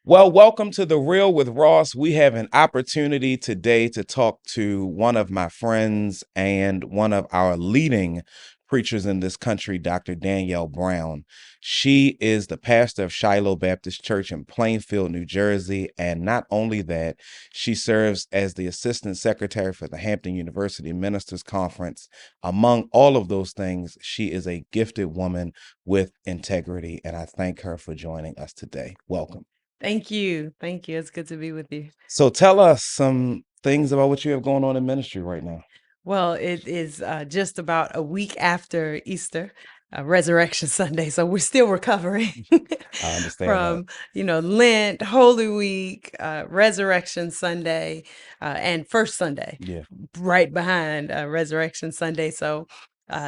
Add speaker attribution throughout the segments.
Speaker 1: Well, welcome to The Real with Ross. We have an opportunity today to talk to one of my friends and one of our leading preachers in this country, Dr. Danielle Brown. She is the pastor of Shiloh Baptist Church in Plainfield, New Jersey. And not only that, she serves as the assistant secretary for the Hampton University Ministers Conference. Among all of those things, she is a gifted woman with integrity. And I thank her for joining us today. Welcome.
Speaker 2: Thank you. Thank you. It's good to be with you.
Speaker 1: So tell us some things about what you have going on in ministry right now.
Speaker 2: Well, it is just about a week after Easter, Resurrection Sunday. So we're still recovering
Speaker 1: I understand that.
Speaker 2: from, Lent, Holy Week, Resurrection Sunday, and First Sunday,
Speaker 1: Yeah.
Speaker 2: right behind Resurrection Sunday. So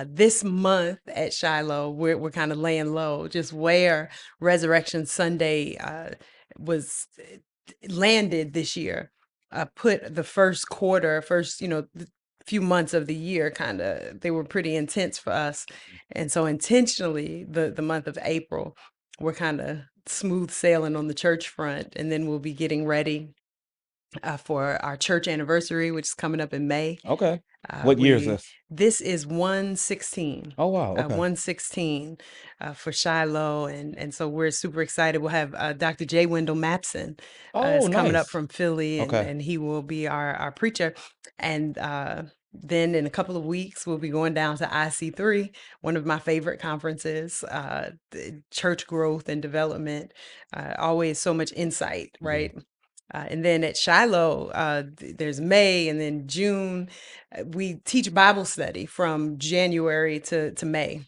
Speaker 2: this month at Shiloh, we're kind of laying low, just where Resurrection Sunday was landed this year. Put the first quarter, few months of the year, kind of they were pretty intense for us, and so intentionally the month of April we're kind of smooth sailing on the church front, and then we'll be getting ready for our church anniversary, which is coming up in May.
Speaker 1: Okay. What year is
Speaker 2: We
Speaker 1: this?
Speaker 2: This is 116.
Speaker 1: Oh, wow. Okay.
Speaker 2: 116 for Shiloh, and so we're super excited. We'll have Dr. J. Wendell Mapson
Speaker 1: Oh,
Speaker 2: is coming up
Speaker 1: nice.
Speaker 2: from Philly, and
Speaker 1: Okay.
Speaker 2: and he will be our preacher. And then in a couple of weeks, we'll be going down to IC3, one of my favorite conferences, the church growth and development. Always so much insight,
Speaker 1: Yeah.
Speaker 2: right? And then at Shiloh, there's May, and then June. We teach Bible study from January to May.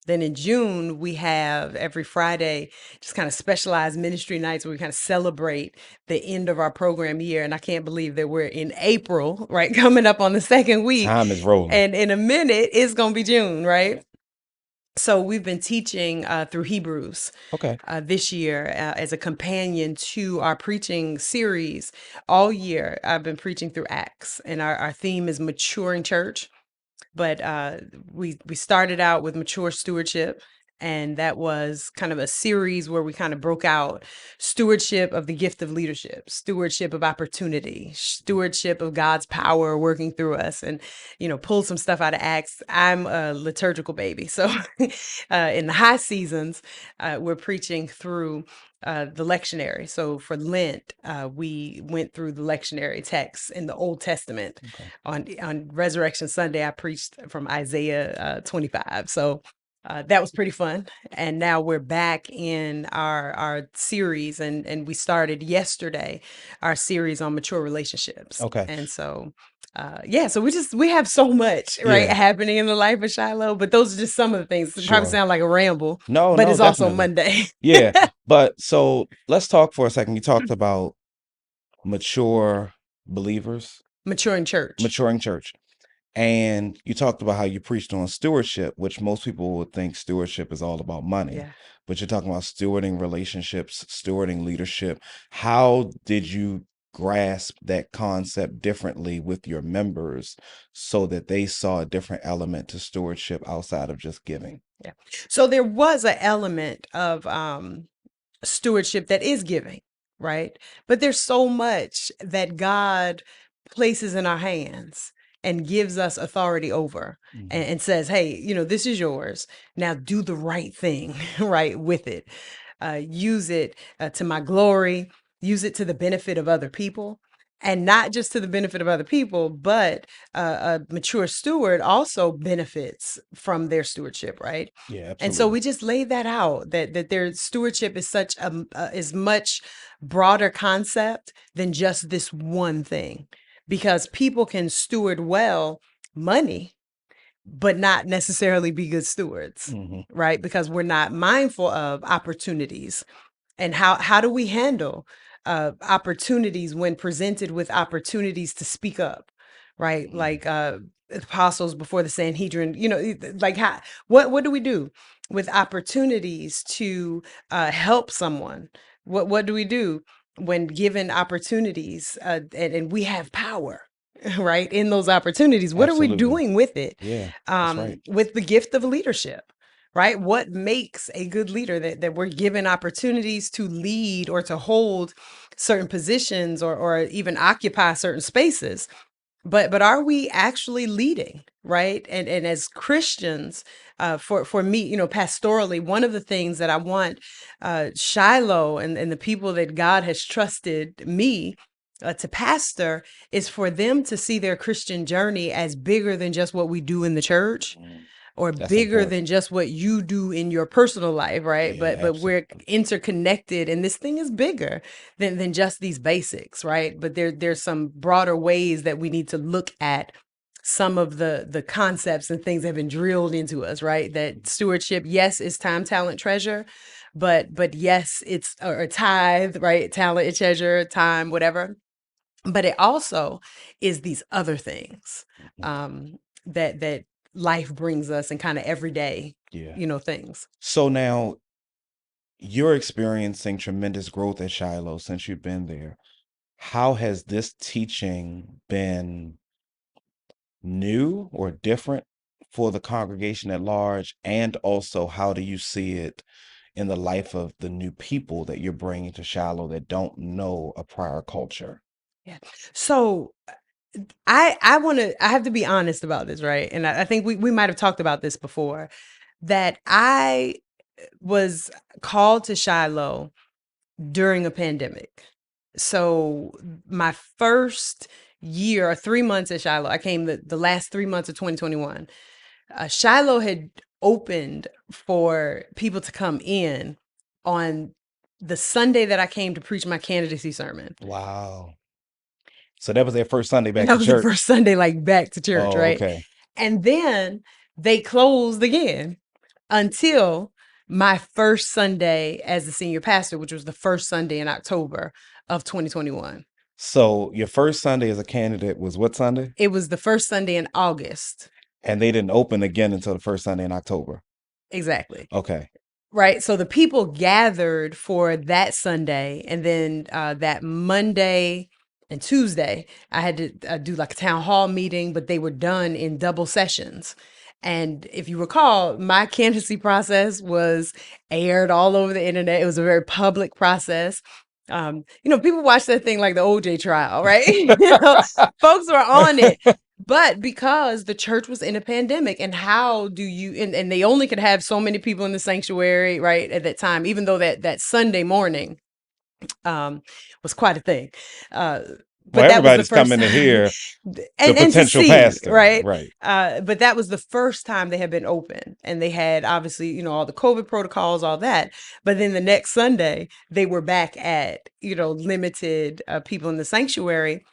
Speaker 2: Then in June, we have every Friday just kind of specialized ministry nights where we kind of celebrate the end of our program year. And I can't believe that we're in April, right? Coming up on the second week.
Speaker 1: Time is rolling.
Speaker 2: And in a minute, it's going to be June, right? So we've been teaching through Hebrews
Speaker 1: Okay.
Speaker 2: this year as a companion to our preaching series. All year, I've been preaching through Acts, and our theme is maturing church. But we started out with mature stewardship, and that was kind of a series where we kind of broke out stewardship of the gift of leadership, stewardship of opportunity, stewardship of God's power working through us, and pulled some stuff out of Acts. I'm a liturgical baby, so in the high seasons, we're preaching through the lectionary. So for Lent, we went through the lectionary texts in the Old Testament.
Speaker 1: Okay.
Speaker 2: On Resurrection Sunday, I preached from Isaiah 25. So that was pretty fun. And now we're back in our series, and we started yesterday our series on mature relationships.
Speaker 1: Okay.
Speaker 2: And so yeah, so we have so much right
Speaker 1: Yeah.
Speaker 2: happening in the life of Shiloh, but those are just some of the things. It probably
Speaker 1: Sure.
Speaker 2: sound like a ramble,
Speaker 1: No,
Speaker 2: but
Speaker 1: no,
Speaker 2: it's also
Speaker 1: definitely.
Speaker 2: Monday.
Speaker 1: Yeah. But so let's talk for a second. You talked about mature believers,
Speaker 2: Maturing church.
Speaker 1: maturing church. And you talked about how you preached on stewardship, which most people would think stewardship is all about money.
Speaker 2: Yeah.
Speaker 1: But you're talking about stewarding relationships, stewarding leadership. How did you grasp that concept differently with your members so that they saw a different element to stewardship outside of just giving?
Speaker 2: Yeah. So there was an element of stewardship that is giving, right? But there's so much that God places in our hands and gives us authority over,
Speaker 1: Mhm.
Speaker 2: and says, hey, this is yours. Now do the right thing, right, with it. Use it to my glory, use it to the benefit of other people. And not just to the benefit of other people, but a mature steward also benefits from their stewardship, right?
Speaker 1: Yeah,
Speaker 2: And so
Speaker 1: absolutely.
Speaker 2: we just laid that out, that their stewardship is such is much broader concept than just this one thing, because people can steward well money, but not necessarily be good stewards,
Speaker 1: Hmm.
Speaker 2: right? Because we're not mindful of opportunities, and how do we handle opportunities when presented with opportunities to speak up, right? Like apostles before the Sanhedrin, like how what do we do with opportunities to help someone? What do we do when given opportunities, and we have power? Right, in those opportunities, what are we
Speaker 1: Absolutely.
Speaker 2: doing with it,
Speaker 1: Yeah, that's right.
Speaker 2: with the gift of leadership? right? What makes a good leader, that we're given opportunities to lead or to hold certain positions, or even occupy certain spaces. But are we actually leading, right? And as Christians, for me, pastorally, one of the things that I want Shiloh and the people that God has trusted me to pastor is for them to see their Christian journey as bigger than just what we do in the church,
Speaker 1: Mm,
Speaker 2: or
Speaker 1: that's
Speaker 2: bigger than
Speaker 1: important.
Speaker 2: just what you do in your personal life, right?
Speaker 1: Yeah,
Speaker 2: But we're
Speaker 1: absolutely.
Speaker 2: interconnected, and this thing is bigger than just these basics, right? But there's some broader ways that we need to look at some of the concepts and things that have been drilled into us, right? That stewardship, yes, is time, talent, treasure, but yes, it's or tithe, right? Talent, treasure, time, whatever. But it also is these other things
Speaker 1: Mhm.
Speaker 2: that life brings us, and kind of everyday,
Speaker 1: Yeah.
Speaker 2: things.
Speaker 1: So now you're experiencing tremendous growth at Shiloh since you've been there. How has this teaching been new or different for the congregation at large? And also, how do you see it in the life of the new people that you're bringing to Shiloh that don't know a prior culture?
Speaker 2: Yeah. So I have to be honest about this, right? And I think we might have talked about this before, that I was called to Shiloh during a pandemic. So my first year or 3 months at Shiloh, I came the last 3 months of 2021. Shiloh had opened for people to come in on the Sunday that I came to preach my candidacy sermon.
Speaker 1: Wow. So that was their first Sunday
Speaker 2: And
Speaker 1: back
Speaker 2: that
Speaker 1: to
Speaker 2: was the first
Speaker 1: church.
Speaker 2: Sunday, like, back to church,
Speaker 1: Oh,
Speaker 2: right?
Speaker 1: okay.
Speaker 2: And then they closed again until my first Sunday as the senior pastor, which was the first Sunday in October of 2021.
Speaker 1: So your first Sunday as a candidate was what Sunday?
Speaker 2: It was the first Sunday in August.
Speaker 1: And they didn't open again until the first Sunday in October.
Speaker 2: Exactly.
Speaker 1: Okay.
Speaker 2: Right. So the people gathered for that Sunday, and then that Monday and Tuesday, I had to do like a town hall meeting, but they were done in double sessions. And if you recall, my candidacy process was aired all over the internet. It was a very public process. People watch that thing like the OJ trial, right? Folks were on it. But because the church was in a pandemic, and how do you, and they only could have so many people in the sanctuary, right, at that time, even though that Sunday morning um was quite a thing. Uh
Speaker 1: Well,
Speaker 2: but that was the
Speaker 1: everybody's
Speaker 2: first
Speaker 1: coming to
Speaker 2: time,
Speaker 1: hear the
Speaker 2: and to
Speaker 1: potential
Speaker 2: see,
Speaker 1: pastor.
Speaker 2: right?
Speaker 1: Right.
Speaker 2: But that was the first time they had been open, and they had, obviously, all the COVID protocols, all that. But then the next Sunday, they were back at, limited people in the sanctuary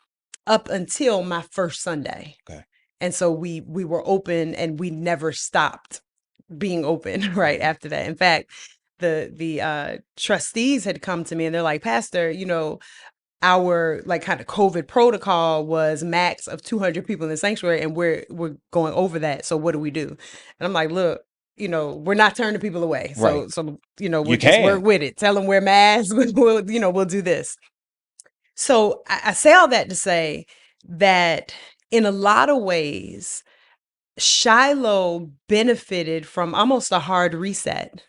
Speaker 2: up until my first Sunday.
Speaker 1: Okay.
Speaker 2: And so we were open, and we never stopped being open right
Speaker 1: Mhm.
Speaker 2: after that. In fact, the trustees had come to me, and they're like, "Pastor, our, like, kind of COVID protocol was max of 200 people in the sanctuary, and we're going over that. So what do we do?" And I'm like, "Look, we're not turning people away.
Speaker 1: Right.
Speaker 2: So we'll
Speaker 1: You
Speaker 2: just work
Speaker 1: can.
Speaker 2: with it. Tell them wear masks. We'll do this." So I say all that to say that in a lot of ways, Shiloh benefited from almost a hard reset,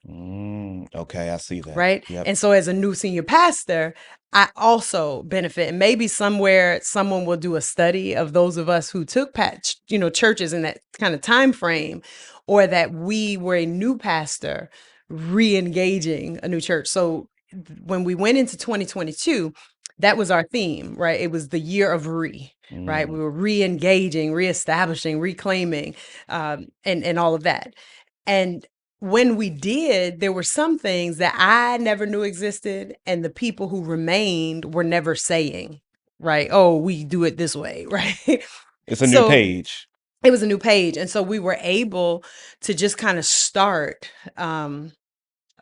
Speaker 1: Okay, I see that.
Speaker 2: right?
Speaker 1: Yep.
Speaker 2: And so as a new senior pastor, I also benefit. And maybe somewhere someone will do a study of those of us who took churches in that kind of time frame, or that we were a new pastor re-engaging a new church. So when we went into 2022, that was our theme, right? It was the year of right? We
Speaker 1: Mm.
Speaker 2: were re-engaging, reestablishing, reclaiming, and all of that. And when we did, there were some things that I never knew existed, and the people who remained were never saying, right? "Oh, we do it this way," right?
Speaker 1: It's a new
Speaker 2: So
Speaker 1: page.
Speaker 2: it was a new page, and so we were able to just kind of start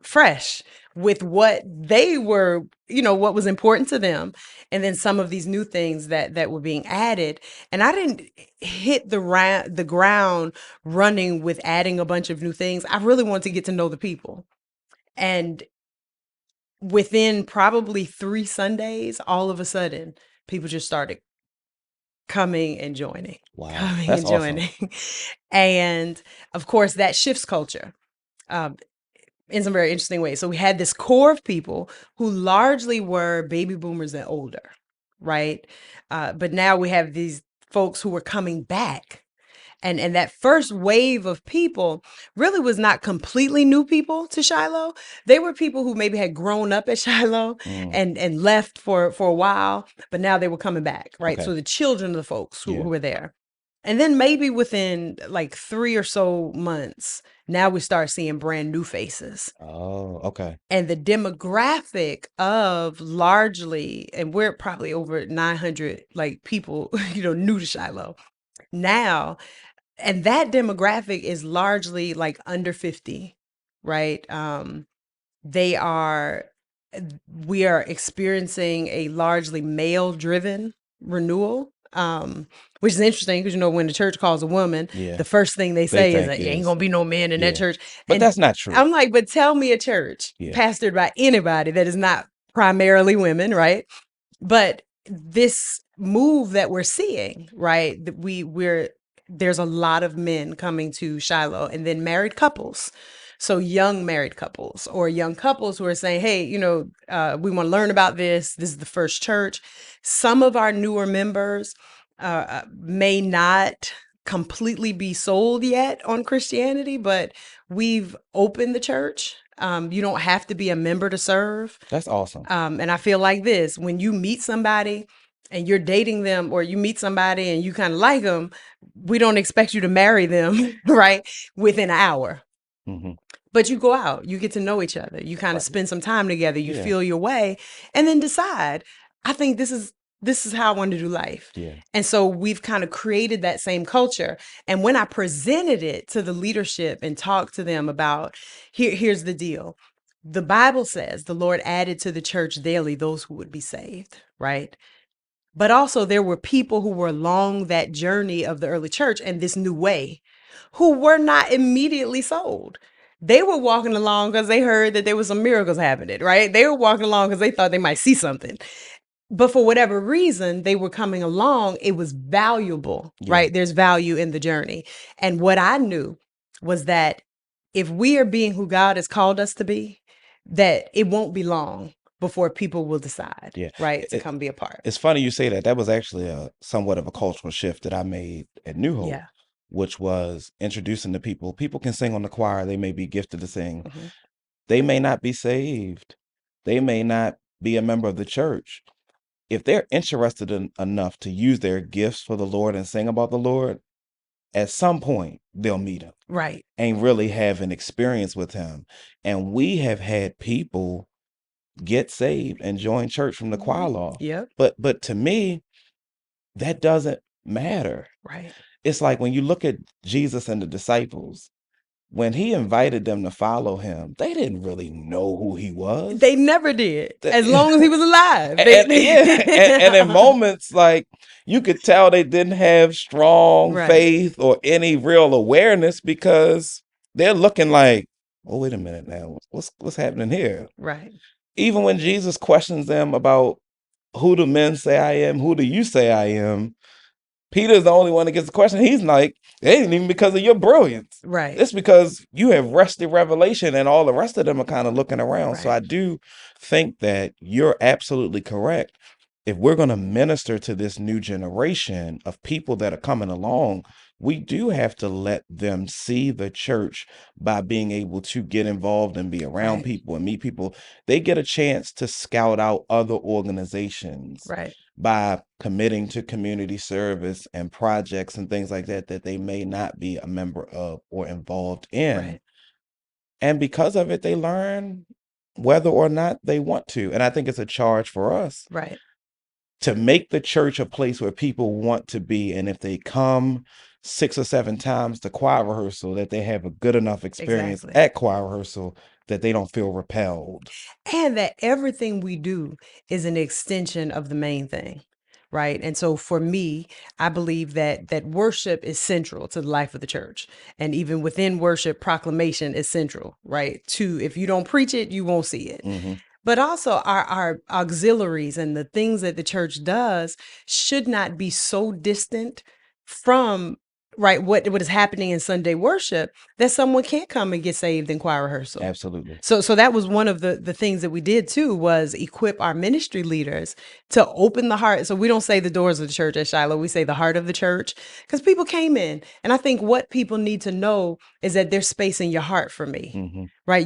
Speaker 2: fresh with what they were, what was important to them, and then some of these new things that were being added. And I didn't hit the ground running with adding a bunch of new things. I really wanted to get to know the people. And within probably 3 Sundays, all of a sudden, people just started coming and joining,
Speaker 1: Wow.
Speaker 2: coming
Speaker 1: That's
Speaker 2: and
Speaker 1: awesome.
Speaker 2: joining. And of course, that shifts culture. um, in some very interesting ways. So we had this core of people who largely were baby boomers and older, right? But now we have these folks who were coming back. And that first wave of people really was not completely new people to Shiloh. They were people who maybe had grown up at Shiloh
Speaker 1: Mm,
Speaker 2: and left for a while, but now they were coming back, right?
Speaker 1: okay.
Speaker 2: So the children of the folks who
Speaker 1: Yeah.
Speaker 2: were there. And then maybe within like 3 or so months, now we start seeing brand new faces.
Speaker 1: Oh, okay.
Speaker 2: And the demographic of largely, and we're probably over 900 like people, new to Shiloh now. And that demographic is largely like under 50, right? They are, we are experiencing a largely male driven renewal. Which is interesting because when the church calls a woman,
Speaker 1: Yeah.
Speaker 2: the first thing they
Speaker 1: They
Speaker 2: say is
Speaker 1: think
Speaker 2: that ain't
Speaker 1: is,
Speaker 2: gonna be no men in that
Speaker 1: yeah.
Speaker 2: church.
Speaker 1: But
Speaker 2: And
Speaker 1: that's not true.
Speaker 2: I'm like, but tell me a church
Speaker 1: Yeah.
Speaker 2: pastored by anybody that is not primarily women, right? But this move that we're seeing, right? That we're there's a lot of men coming to Shiloh, and then married couples. So young married couples or young couples who are saying, "Hey, we want to learn about this. This is the first church." Some of our newer members may not completely be sold yet on Christianity, but we've opened the church. You don't have to be a member to serve.
Speaker 1: That's awesome.
Speaker 2: And I feel like this: when you meet somebody and you're dating them, or you meet somebody and you kind of like them, we don't expect you to marry them, right? Within an hour.
Speaker 1: Hmm.
Speaker 2: But you go out, you get to know each other, you kind of
Speaker 1: Right.
Speaker 2: spend some time together, you
Speaker 1: Yeah.
Speaker 2: feel your way, and then decide, I think this is how I want to do life.
Speaker 1: Yeah.
Speaker 2: And so we've kind of created that same culture. And when I presented it to the leadership and talked to them about, here's the deal. The Bible says the Lord added to the church daily those who would be saved, right? But also there were people who were along that journey of the early church and this new way who were not immediately sold. They were walking along because they heard that there was some miracles happening, right? They were walking along because they thought they might see something. But for whatever reason, they were coming along. It was valuable,
Speaker 1: Yeah.
Speaker 2: right? There's value in the journey. And what I knew was that if we are being who God has called us to be, that it won't be long before people will decide,
Speaker 1: Yeah.
Speaker 2: right, to
Speaker 1: It,
Speaker 2: come be a part.
Speaker 1: it's funny you say that. That was actually a somewhat of a cultural shift that I made at New Hope,
Speaker 2: Yeah.
Speaker 1: which was introducing the people. People can sing on the choir. They may be gifted to sing.
Speaker 2: Hmm.
Speaker 1: They may not be saved. They may not be a member of the church. If they're interested enough to use their gifts for the Lord and sing about the Lord, at some point they'll meet him
Speaker 2: Right.
Speaker 1: and really have an experience with him. And we have had people get saved and join church from the choir loft.
Speaker 2: Yep.
Speaker 1: But to me, that doesn't matter.
Speaker 2: Right.
Speaker 1: It's like when you look at Jesus and the disciples, when he invited them to follow him, they didn't really know who he was.
Speaker 2: They never did,
Speaker 1: Th-
Speaker 2: as long as he was alive.
Speaker 1: and yeah, and in moments like you could tell they didn't have strong
Speaker 2: Right.
Speaker 1: faith or any real awareness because they're looking like, oh, wait a minute now, what's happening here?
Speaker 2: Right.
Speaker 1: Even when Jesus questions them about who do men say I am, who do you say I am, Peter's the only one that gets the question. He's like, it ain't even because of your brilliance.
Speaker 2: Right.
Speaker 1: It's because you have rested revelation, and all the rest of them are kind of looking around. So
Speaker 2: Right.
Speaker 1: I do think that you're absolutely correct. If we're going to minister to this new generation of people that are coming along, we do have to let them see the church by being able to get involved and be around
Speaker 2: Right.
Speaker 1: people and meet people. They get a chance to scout out other organizations
Speaker 2: Right.
Speaker 1: by committing to community service and projects and things like that that they may not be a member of or involved in.
Speaker 2: Right.
Speaker 1: And because of it, they learn whether or not they want to. And I think it's a charge for us
Speaker 2: Right.
Speaker 1: to make the church a place where people want to be. And if they come 6 or 7 times to choir rehearsal, that they have a good enough experience
Speaker 2: Exactly.
Speaker 1: at choir rehearsal that they don't feel repelled.
Speaker 2: And that everything we do is an extension of the main thing. Right. And so for me, I believe that worship is central to the life of the church. And even within worship, proclamation is central, right? To if you don't preach it, you won't see it.
Speaker 1: Hmm.
Speaker 2: But also our auxiliaries and the things that the church does should not be so distant from right, what is happening in Sunday worship, that someone can't come and get saved in choir rehearsal.
Speaker 1: Absolutely.
Speaker 2: So that was one of the things that we did too, was equip our ministry leaders to open the heart. So we don't say the doors of the church at Shiloh, we say the heart of the church, because people came in. And I think what people need to know is that there's space in your heart for me.
Speaker 1: Mm-hmm.
Speaker 2: Right.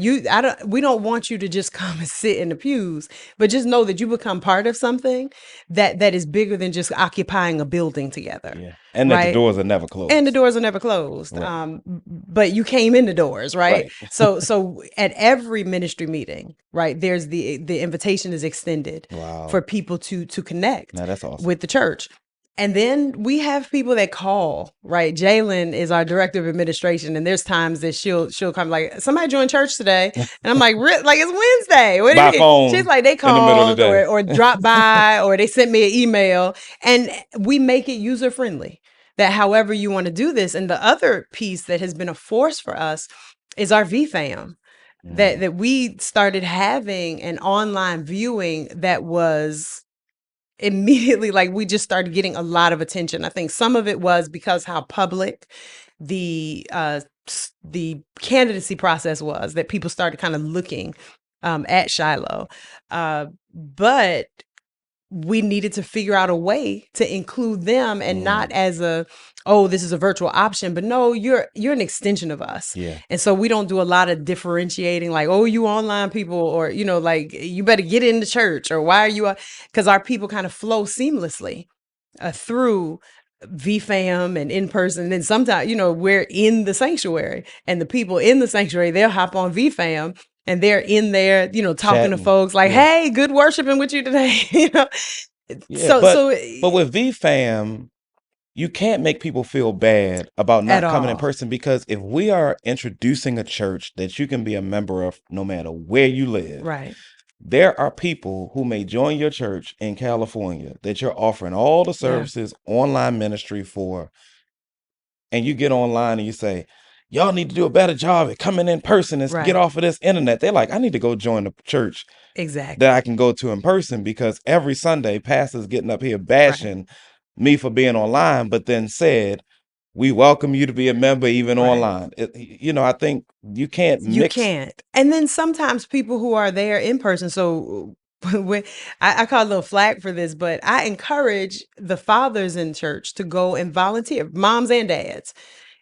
Speaker 2: We don't want you to just come and sit in the pews, but just know that you become part of something that is bigger than just occupying a building together.
Speaker 1: Yeah. And that the
Speaker 2: Right.
Speaker 1: doors are never
Speaker 2: And the
Speaker 1: closed.
Speaker 2: doors are never closed.
Speaker 1: Right.
Speaker 2: But you came in the doors, right?
Speaker 1: Right.
Speaker 2: So at every ministry meeting, right, there's the invitation is extended
Speaker 1: Wow.
Speaker 2: for people to connect
Speaker 1: Now that's awesome.
Speaker 2: with the church. And then we have people that call, right? Jalen is our director of administration, and there's times that she'll come like, somebody joined church today, and I'm like, like it's Wednesday. What do you
Speaker 1: By
Speaker 2: mean? She's
Speaker 1: phone
Speaker 2: like, they
Speaker 1: in the middle of
Speaker 2: called
Speaker 1: the day.
Speaker 2: or dropped by or they sent me an email, and we make it user friendly. That however you want to do this, and the other piece that has been a force for us is our VFam. That we started having an online viewing that was immediately, like, we just started getting a lot of attention. I think some of it was because how public the the candidacy process was, that people started kind of looking at Shiloh, but we needed to figure out a way to include them, and not as a, oh, this is a virtual option, but no, you're an extension of us.
Speaker 1: Yeah.
Speaker 2: And so we don't do a lot of differentiating, like, oh, you online people, or like, you better get into church, or why are you, because our people kind of flow seamlessly through VFam and in person. And then sometimes, we're in the sanctuary, and the people in the sanctuary, they'll hop on VFam, and they're in there, talking to
Speaker 1: Chatting.
Speaker 2: folks like,
Speaker 1: Yeah.
Speaker 2: hey, good worshiping with you today.
Speaker 1: Yeah.
Speaker 2: So
Speaker 1: But with VFam, you can't make people feel bad about
Speaker 2: at
Speaker 1: not coming in
Speaker 2: all.
Speaker 1: person, because if we are introducing a church that you can be a member of no matter where you live,
Speaker 2: Right.
Speaker 1: there are people who may join your church in California that you're offering all the
Speaker 2: Yeah.
Speaker 1: services, online ministry for, and you get online and you say, y'all need to do a better job at coming in person and get
Speaker 2: Right.
Speaker 1: off of this internet. They're like, I need to go join a church that
Speaker 2: Exactly.
Speaker 1: I can go to in person, because every Sunday pastors getting up here
Speaker 2: Right.
Speaker 1: bashing me for being online, but then said, we welcome you to be a member even
Speaker 2: Right.
Speaker 1: online. I think you can't
Speaker 2: You
Speaker 1: mix.
Speaker 2: can't. And then sometimes people who are there in person, so when I call a little flag for this, but I encourage the fathers in church to go and volunteer, moms and dads.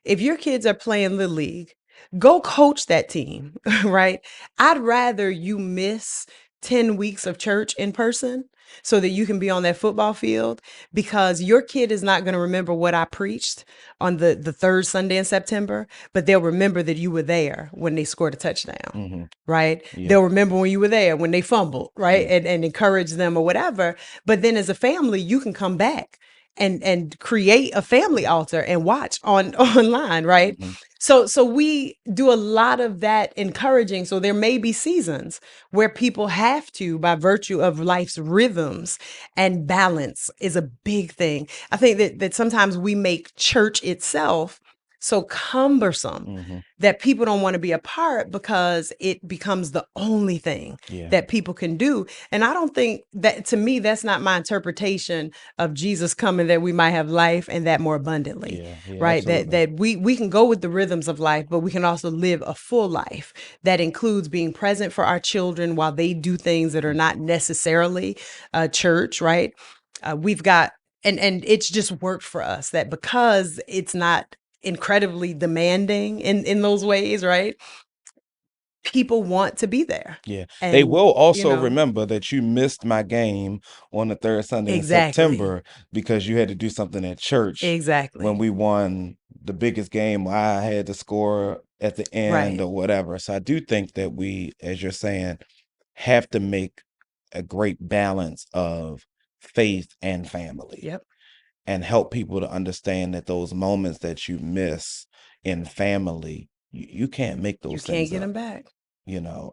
Speaker 2: If your kids are playing Little League, go coach that team, right? I'd rather you miss 10 weeks of church in person so that you can be on that football field, because your kid is not going to remember what I preached on the third Sunday in September, but they'll remember that you were there when they scored a touchdown, right?
Speaker 1: Yeah.
Speaker 2: They'll remember when you were there when they fumbled, right?
Speaker 1: Yeah.
Speaker 2: And encourage them or whatever. But then as a family, you can come back and create a family altar and watch online, right? So we do a lot of that encouraging. So there may be seasons where people have to, by virtue of life's rhythms, and balance is a big thing. I think that sometimes we make church itself so cumbersome that people don't want to be a part, because it becomes the only thing that people can do. And I don't think that, to me, that's not my interpretation of Jesus coming, that we might have life and that more abundantly. Right.
Speaker 1: Absolutely.
Speaker 2: That we can go with the rhythms of life, but we can also live a full life that includes being present for our children while they do things that are not necessarily church. Right. We've got, and it's just worked for us, that because it's not incredibly demanding in those ways, right? People want to be there.
Speaker 1: Yeah.
Speaker 2: And
Speaker 1: They will also remember that you missed my game on the third Sunday in September because you had to do something at church when we won the biggest game. I had to score at the end or whatever. So I do think that we, as you're saying, have to make a great balance of faith and family. And help people to understand that those moments that you miss in family, you can't make those things up.
Speaker 2: You can't get them back.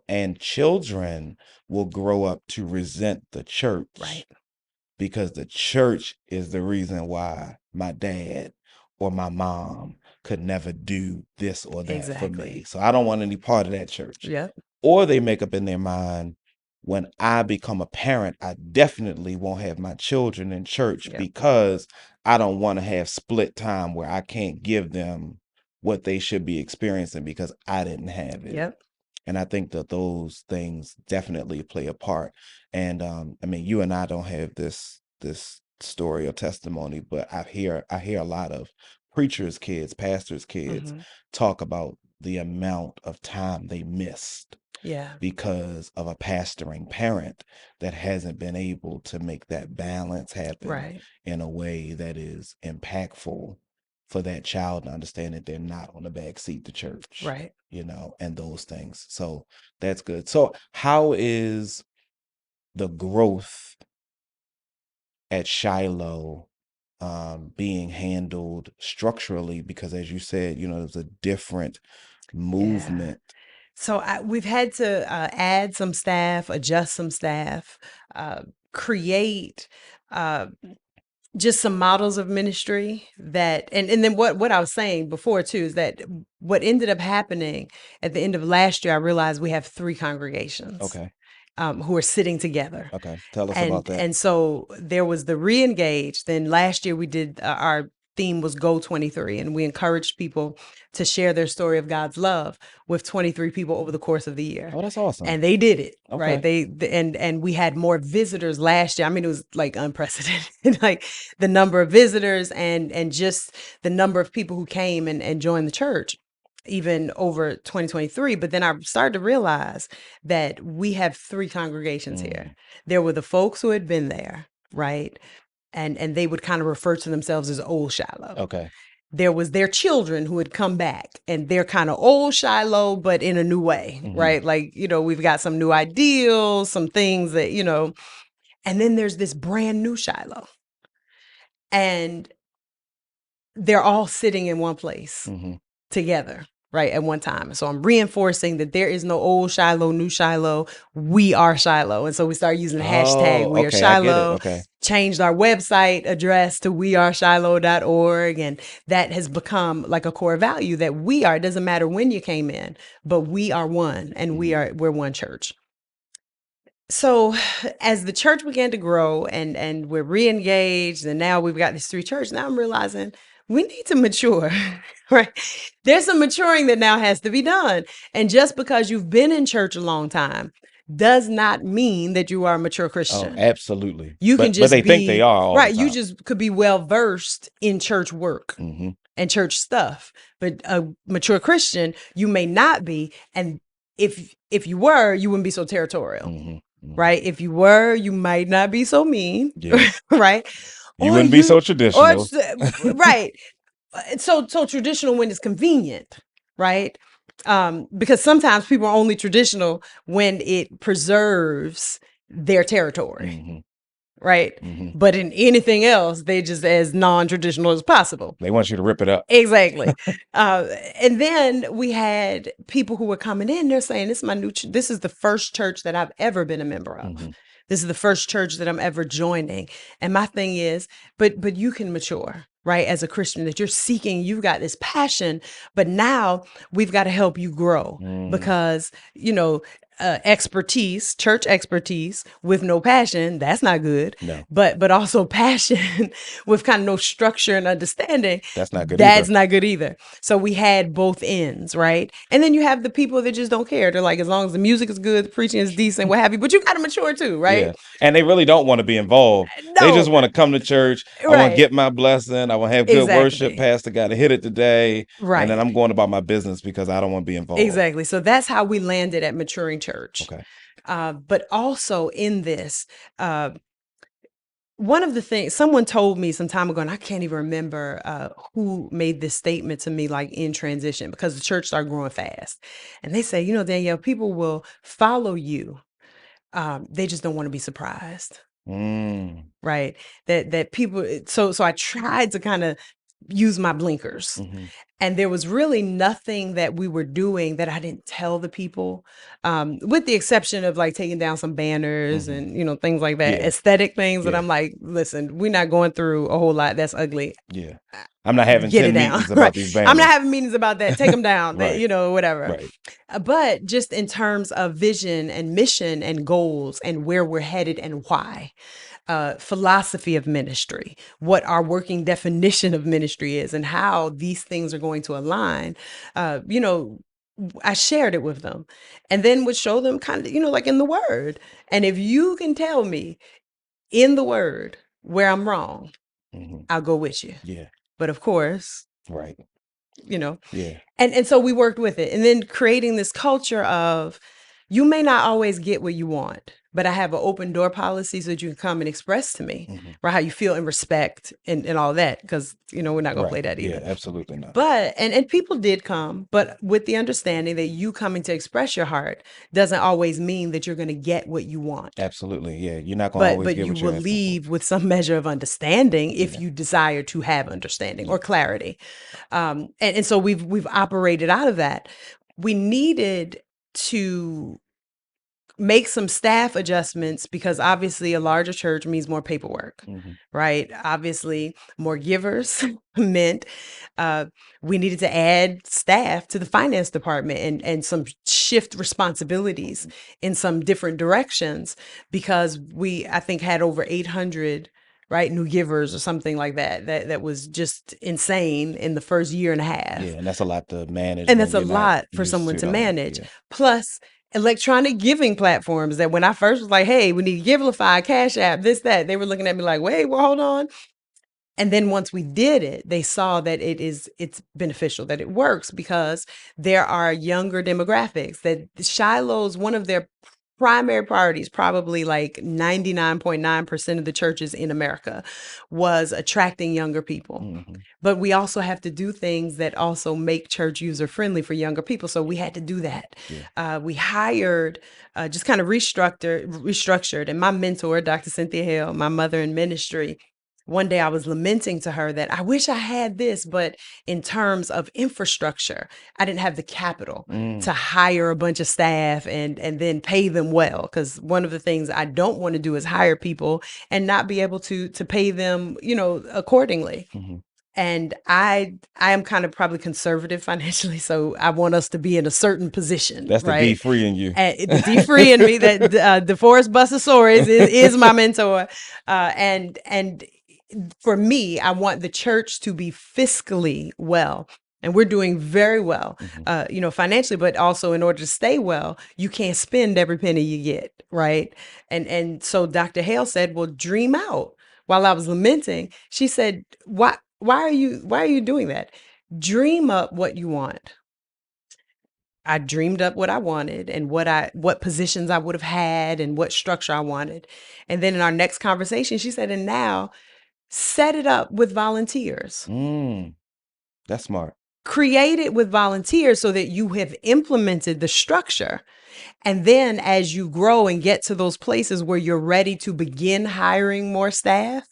Speaker 1: And children will grow up to resent the church.
Speaker 2: Right.
Speaker 1: Because the church is the reason why my dad or my mom could never do this or that for me. So I don't want any part of that church. Or they make up in their mind, when I become a parent, I definitely won't have my children in church because I don't want to have split time where I can't give them what they should be experiencing because I didn't have it.
Speaker 2: Yep.
Speaker 1: And I think that those things definitely play a part. And I mean, you and I don't have this story or testimony, but I hear a lot of preachers' kids, pastors' kids
Speaker 2: Hmm.
Speaker 1: talk about the amount of time they missed
Speaker 2: Yeah.
Speaker 1: because of a pastoring parent that hasn't been able to make that balance happen
Speaker 2: Right.
Speaker 1: in a way that is impactful for that child to understand that they're not on the back seat to church,
Speaker 2: Right.
Speaker 1: and those things. So that's good. So how is the growth at Shiloh being handled structurally? Because as you said, there's a different
Speaker 2: Yeah.
Speaker 1: movement.
Speaker 2: So we've had to add some staff, adjust some staff, uh, create uh, just some models of ministry that, and then what I was saying before too is that what ended up happening at the end of last year, I realized we have three congregations
Speaker 1: Okay.
Speaker 2: who are sitting together.
Speaker 1: Okay. Tell us about
Speaker 2: and
Speaker 1: that.
Speaker 2: and so there was the re-engage. Then last year we did our theme was Go 23, and we encouraged people to share their story of God's love with 23 people over the course of the year,
Speaker 1: Oh, that's awesome.
Speaker 2: and they did it right.
Speaker 1: Okay.
Speaker 2: And we had more visitors last year. I mean, it was like unprecedented, like the number of visitors and just the number of people who came and joined the church even over 2023. But then I started to realize that we have three congregations here.
Speaker 1: Mm,
Speaker 2: There were the folks who had been there, right? And they would kind of refer to themselves as old Shiloh.
Speaker 1: okay.
Speaker 2: There was their children who had come back, and they're kind of old Shiloh, but in a new way,
Speaker 1: Hmm.
Speaker 2: right? Like, we've got some new ideals, some things that, and then there's this brand new Shiloh, and they're all sitting in one place
Speaker 1: Hmm.
Speaker 2: together, right, at one time. So I'm reinforcing that there is no old Shiloh, new Shiloh. We are Shiloh. And so we started using the hashtag
Speaker 1: Oh,
Speaker 2: We Are
Speaker 1: okay. I get it.
Speaker 2: Shiloh,
Speaker 1: Okay.
Speaker 2: changed our website address to weareshiloh.org. And that has become like a core value that we are. It doesn't matter when you came in, but we are one, and
Speaker 1: Mhm.
Speaker 2: we're one church. So as the church began to grow and we're re-engaged, and now we've got these three churches, now I'm realizing we need to mature. Right, there's some maturing that now has to be done. And just because you've been in church a long time does not mean that you are a mature
Speaker 1: Oh,
Speaker 2: Christian.
Speaker 1: absolutely.
Speaker 2: You can
Speaker 1: But
Speaker 2: just
Speaker 1: they think they
Speaker 2: be
Speaker 1: are all the
Speaker 2: right, you
Speaker 1: time.
Speaker 2: just could be well versed in church work
Speaker 1: Hmm.
Speaker 2: and church stuff. But a mature Christian, you may not be. And if you were, you wouldn't be so territorial.
Speaker 1: Hmm. Hmm.
Speaker 2: Right? If you were, you might not be so mean,
Speaker 1: Yeah.
Speaker 2: right?
Speaker 1: You
Speaker 2: Or
Speaker 1: wouldn't be
Speaker 2: you,
Speaker 1: so
Speaker 2: or
Speaker 1: traditional.
Speaker 2: right. So traditional when it's convenient, right? Because sometimes people are only traditional when it preserves their territory,
Speaker 1: Hmm.
Speaker 2: right?
Speaker 1: Hmm.
Speaker 2: But in anything else, they just as non-traditional as possible.
Speaker 1: They want you to rip it up.
Speaker 2: Exactly. Uh, and then we had people who were coming in. They're saying, "This is my new. This is the first church that I've ever been a member of.
Speaker 1: Hmm.
Speaker 2: This is the first church that I'm ever joining." And my thing is, but you can mature, right? As a Christian, that you're seeking, you've got this passion, but now we've got to help you grow
Speaker 1: Mm.
Speaker 2: because expertise, church expertise with no passion, that's not good.
Speaker 1: No,
Speaker 2: But also passion with kind of no structure and understanding,
Speaker 1: that's not good
Speaker 2: that's
Speaker 1: either.
Speaker 2: not good either. So we had both ends, right? And then you have the people that just don't care. They're like, as long as the music is good, the preaching is decent, what have you. But you got to mature too, right?
Speaker 1: Yeah. And they really don't want to be involved. They just
Speaker 2: No,
Speaker 1: want to come to church. I want to
Speaker 2: right.
Speaker 1: get my blessing. I want to have good worship.
Speaker 2: Exactly.
Speaker 1: Pastor got to hit it today. And then
Speaker 2: Right.
Speaker 1: I'm going about my business because I don't want to be involved.
Speaker 2: Exactly. So that's how we landed at Maturing Church.
Speaker 1: Okay.
Speaker 2: But also in this, uh, one of the things someone told me some time ago, and I can't even remember who made this statement to me, like in transition, because the church started growing fast. And they say, Danielle, people will follow you. They just don't want to be surprised.
Speaker 1: Mm.
Speaker 2: Right. That people, so I tried to kind of use my blinkers.
Speaker 1: Hmm.
Speaker 2: And there was really nothing that we were doing that I didn't tell the people, with the exception of like taking down some banners
Speaker 1: Hmm.
Speaker 2: and, things like that,
Speaker 1: Yeah.
Speaker 2: aesthetic things that
Speaker 1: Yeah.
Speaker 2: I'm like, listen, we're not going through a whole lot. That's ugly.
Speaker 1: Yeah. I'm not having
Speaker 2: Get it
Speaker 1: 10
Speaker 2: down.
Speaker 1: meetings about
Speaker 2: Right.
Speaker 1: these
Speaker 2: I'm not
Speaker 1: banners.
Speaker 2: having meetings about that. Take them down,
Speaker 1: Right.
Speaker 2: whatever.
Speaker 1: Right.
Speaker 2: But just in terms of vision and mission and goals and where we're headed and why. philosophy of ministry, what our working definition of ministry is, and how these things are going to align. I shared it with them and then would show them kind of, like in the word. And if you can tell me in the word where I'm wrong, I'll go with you.
Speaker 1: Yeah.
Speaker 2: But of course,
Speaker 1: Right.
Speaker 2: you know,
Speaker 1: Yeah.
Speaker 2: and so we worked with it. And then creating this culture of you may not always get what you want, but I have an open door policy so that you can come and express to me, right, how you feel and respect and all that. Because, we're not going to play
Speaker 1: Right.
Speaker 2: that
Speaker 1: Yeah,
Speaker 2: either.
Speaker 1: absolutely not.
Speaker 2: But and people did come, but with the understanding that you coming to express your heart doesn't always mean that you're going to get what you want.
Speaker 1: Absolutely. Yeah. You're not going to
Speaker 2: But
Speaker 1: always get
Speaker 2: you
Speaker 1: what you're
Speaker 2: will
Speaker 1: asking for.
Speaker 2: leave with some measure of understanding if
Speaker 1: Yeah.
Speaker 2: you desire to have understanding
Speaker 1: Yeah.
Speaker 2: or clarity. And so we've operated out of that. We needed to make some staff adjustments because obviously a larger church means more paperwork, right? Obviously, more givers meant we needed to add staff to the finance department and some shift responsibilities in some different directions because I think, had over 800 right new givers or something like that was just insane in the first year and a half.
Speaker 1: Yeah, and that's a lot to manage
Speaker 2: And
Speaker 1: when
Speaker 2: that's a
Speaker 1: you're not
Speaker 2: lot for
Speaker 1: used
Speaker 2: someone
Speaker 1: to
Speaker 2: to
Speaker 1: it all.
Speaker 2: manage.
Speaker 1: Yeah.
Speaker 2: Plus, electronic giving platforms that when I first was like, hey, we need Givelify, Cash App, this, that, they were looking at me like, wait, well, hold on. And then once we did it, they saw that it's beneficial, that it works because there are younger demographics, that Shiloh's one of their primary priorities, probably like 99.9% of the churches in America, was attracting younger people. But we also have to do things that also make church user friendly for younger people. So we had to do that.
Speaker 1: Yeah.
Speaker 2: We hired, just kind of restructured. And my mentor, Dr. Cynthia Hale, my mother in ministry, one day I was lamenting to her that I wish I had this, but in terms of infrastructure, I didn't have the capital to hire a bunch of staff and then pay them well. Because one of the things I don't want to do is hire people and not be able to pay them, accordingly. And I am kind of probably conservative financially, so I want us to be in a certain position,
Speaker 1: That's the D
Speaker 2: right?
Speaker 1: free in you.
Speaker 2: And the D free in me, that DeForest Bustasaurus is my mentor, and for me, I want the church to be fiscally well. And we're doing very well, financially, but also in order to stay well, you can't spend every penny you get, right? And so Dr. Hale said, well, dream out. While I was lamenting, she said, why are you doing that? Dream up what you want. I dreamed up what I wanted and what positions I would have had and what structure I wanted. And then in our next conversation, she said, and now set it up with volunteers.
Speaker 1: That's smart.
Speaker 2: Create it with volunteers so that you have implemented the structure. And then as you grow and get to those places where you're ready to begin hiring more staff,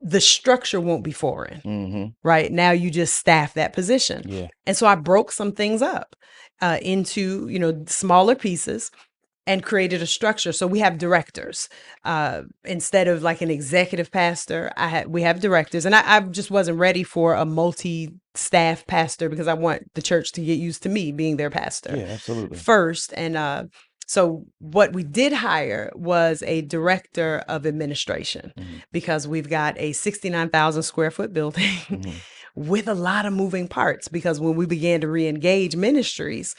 Speaker 2: the structure won't be foreign. Right now, you just staff that position.
Speaker 1: Yeah.
Speaker 2: And so I broke some things up into smaller pieces and created a structure. So we have directors instead of like an executive pastor. We have directors, and I just wasn't ready for a multi-staff pastor because I want the church to get used to me being their pastor.
Speaker 1: Yeah, absolutely.
Speaker 2: First, and so what we did hire was a director of administration because we've got a 69,000 square foot building with a lot of moving parts. Because when we began to re-engage ministries,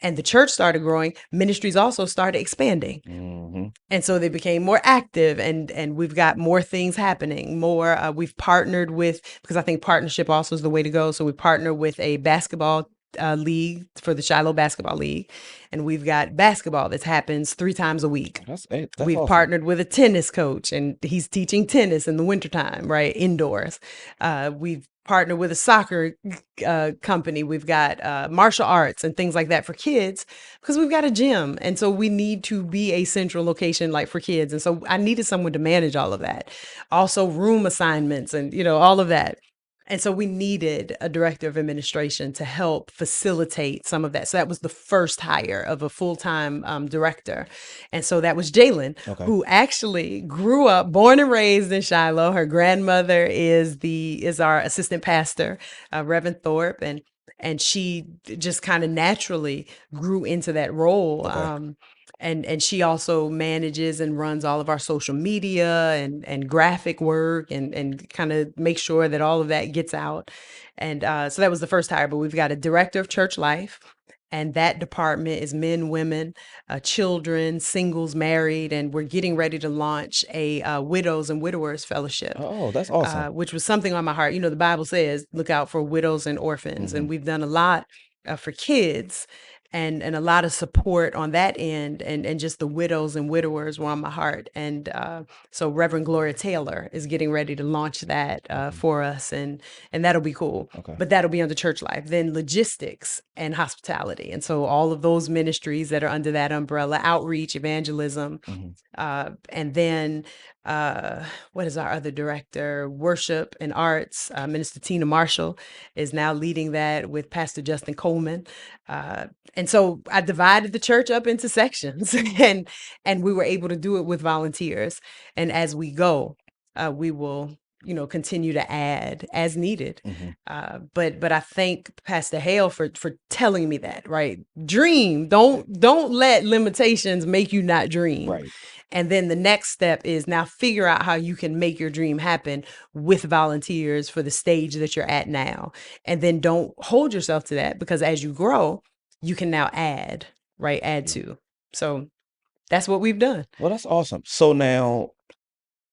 Speaker 2: and the church started growing, ministries also started expanding. And so they became more active, and we've got more things happening. We've partnered with, because I think partnership also is the way to go. So we partner with a basketball league for the Shiloh Basketball League. And we've got basketball that happens 3 times a week.
Speaker 1: That's
Speaker 2: We've
Speaker 1: awesome.
Speaker 2: partnered with a tennis coach, and he's teaching tennis in the wintertime, right? Indoors. We've partnered with a soccer company. We've got martial arts and things like that for kids because we've got a gym. And so we need to be a central location like for kids. And so I needed someone to manage all of that. Also room assignments and, all of that. And so we needed a director of administration to help facilitate some of that. So that was the first hire of a full-time director. And so that was Jalen, who actually grew up, born and raised in Shiloh. Her grandmother is our assistant pastor, Reverend Thorpe, and she just kind of naturally grew into that role. And she also manages and runs all of our social media and graphic work and kind of make sure that all of that gets out. And so that was the first hire. But we've got a director of church life, and that department is men, women, children, singles, married, and we're getting ready to launch a widows and widowers fellowship,
Speaker 1: Oh, that's awesome.
Speaker 2: which was something on my heart. You know, the Bible says, "Look out for widows and orphans,"
Speaker 1: Hmm.
Speaker 2: and we've done a lot for kids. And a lot of support on that end, and just the widows and widowers were on my heart. And so Reverend Gloria Taylor is getting ready to launch that
Speaker 1: Hmm.
Speaker 2: for us, and that'll be cool.
Speaker 1: Okay.
Speaker 2: But that'll be under church life. Then logistics and hospitality, and so all of those ministries that are under that umbrella: outreach, evangelism,
Speaker 1: Hmm.
Speaker 2: and then what is our other director? Worship and arts. Minister Tina Marshall is now leading that with Pastor Justin Coleman. And so I divided the church up into sections, and we were able to do it with volunteers. And as we go, we will, continue to add as needed.
Speaker 1: Hmm.
Speaker 2: But I thank Pastor Hale for telling me that, right? Dream. Don't let limitations make you not dream.
Speaker 1: Right.
Speaker 2: And then the next step is now figure out how you can make your dream happen with volunteers for the stage that you're at now. And then don't hold yourself to that, because as you grow, you can now add, right? Add
Speaker 1: Yeah.
Speaker 2: to. So that's what we've done.
Speaker 1: Well, that's awesome. So now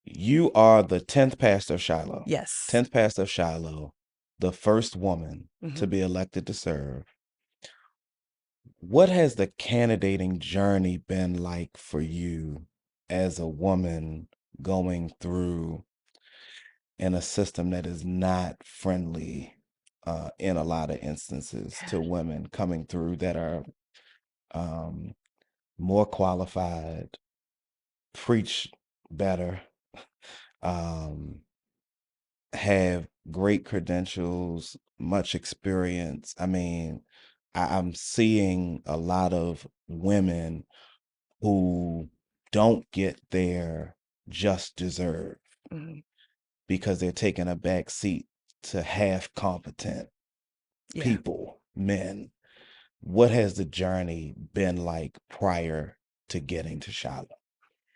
Speaker 1: you are the 10th pastor of Shiloh.
Speaker 2: Yes.
Speaker 1: 10th pastor of Shiloh, the first woman to
Speaker 2: Mhm.
Speaker 1: be elected to serve. What has the candidating journey been like for you as a woman going through in a system that is not friendly in a lot of instances to women coming through that are um, more qualified, preach better, um, have great credentials, much experience. I mean, I'm seeing a lot of women who don't get their just desert
Speaker 2: Mhm.
Speaker 1: because they're taking a back seat to half competent
Speaker 2: Yeah.
Speaker 1: people, men. What has the journey been like prior to getting to Shiloh?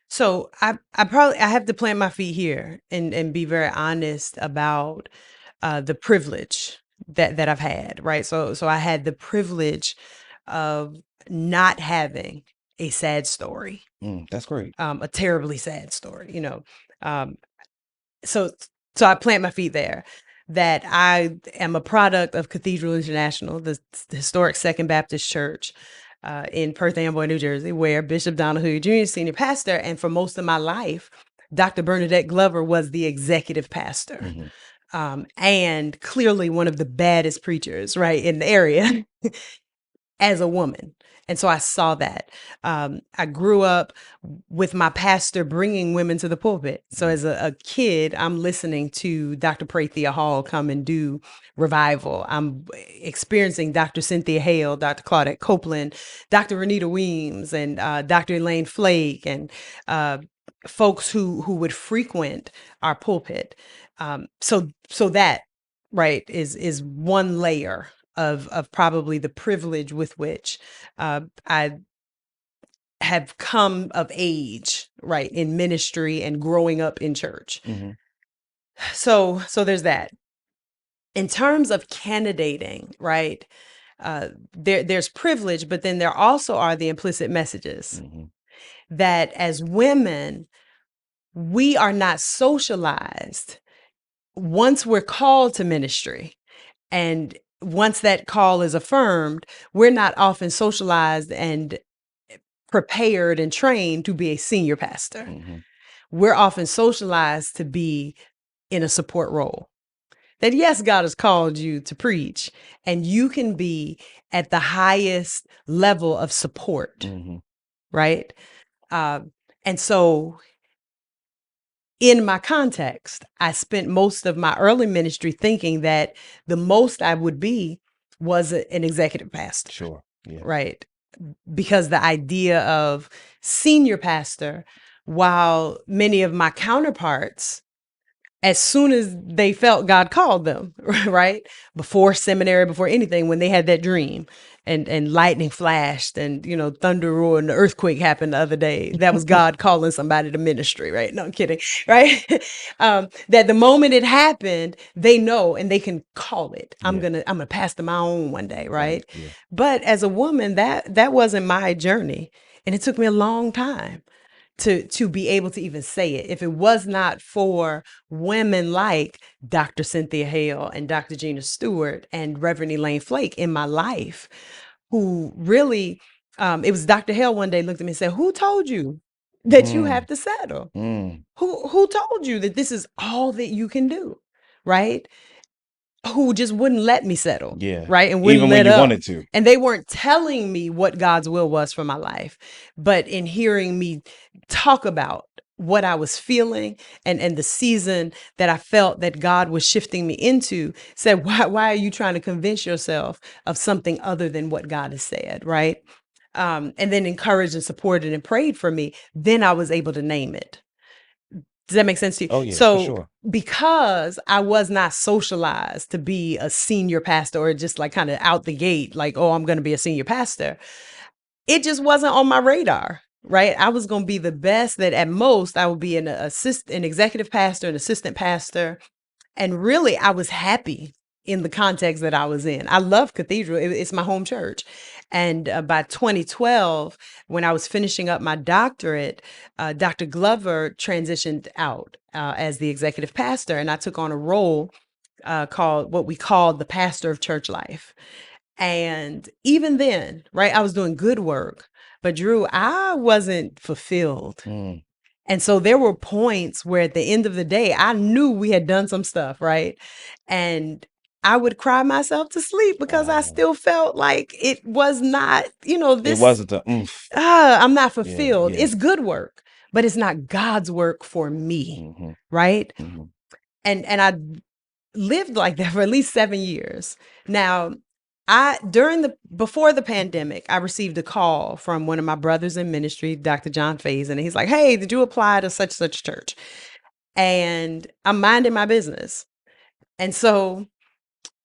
Speaker 2: So I have to plant my feet here and be very honest about the privilege that I've had, right? So I had the privilege of not having a sad story,
Speaker 1: That's great.
Speaker 2: a terribly sad story, Um, so so I plant my feet there. That I am a product of Cathedral International, the historic Second Baptist Church in Perth Amboy, New Jersey, where Bishop Donahue Jr. is senior pastor, and for most of my life, Dr. Bernadette Glover was the executive pastor,
Speaker 1: Hmm.
Speaker 2: and clearly one of the baddest preachers, right, in the area. As a woman. And so I saw that. I grew up with my pastor bringing women to the pulpit. So
Speaker 1: Hmm.
Speaker 2: as a kid, I'm listening to Dr. Prathia Hall come and do revival. I'm experiencing Dr. Cynthia Hale, Dr. Claudette Copeland, Dr. Renita Weems, and Dr. Elaine Flake, and uh, folks who would frequent our pulpit. So that, right, is one layer of probably the privilege with which I have come of age, right, in ministry and growing up in church.
Speaker 1: Hmm.
Speaker 2: So there's that. In terms of candidating, right, there's privilege, but then there also are the implicit messages
Speaker 1: Hmm.
Speaker 2: that as women, we are not socialized once we're called to ministry. And once that call is affirmed, we're not often socialized and prepared and trained to be a senior pastor.
Speaker 1: Hmm.
Speaker 2: We're often socialized to be in a support role. That yes, God has called you to preach, and you can be at the highest level of support,
Speaker 1: Hmm.
Speaker 2: right? Uh, and so in my context, I spent most of my early ministry thinking that the most I would be was an executive pastor,
Speaker 1: Sure. Yeah.
Speaker 2: right? Because the idea of senior pastor, while many of my counterparts as soon as they felt God called them, right? Before seminary, before anything, when they had that dream and lightning flashed and, thunder roared and the earthquake happened the other day, that was God calling somebody to ministry, right? No, I'm kidding, right? That the moment it happened, they know and they can call it. I'm
Speaker 1: Yeah.
Speaker 2: gonna pastor my own one day,
Speaker 1: Right.
Speaker 2: right?
Speaker 1: Yeah.
Speaker 2: But as a woman, that wasn't my journey. And it took me a long time to be able to even say it. If it was not for women like Dr. Cynthia Hale and Dr. Gina Stewart and Reverend Elaine Flake in my life, who really, it was Dr. Hale one day looked at me and said, "Who told you that you
Speaker 1: Mm,
Speaker 2: have to settle?
Speaker 1: mm.
Speaker 2: Who told you that this is all that you can do?" Right? Who just wouldn't let me settle,
Speaker 1: Yeah.
Speaker 2: right? And wouldn't
Speaker 1: Even when
Speaker 2: let
Speaker 1: you
Speaker 2: up.
Speaker 1: wanted to.
Speaker 2: And they weren't telling me what God's will was for my life, but in hearing me talk about what I was feeling and the season that I felt that God was shifting me into, said, why are you trying to convince yourself of something other than what God has said, right? And then encouraged and supported and prayed for me. Then I was able to name it. Does that make sense to you?
Speaker 1: Oh yeah, for
Speaker 2: So,
Speaker 1: sure.
Speaker 2: because I was not socialized to be a senior pastor or just like kind of out the gate, like, oh, I'm going to be a senior pastor, it just wasn't on my radar. Right. I was going to be the best that at most I would be an executive pastor, an assistant pastor. And really, I was happy in the context that I was in. I love Cathedral. It's my home church. And by 2012, when I was finishing up my doctorate, Dr. Glover transitioned out as the executive pastor, and I took on a role called what we called the pastor of church life. And even then, right, I was doing good work, but Drew, I wasn't fulfilled.
Speaker 1: Mm.
Speaker 2: And so there were points where at the end of the day, I knew we had done some stuff, right? And I would cry myself to sleep because I
Speaker 1: Wow.
Speaker 2: still felt like it was not,
Speaker 1: It
Speaker 2: this,
Speaker 1: wasn't the oomph.
Speaker 2: I'm not
Speaker 1: Yeah,
Speaker 2: fulfilled.
Speaker 1: yeah.
Speaker 2: It's good work, but it's not God's work for me,
Speaker 1: Mm-hmm.
Speaker 2: right?
Speaker 1: Mm-hmm.
Speaker 2: And I lived like that for at least 7 years. Now, before the pandemic, I received a call from one of my brothers in ministry, Dr. John Faison, and he's like, "Hey, did you apply to such church?" And I'm minding my business. And so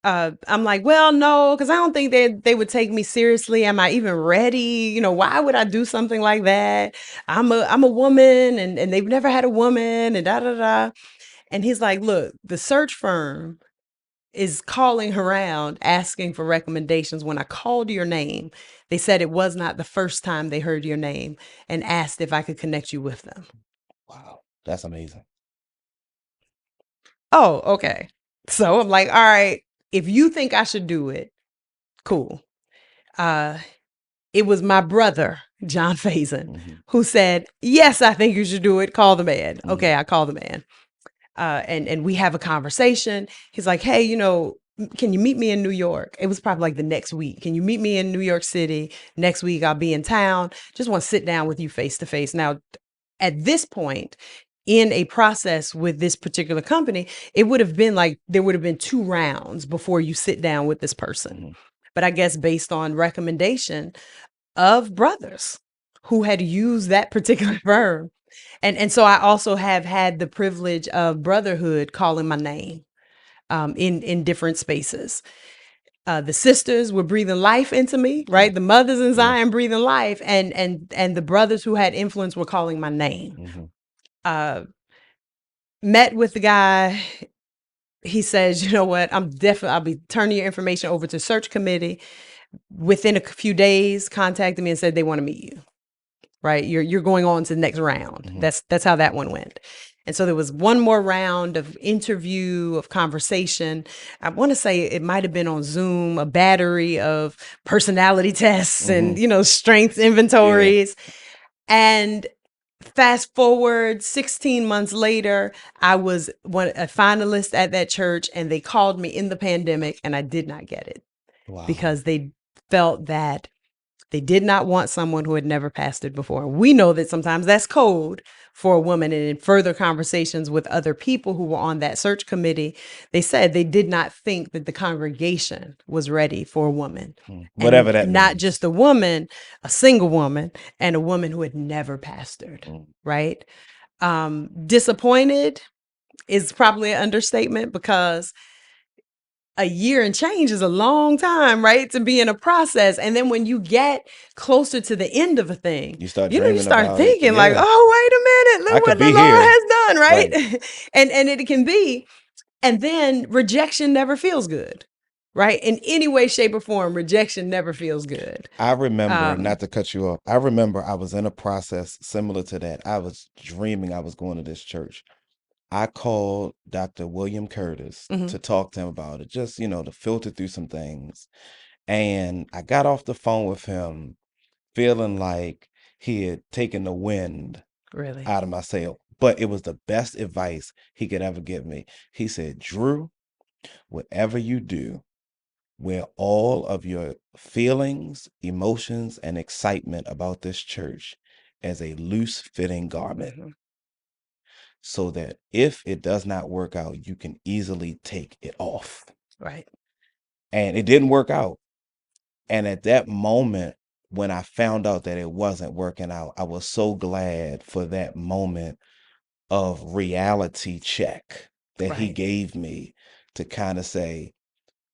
Speaker 2: I'm like, "Well, no, because I don't think they would take me seriously. Am I even ready? Why would I do something like that? I'm a woman and they've never had a woman and da da da." And he's like, "Look, the search firm is calling around asking for recommendations. When I called your name, they said it was not the first time they heard your name and asked if I could connect you with them."
Speaker 1: Wow. That's amazing.
Speaker 2: Oh, okay. So I'm like, all right, if you think I should do it, cool. Uh, it was my brother, John Faison,
Speaker 1: Mm-hmm.
Speaker 2: who said, "Yes, I think you should do it. Call the man."
Speaker 1: Mm-hmm.
Speaker 2: Okay, I call the man. And we have a conversation. He's like, "Hey, can you meet me in New York?" It was probably like the next week. "Can you meet me in New York City next week? I'll be in town. Just want to sit down with you face to face." Now, at this point in a process with this particular company, it would have been like there would have been 2 rounds before you sit down with this person.
Speaker 1: Mm-hmm.
Speaker 2: But I guess based on recommendation of brothers who had used that particular firm. And so I also have had the privilege of brotherhood calling my name in different spaces. The sisters were breathing life into me,
Speaker 1: Yeah.
Speaker 2: right? The mothers in
Speaker 1: Yeah.
Speaker 2: Zion breathing life, and the brothers who had influence were calling my name.
Speaker 1: Mm-hmm.
Speaker 2: Uh, Met with the guy. He says, "You know what? I'll be turning your information over to search committee." Within a few days, contacted me and said they want to meet you. Right? You're going on to the next round.
Speaker 1: Mm-hmm.
Speaker 2: That's how that one went. And so there was one more round of interview, of conversation. I want to say it might have been on Zoom, a battery of personality tests
Speaker 1: Mm-hmm.
Speaker 2: and, strengths
Speaker 1: Yeah.
Speaker 2: inventories. And fast forward 16 months later, I was a finalist at that church, and they called me in the pandemic, and I did not get it
Speaker 1: Wow.
Speaker 2: because they felt that they did not want someone who had never pastored before. We know that sometimes that's code for a woman. And in further conversations with other people who were on that search committee, they said they did not think that the congregation was ready for a woman.
Speaker 1: Whatever
Speaker 2: And
Speaker 1: that
Speaker 2: not
Speaker 1: means.
Speaker 2: just a woman, a single woman, and a woman who had never pastored,
Speaker 1: Mm.
Speaker 2: right? Disappointed, is probably an understatement, because a year and change is a long time, right? To be in a process. And then when you get closer to the end of a thing,
Speaker 1: You start
Speaker 2: you
Speaker 1: dreaming
Speaker 2: start
Speaker 1: about it.
Speaker 2: thinking like,
Speaker 1: Yeah.
Speaker 2: oh, wait a minute,
Speaker 1: I
Speaker 2: look
Speaker 1: could
Speaker 2: what the
Speaker 1: be
Speaker 2: Lord
Speaker 1: here.
Speaker 2: has done,
Speaker 1: Right.
Speaker 2: right? And it can be. And then rejection never feels good, right? In any way, shape, or form, rejection never feels good.
Speaker 1: I remember,
Speaker 2: Um,
Speaker 1: not to cut you off, I remember I was in a process similar to that. I was dreaming I was going to this church. I called Dr. William Curtis
Speaker 2: mhm,
Speaker 1: to talk to him about it, just, to filter through some things. And I got off the phone with him feeling like he had taken the wind
Speaker 2: really.
Speaker 1: out of my sail. But it was the best advice he could ever give me. He said, Drew, whatever you do, wear all of your feelings, emotions, and excitement about this church as a loose fitting garment,
Speaker 2: Mhm,
Speaker 1: so that if it does not work out, you can easily take it off.
Speaker 2: right.
Speaker 1: And it didn't work out. And at that moment, when I found out that it wasn't working out, I was so glad for that moment of reality check that he
Speaker 2: Right.
Speaker 1: gave me to kind of say,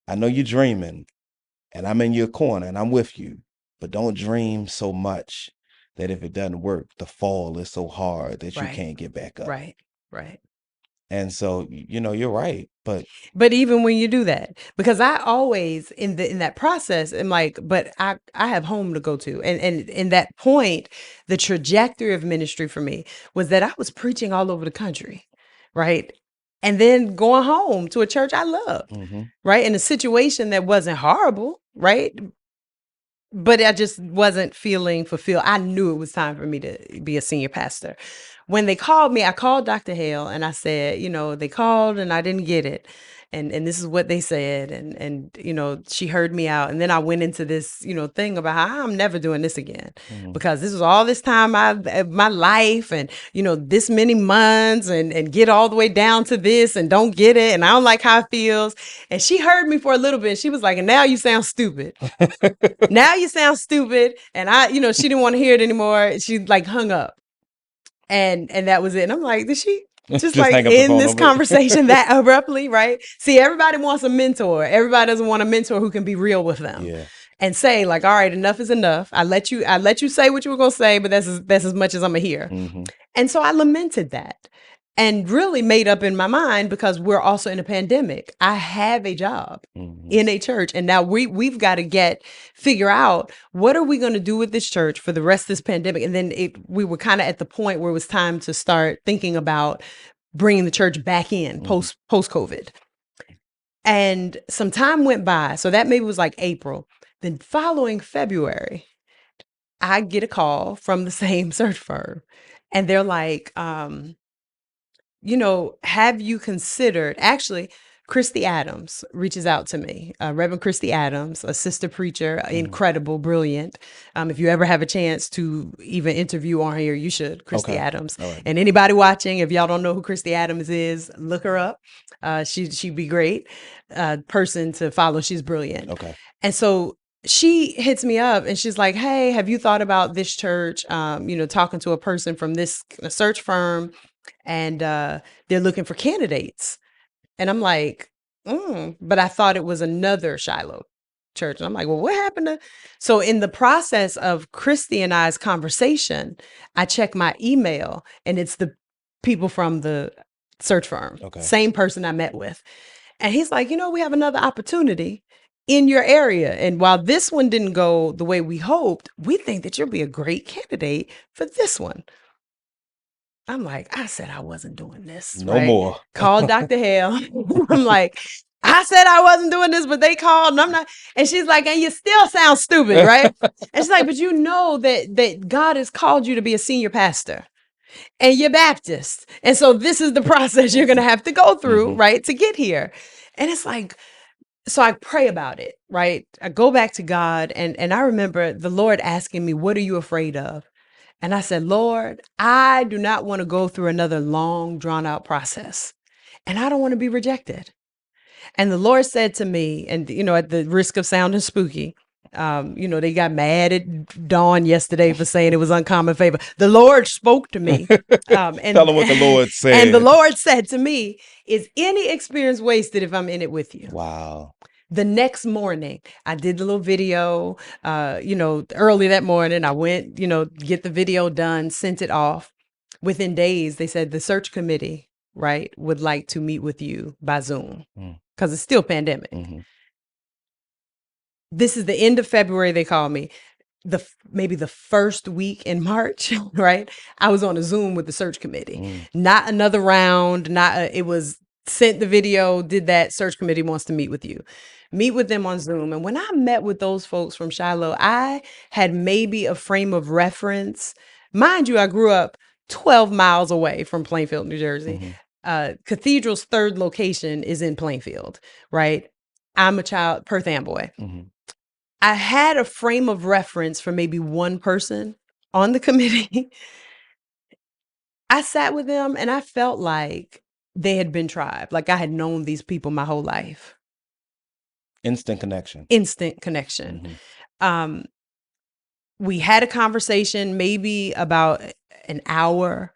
Speaker 1: I know you're dreaming and I'm in your corner and I'm with you, but don't dream so much that if it doesn't work, the fall is so hard that you
Speaker 2: Right.
Speaker 1: can't get back up.
Speaker 2: Right. Right.
Speaker 1: And so, you're right. But
Speaker 2: But even when you do that, because I always in that process am like, but I have home to go to. And in that point, the trajectory of ministry for me was that I was preaching all over the country, right? And then going home to a church I loved,
Speaker 1: mhm,
Speaker 2: right? In a situation that wasn't horrible, right? But I just wasn't feeling fulfilled. I knew it was time for me to be a senior pastor. When they called me, I called Dr. Hale and I said, they called and I didn't get it. And this is what they said. And she heard me out. And then I went into this, thing about how I'm never doing this again,
Speaker 1: mhm.
Speaker 2: because this was all this time my life, and this many months, and get all the way down to this and don't get it. And I don't like how it feels. And she heard me for a little bit. She was like, and now you sound stupid. Now you sound stupid. And she didn't want to hear it anymore. She like hung up. And that was it. And I'm like, did she just
Speaker 1: Just
Speaker 2: like
Speaker 1: hang up the
Speaker 2: end
Speaker 1: phone
Speaker 2: this
Speaker 1: on me.
Speaker 2: conversation that abruptly, right? See, everybody wants a mentor. Everybody doesn't want a mentor who can be real with them
Speaker 1: Yeah.
Speaker 2: and say, like, all right, enough is enough. I let you say what you were gonna say, but that's as much as I'm gonna hear.
Speaker 1: Hmm.
Speaker 2: And so I lamented that and really made up in my mind, because we're also in a pandemic. I have a job
Speaker 1: Hmm.
Speaker 2: in a church, and now we've got to figure out what are we going to do with this church for the rest of this pandemic. And then we were kind of at the point where it was time to start thinking about bringing the church back in
Speaker 1: Hmm.
Speaker 2: post COVID. And some time went by, so that maybe was like April. Then following February, I get a call from the same search firm, and they're like, have you considered, actually, Christy Adams reaches out to me, Reverend Christy Adams, a sister preacher,
Speaker 1: Hmm.
Speaker 2: incredible, brilliant. If you ever have a chance to even interview on here, you should, Christy
Speaker 1: Okay.
Speaker 2: Adams.
Speaker 1: All right.
Speaker 2: And anybody watching, if y'all don't know who Christy Adams is, look her up. She'd be great person to follow. She's brilliant.
Speaker 1: Okay.
Speaker 2: And so she hits me up and she's like, hey, have you thought about this church? Talking to a person from this search firm, and they're looking for candidates. And I'm like, but I thought it was another Shiloh church. And I'm like, well, what happened to? So in the process of Christy and I's conversation, I check my email, and it's the people from the search firm,
Speaker 1: Okay.
Speaker 2: same person I met with. And he's like, we have another opportunity in your area. And while this one didn't go the way we hoped, we think that you'll be a great candidate for this one. I'm like, I said I wasn't doing this,
Speaker 1: No
Speaker 2: right?
Speaker 1: more.
Speaker 2: Called Dr. Hale. I'm like, I said I wasn't doing this, but they called and I'm not. And she's like, and you still sound stupid, right? And she's like, but you know that God has called you to be a senior pastor and you're Baptist. And so this is the process you're gonna have to go through,
Speaker 1: Hmm.
Speaker 2: right, to get here. And it's like, so I pray about it, right? I go back to God, and I remember the Lord asking me, what are you afraid of? And I said, Lord, I do not want to go through another long, drawn out process. And I don't want to be rejected. And the Lord said to me, and at the risk of sounding spooky, They got mad at Dawn yesterday for saying it was uncommon favor. The Lord spoke to me.
Speaker 1: Tell them what the Lord
Speaker 2: And the
Speaker 1: said.
Speaker 2: Lord said to me, is any experience wasted if I'm in it with you?
Speaker 1: Wow.
Speaker 2: The next morning, I did the little video, early that morning. I went, get the video done, sent it off. Within days, they said the search committee, right, would like to meet with you by Zoom because it's still pandemic.
Speaker 1: Mm-hmm.
Speaker 2: This is the end of February, they called me. Maybe the first week in March, right? I was on a Zoom with the search committee. Not another round, it was sent the video, did that, search committee wants to meet with you. Meet with them on Zoom. And when I met with those folks from Shiloh, I had maybe a frame of reference. Mind you, I grew up 12 miles away from Plainfield, New Jersey. Cathedral's third location is in Plainfield, right? I'm a child, Perth Amboy. I had a frame of reference for maybe one person on the committee. I sat with them and I felt like they had been tried. Like I had known these people my whole life.
Speaker 1: Instant connection.
Speaker 2: Instant connection. We had a conversation maybe about an hour,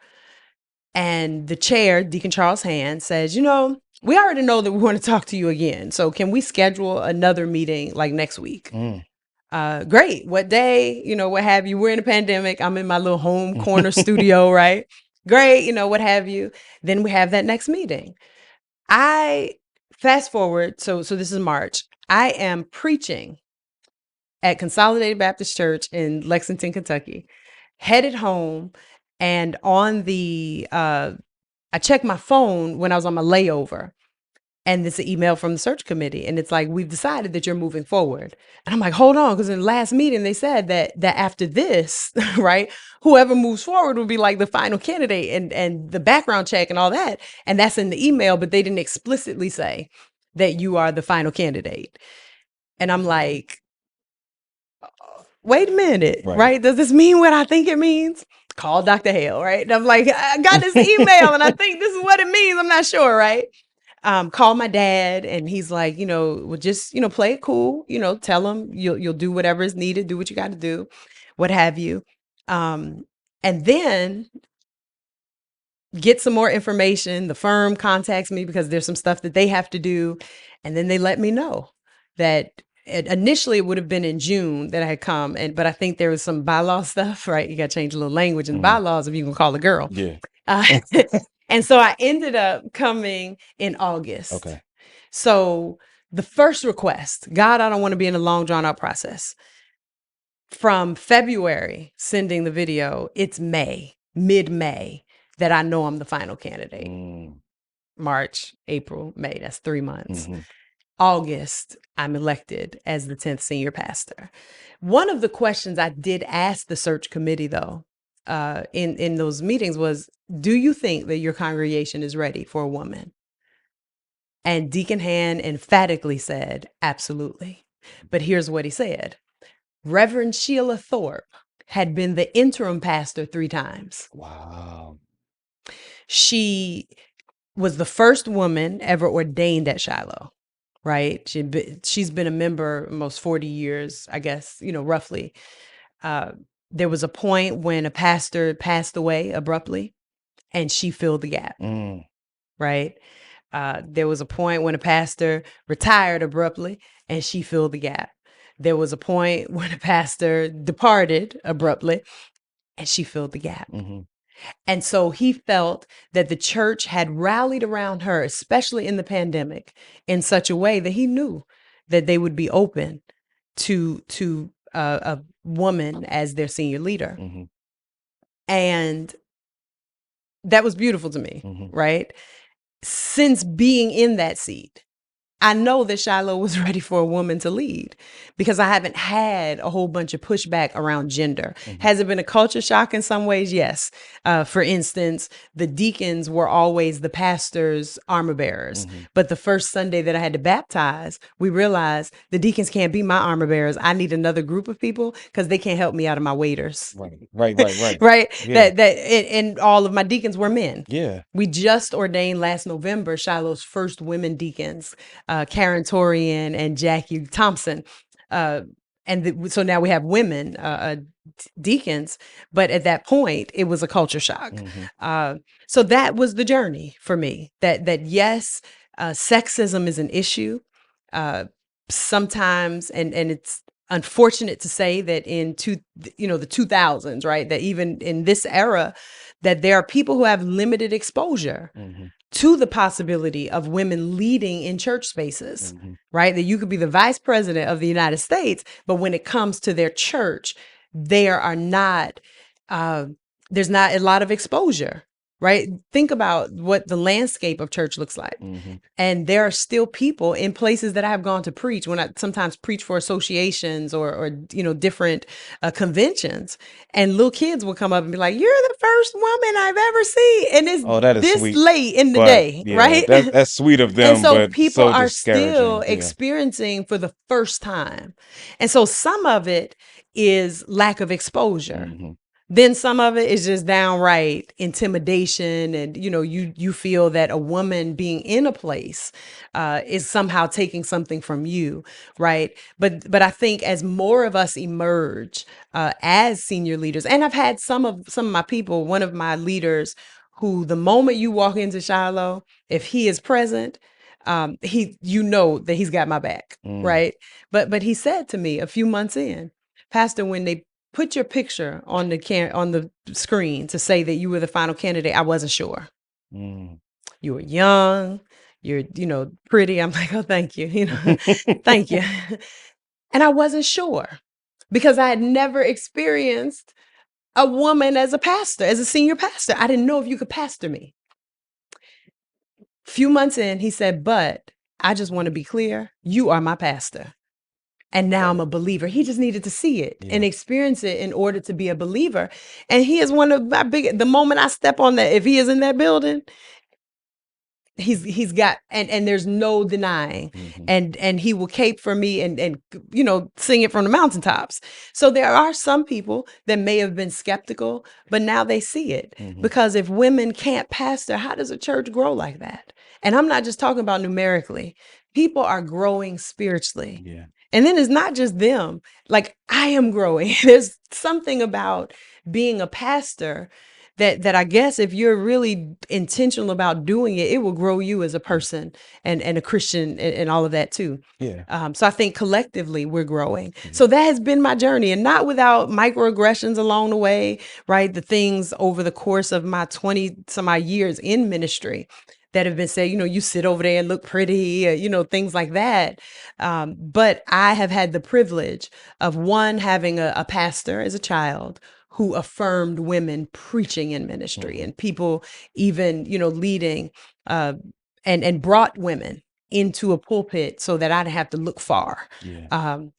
Speaker 2: and the chair, Deacon Charles Hand, says, we already know that we want to talk to you again. So can we schedule another meeting like next week? Great. What day? What have you? We're in a pandemic. I'm in my little home corner studio, right? Great. What have you? Then we have that next meeting. I fast forward. So this is March. I am preaching at Consolidated Baptist Church in Lexington, Kentucky, headed home, and on I checked my phone when I was on my layover. And it's an email from the search committee. And it's like, we've decided that you're moving forward. And I'm like, hold on. Because in the last meeting, they said that after this, right, whoever moves forward will be like the final candidate and the background check and all that. And that's in the email, but they didn't explicitly say that you are the final candidate. And I'm like, wait a minute, right? Does this mean what I think it means? Call Dr. Hale, right? And I'm like, I got this email and I think this is what it means. I'm not sure, right? Call my dad, and he's like, well, just, play it cool, tell him you'll do whatever is needed, do what you got to do, what have you. And then get some more information. The firm contacts me because there's some stuff that they have to do. And then they let me know that initially it would have been in June that I had come. But I think there was some bylaw stuff, right? You got to change a little language in the bylaws if you can call a girl.
Speaker 1: Yeah.
Speaker 2: And so I ended up coming in August.
Speaker 1: Okay.
Speaker 2: So the first request, God, I don't want to be in a long drawn out process. From February, sending the video, it's mid-May, that I know I'm the final candidate. March, April, May, that's 3 months. August, I'm elected as the 10th senior pastor. One of the questions I did ask the search committee, though, in those meetings was, do you think that your congregation is ready for a woman? And Deacon Hand emphatically said, absolutely. But here's what he said. Reverend Sheila Thorpe had been the interim pastor 3 times.
Speaker 1: Wow.
Speaker 2: She was the first woman ever ordained at Shiloh, right? She's been a member almost 40 years, I guess, roughly. There was a point when a pastor passed away abruptly, and she filled the gap, right? There was a point when a pastor retired abruptly, and she filled the gap. There was a point when a pastor departed abruptly, and she filled the gap. And so he felt that the church had rallied around her, especially in the pandemic, in such a way that he knew that they would be open to a woman as their senior leader. And that was beautiful to me, right? Since being in that seat, I know that Shiloh was ready for a woman to lead because I haven't had a whole bunch of pushback around gender. Has it been a culture shock in some ways? Yes. For instance, the deacons were always the pastor's armor bearers. But the first Sunday that I had to baptize, we realized the deacons can't be my armor bearers. I need another group of people because they can't help me out of my waiters.
Speaker 1: Right.
Speaker 2: Right.
Speaker 1: Yeah.
Speaker 2: And all of my deacons were men.
Speaker 1: Yeah.
Speaker 2: We just ordained last November Shiloh's first women deacons. Karen Torian and Jackie Thompson. So now we have women deacons, but at that point it was a culture shock.
Speaker 1: Mm-hmm.
Speaker 2: So that was the journey for me. That yes, sexism is an issue uh, sometimes, and it's unfortunate to say that the 2000s, right? That even in this era, that there are people who have limited exposure
Speaker 1: Mm-hmm.
Speaker 2: to the possibility of women leading in church spaces,
Speaker 1: Mm-hmm.
Speaker 2: right? That you could be the vice president of the United States, but when it comes to their church, there are not, uh, there's not a lot of exposure, right? Think about what the landscape of church looks like.
Speaker 1: Mm-hmm.
Speaker 2: And there are still people in places that I have gone to preach when I sometimes preach for associations or different conventions, and little kids will come up and be like, "You're the first woman I've ever seen," and it's
Speaker 1: Oh, that is
Speaker 2: this
Speaker 1: sweet.
Speaker 2: late in the
Speaker 1: But
Speaker 2: day,
Speaker 1: yeah,
Speaker 2: right?
Speaker 1: that's sweet of
Speaker 2: And
Speaker 1: them,
Speaker 2: so
Speaker 1: but
Speaker 2: people
Speaker 1: so
Speaker 2: are still
Speaker 1: discouraging. Yeah.
Speaker 2: experiencing for the first time, and so some of it is lack of exposure.
Speaker 1: Mm-hmm.
Speaker 2: Then some of it is just downright intimidation, and you feel that a woman being in a place is somehow taking something from you, right? But I think as more of us emerge as senior leaders, and I've had some of my people, one of my leaders, who the moment you walk into Shiloh, if he is present, that he's got my back,
Speaker 1: Mm.
Speaker 2: right? But he said to me a few months in, Pastor, when they put your picture on the screen to say that you were the final candidate, I wasn't sure.
Speaker 1: Mm.
Speaker 2: You were young, you're pretty. I'm like, oh, thank you, thank you. And I wasn't sure because I had never experienced a woman as a pastor, as a senior pastor. I didn't know if you could pastor me. Few months in, he said, but I just want to be clear, you are my pastor. And now I'm a believer. He just needed to see it
Speaker 1: Yeah.
Speaker 2: and experience it in order to be a believer. And he is one of my the moment I step on that, if he is in that building, he's got, and there's no denying,
Speaker 1: Mm-hmm.
Speaker 2: and he will cape for me and sing it from the mountaintops. So there are some people that may have been skeptical, but now they see it,
Speaker 1: Mm-hmm.
Speaker 2: because if women can't pastor, how does a church grow like that? And I'm not just talking about numerically. People are growing spiritually.
Speaker 1: Yeah.
Speaker 2: And then it's not just them. Like, I am growing. There's something about being a pastor that I guess if you're really intentional about doing it, it will grow you as a
Speaker 1: Yeah.
Speaker 2: person and a Christian and all of that too.
Speaker 1: Yeah.
Speaker 2: So I think collectively we're growing.
Speaker 1: Mm-hmm.
Speaker 2: So that has been my journey, and not without microaggressions along the way, right? The things over the course of my 20 some odd years in ministry that have been said, you sit over there and look pretty, things like that. But I have had the privilege of having a pastor as a child who affirmed women preaching in ministry,
Speaker 1: Mm-hmm.
Speaker 2: and people even, leading, uh, and brought women into a pulpit so that I didn't have to look far.
Speaker 1: Yeah.
Speaker 2: Um,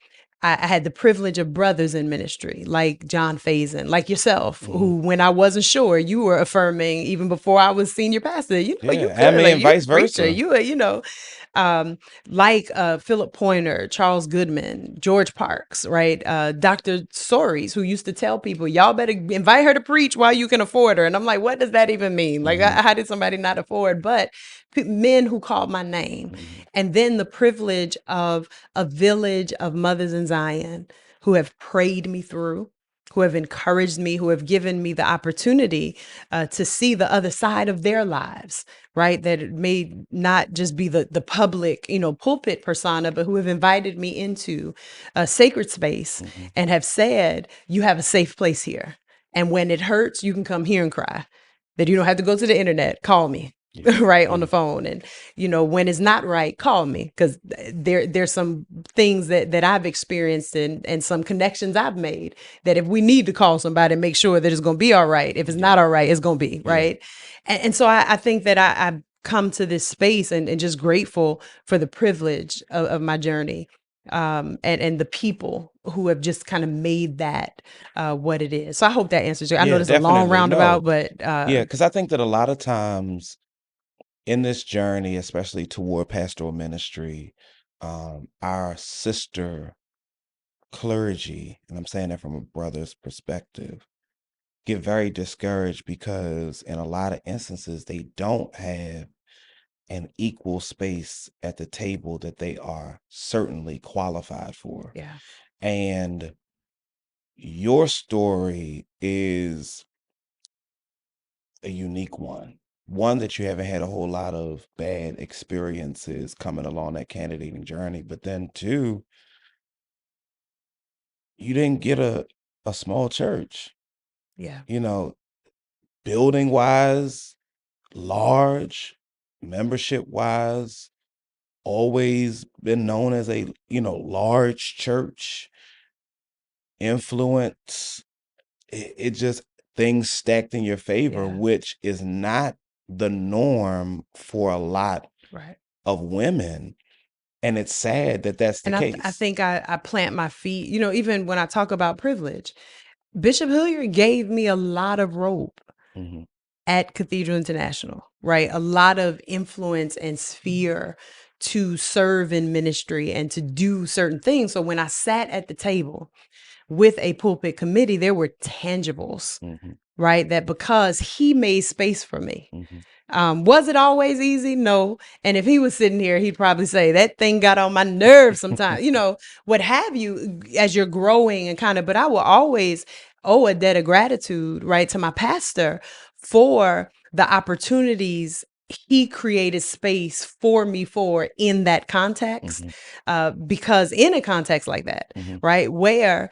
Speaker 2: I had the privilege of brothers in ministry, like John Faison, like yourself,
Speaker 1: Mm-hmm.
Speaker 2: who, when I wasn't sure, you were affirming even before I was senior pastor. You
Speaker 1: Yeah. I
Speaker 2: could,
Speaker 1: mean,
Speaker 2: like,
Speaker 1: and
Speaker 2: you
Speaker 1: vice
Speaker 2: preacher,
Speaker 1: versa.
Speaker 2: like Philip Pointer, Charles Goodman, George Parks, right? Dr. Soaries, who used to tell people, y'all better invite her to preach while you can afford her. And I'm like, what does that even mean? Like,
Speaker 1: Mm-hmm.
Speaker 2: how did somebody not afford? But men who called my name.
Speaker 1: Mm-hmm.
Speaker 2: And then the privilege of a village of mothers in Zion who have prayed me through, who have encouraged me, who have given me the opportunity to see the other side of their lives, right? That it may not just be the public, pulpit persona, but who have invited me into a sacred space
Speaker 1: Mm-hmm.
Speaker 2: and have said, you have a safe place here. And when it hurts, you can come here and cry. That you don't have to go to the internet. Call me.
Speaker 1: Yeah.
Speaker 2: Right, on
Speaker 1: Yeah.
Speaker 2: the phone. And when it's not right, call me, because there's some things that I've experienced, and some connections I've made, that if we need to call somebody and make sure that it's going to be all right, if it's
Speaker 1: Yeah.
Speaker 2: not all right, it's going to be
Speaker 1: Yeah.
Speaker 2: right. And so I think that I've come to this space, and just grateful for the privilege of my journey, and the people who have just kind of made that what it is. So I hope that answers you. I know
Speaker 1: Yeah,
Speaker 2: there's a long
Speaker 1: definitely.
Speaker 2: roundabout,
Speaker 1: No.
Speaker 2: but
Speaker 1: Yeah, because I think that a lot of times in this journey, especially toward pastoral ministry, our sister clergy, and I'm saying that from a brother's perspective, get very discouraged because in a lot of instances they don't have an equal space at the table that they are certainly qualified for.
Speaker 2: Yeah.
Speaker 1: And your story is a unique one that you haven't had a whole lot of bad experiences coming along that candidating journey. But then, two, you didn't get a small church,
Speaker 2: Yeah.
Speaker 1: you know, building wise, large, membership wise, always been known as a, large church, influence. It just things stacked in your favor,
Speaker 2: Yeah.
Speaker 1: which is not the norm for a lot
Speaker 2: Right.
Speaker 1: of women. And it's sad that that's the
Speaker 2: And I
Speaker 1: case.
Speaker 2: think I plant my feet, even when I talk about privilege, Bishop Hilliard gave me a lot of rope
Speaker 1: Hmm.
Speaker 2: at Cathedral International, right? A lot of influence and sphere to serve in ministry and to do certain things. So when I sat at the table with a pulpit committee, there were tangibles,
Speaker 1: Hmm.
Speaker 2: right? That because he made space for me.
Speaker 1: Hmm.
Speaker 2: Was it always easy? No. And if he was sitting here, he'd probably say that thing got on my nerves sometimes, what have you, as you're growing and but I will always owe a debt of gratitude, right, to my pastor for the opportunities he created space for me for in that context.
Speaker 1: Hmm.
Speaker 2: Because in a context like that,
Speaker 1: Hmm.
Speaker 2: right, where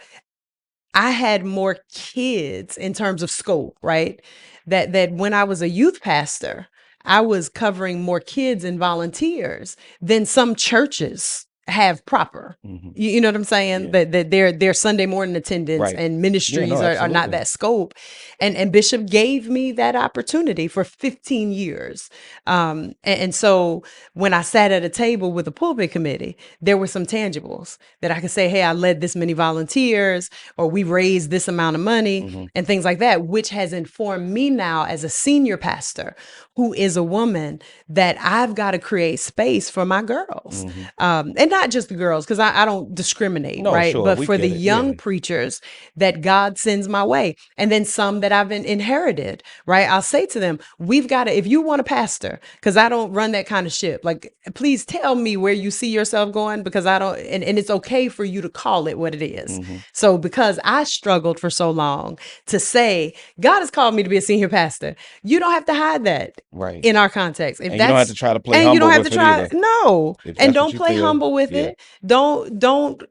Speaker 2: I had more kids in terms of scope, right? That when I was a youth pastor, I was covering more kids and volunteers than some churches have proper.
Speaker 1: Hmm.
Speaker 2: You know what I'm saying?
Speaker 1: Yeah.
Speaker 2: That their Sunday morning attendance
Speaker 1: Right.
Speaker 2: and
Speaker 1: Yeah, no,
Speaker 2: ministries are not
Speaker 1: absolutely.
Speaker 2: that scope. And Bishop gave me that opportunity for 15 years. And so when I sat at a table with a pulpit committee, there were some tangibles that I could say, hey, I led this many volunteers, or we raised this amount of money,
Speaker 1: Hmm.
Speaker 2: and things like that, which has informed me now as a senior pastor who is a woman that I've got to create space for my girls.
Speaker 1: Hmm.
Speaker 2: And not just the girls, because I don't discriminate,
Speaker 1: No,
Speaker 2: right?
Speaker 1: sure,
Speaker 2: But
Speaker 1: we
Speaker 2: for the
Speaker 1: get it. Yeah.
Speaker 2: young preachers that God sends my way. And then some that I've inherited, right? I'll say to them, we've got to, if you want a pastor, because I don't run that kind of ship, like, please tell me where you see yourself going, because I don't, and it's okay for you to call it what it is.
Speaker 1: Hmm.
Speaker 2: So because I struggled for so long to say, God has called me to be a senior pastor, you don't have to hide that
Speaker 1: Right.
Speaker 2: in our context. If
Speaker 1: And you don't have to
Speaker 2: that's,
Speaker 1: try to play
Speaker 2: and you don't
Speaker 1: humble
Speaker 2: have to
Speaker 1: with it
Speaker 2: try,
Speaker 1: either.
Speaker 2: no,
Speaker 1: If
Speaker 2: and
Speaker 1: that's what
Speaker 2: don't
Speaker 1: you
Speaker 2: play
Speaker 1: feel.
Speaker 2: humble with
Speaker 1: Yeah.
Speaker 2: it. Don't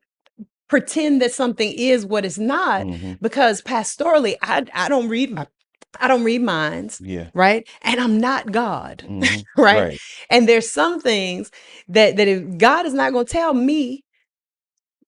Speaker 2: pretend that something is what it's not,
Speaker 1: Hmm.
Speaker 2: because pastorally, I don't read minds,
Speaker 1: Yeah.
Speaker 2: right? And I'm not God,
Speaker 1: Hmm.
Speaker 2: right?
Speaker 1: Right.
Speaker 2: And there's some things that if God is not going to tell me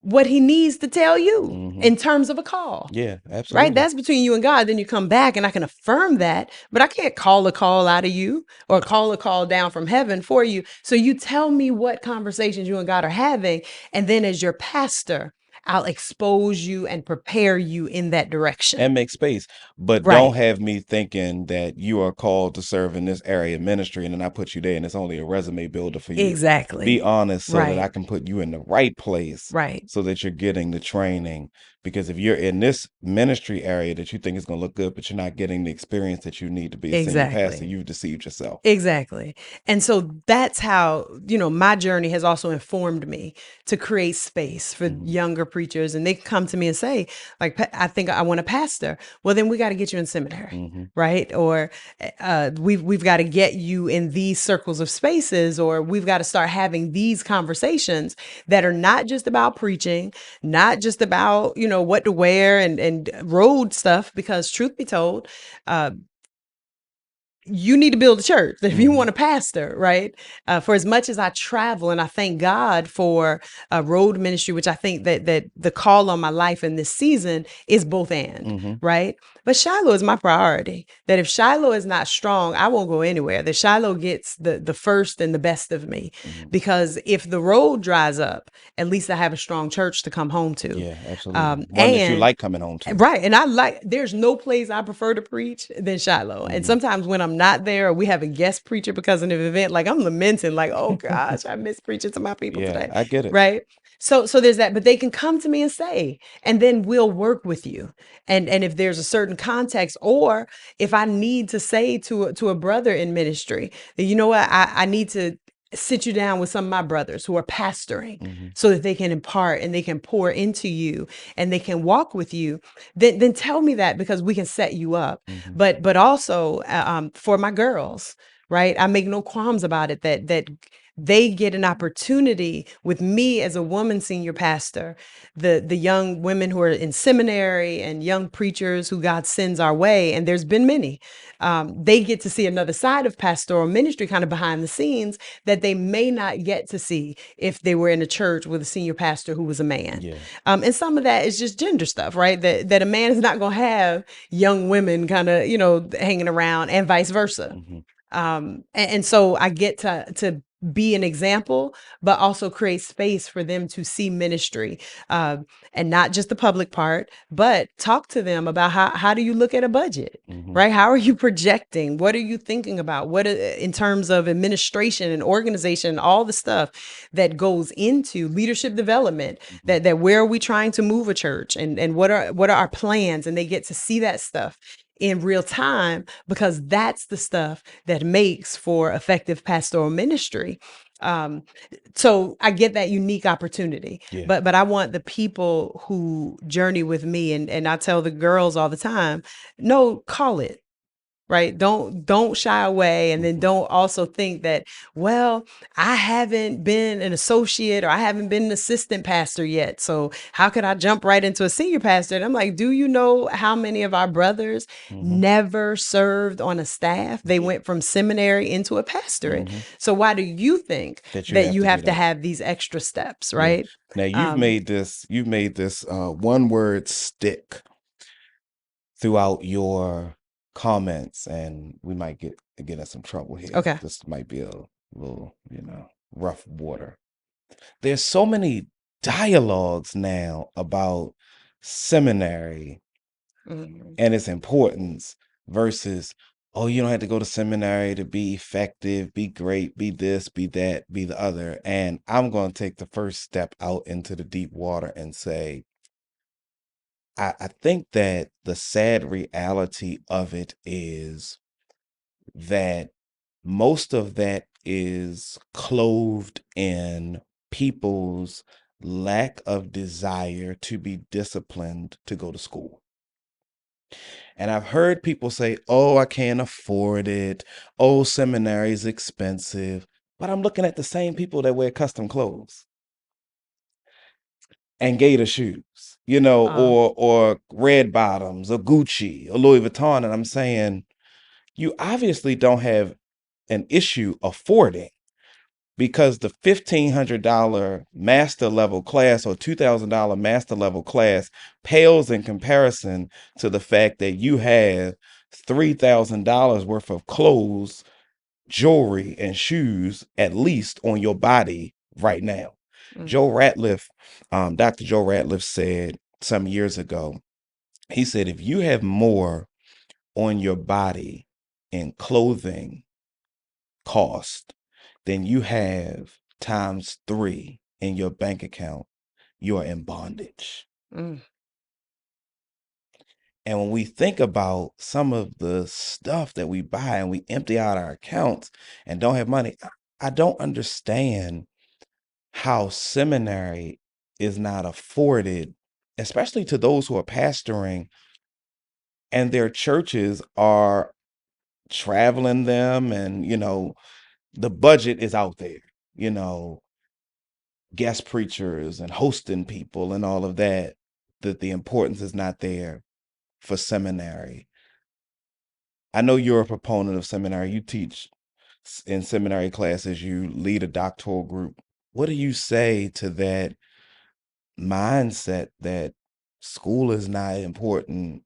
Speaker 2: what he needs to tell you
Speaker 1: Hmm.
Speaker 2: in terms of a call,
Speaker 1: Yeah,
Speaker 2: right?
Speaker 1: absolutely.
Speaker 2: That's between you and God. Then you come back and I can affirm that, but I can't call a call out of you or call a call down from heaven for you. So you tell me what conversations you and God are having. And then as your pastor, I'll expose you and prepare you in that direction.
Speaker 1: And make space. But don't
Speaker 2: Right.
Speaker 1: have me thinking that you are called to serve in this area of ministry and then I put you there and it's only a resume builder for you. Be
Speaker 2: Exactly.
Speaker 1: honest so that I
Speaker 2: Right.
Speaker 1: can put you in the right place
Speaker 2: Right.
Speaker 1: so that you're getting the training. Because if you're in this ministry area that you think is going to look good, but you're not getting the experience that you need to be a senior pastor,
Speaker 2: Exactly.
Speaker 1: you've deceived yourself.
Speaker 2: Exactly. And so that's how, my journey has also informed me to create space for
Speaker 1: Hmm.
Speaker 2: younger preachers. And they come to me and say, like, I think I want a pastor. Well, then we got to get you in seminary,
Speaker 1: Hmm.
Speaker 2: right? Or we've got to get you in these circles of spaces, or we've got to start having these conversations that are not just about preaching, not just about, what to wear and road stuff, because truth be told, you need to build a church if you
Speaker 1: Hmm.
Speaker 2: want a pastor, right? For as much as I travel, and I thank God for road ministry, which I think that the call on my life in this season is both and,
Speaker 1: Hmm.
Speaker 2: right? But Shiloh is my priority. That if Shiloh is not strong, I won't go anywhere. That Shiloh gets the first and the best of me,
Speaker 1: Hmm.
Speaker 2: because if the road dries up, at least I have a strong church to come home to.
Speaker 1: Yeah, absolutely. One that you
Speaker 2: And
Speaker 1: like coming home to.
Speaker 2: Right. And there's no place I prefer to preach than Shiloh. And
Speaker 1: Hmm.
Speaker 2: sometimes when I'm not there, or we have a guest preacher because of an event, like I'm lamenting, like, oh gosh, I miss preaching to my people
Speaker 1: Yeah,
Speaker 2: today.
Speaker 1: I get it.
Speaker 2: Right. So there's that, but they can come to me and say, and then we'll work with you. And if there's a certain context, or if I need to say to a brother in ministry, that, you know what, I need to sit you down with some of my brothers who are pastoring
Speaker 1: Hmm.
Speaker 2: so that they can impart and they can pour into you and they can walk with you, then tell me that, because we can set you up.
Speaker 1: Hmm.
Speaker 2: But also, for my girls, right, I make no qualms about it, that they get an opportunity with me as a woman senior pastor, the young women who are in seminary and young preachers who God sends our way, and there's been many. They get to see another side of pastoral ministry, kind of behind the scenes, that they may not get to see if they were in a church with a senior pastor who was a man.
Speaker 1: Yeah.
Speaker 2: And some of that is just gender stuff, right? That a man is not going to have young women kind of, hanging around, and vice versa.
Speaker 1: Hmm.
Speaker 2: And so I get to be an example, but also create space for them to see ministry, uh, and not just the public part, but talk to them about how do you look at a budget,
Speaker 1: Hmm.
Speaker 2: right? How are you projecting? What are you thinking about? In terms of administration and organization, all the stuff that goes into leadership development.
Speaker 1: Hmm.
Speaker 2: That where are we trying to move a church, and what are our plans? And they get to see that stuff in real time, because that's the stuff that makes for effective pastoral ministry. Um, so I get that unique opportunity,
Speaker 1: Yeah.
Speaker 2: but I want the people who journey with me, and I tell the girls all the time, no, call it. Right. Don't shy away. And then
Speaker 1: Hmm.
Speaker 2: don't also think that, well, I haven't been an associate, or I haven't been an assistant pastor yet, so how could I jump right into a senior pastor? And I'm like, do you know how many of our brothers
Speaker 1: Hmm.
Speaker 2: never served on a staff? They
Speaker 1: Yeah.
Speaker 2: went from seminary into a pastorate.
Speaker 1: Hmm.
Speaker 2: So why do you think
Speaker 1: That you
Speaker 2: that
Speaker 1: have
Speaker 2: you
Speaker 1: to do
Speaker 2: have to
Speaker 1: that.
Speaker 2: have these extra steps?
Speaker 1: Yeah.
Speaker 2: Right.
Speaker 1: Now
Speaker 2: Um,
Speaker 1: you've made this one word stick throughout your comments, and we might get in some trouble here.
Speaker 2: okay.
Speaker 1: This might be a little, rough water. There's so many dialogues now about seminary
Speaker 2: Mhm.
Speaker 1: and its importance versus, oh, you don't have to go to seminary to be effective, be great, be this, be that, be the other. And I'm going to take the first step out into the deep water and say, I think that the sad reality of it is that most of that is clothed in people's lack of desire to be disciplined to go to school. And I've heard people say, oh, I can't afford it. Oh, seminary is expensive. But I'm looking at the same people that wear custom clothes and gator shoes,
Speaker 2: Uh,
Speaker 1: or red bottoms or Gucci or Louis Vuitton. And I'm saying, you obviously don't have an issue affording, because the $1,500 master level class or $2,000 master level class pales in comparison to the fact that you have $3,000 worth of clothes, jewelry, and shoes at least on your body right now.
Speaker 2: mm,
Speaker 1: Joe Ratliff, Dr. Joe Ratliff said some years ago, he said, if you have more on your body in clothing cost than you have times three in your bank account, you're in bondage.
Speaker 2: mm,
Speaker 1: And when we think about some of the stuff that we buy and we empty out our accounts and don't have money, I don't understand how seminary is not afforded, especially to those who are pastoring and their churches are traveling them, and the budget is out there, you know guest preachers and hosting people and all of that, that the importance is not there for seminary. I know you're a proponent of seminary. You teach in seminary classes, you lead a doctoral group. What do you say to that mindset that school is not important?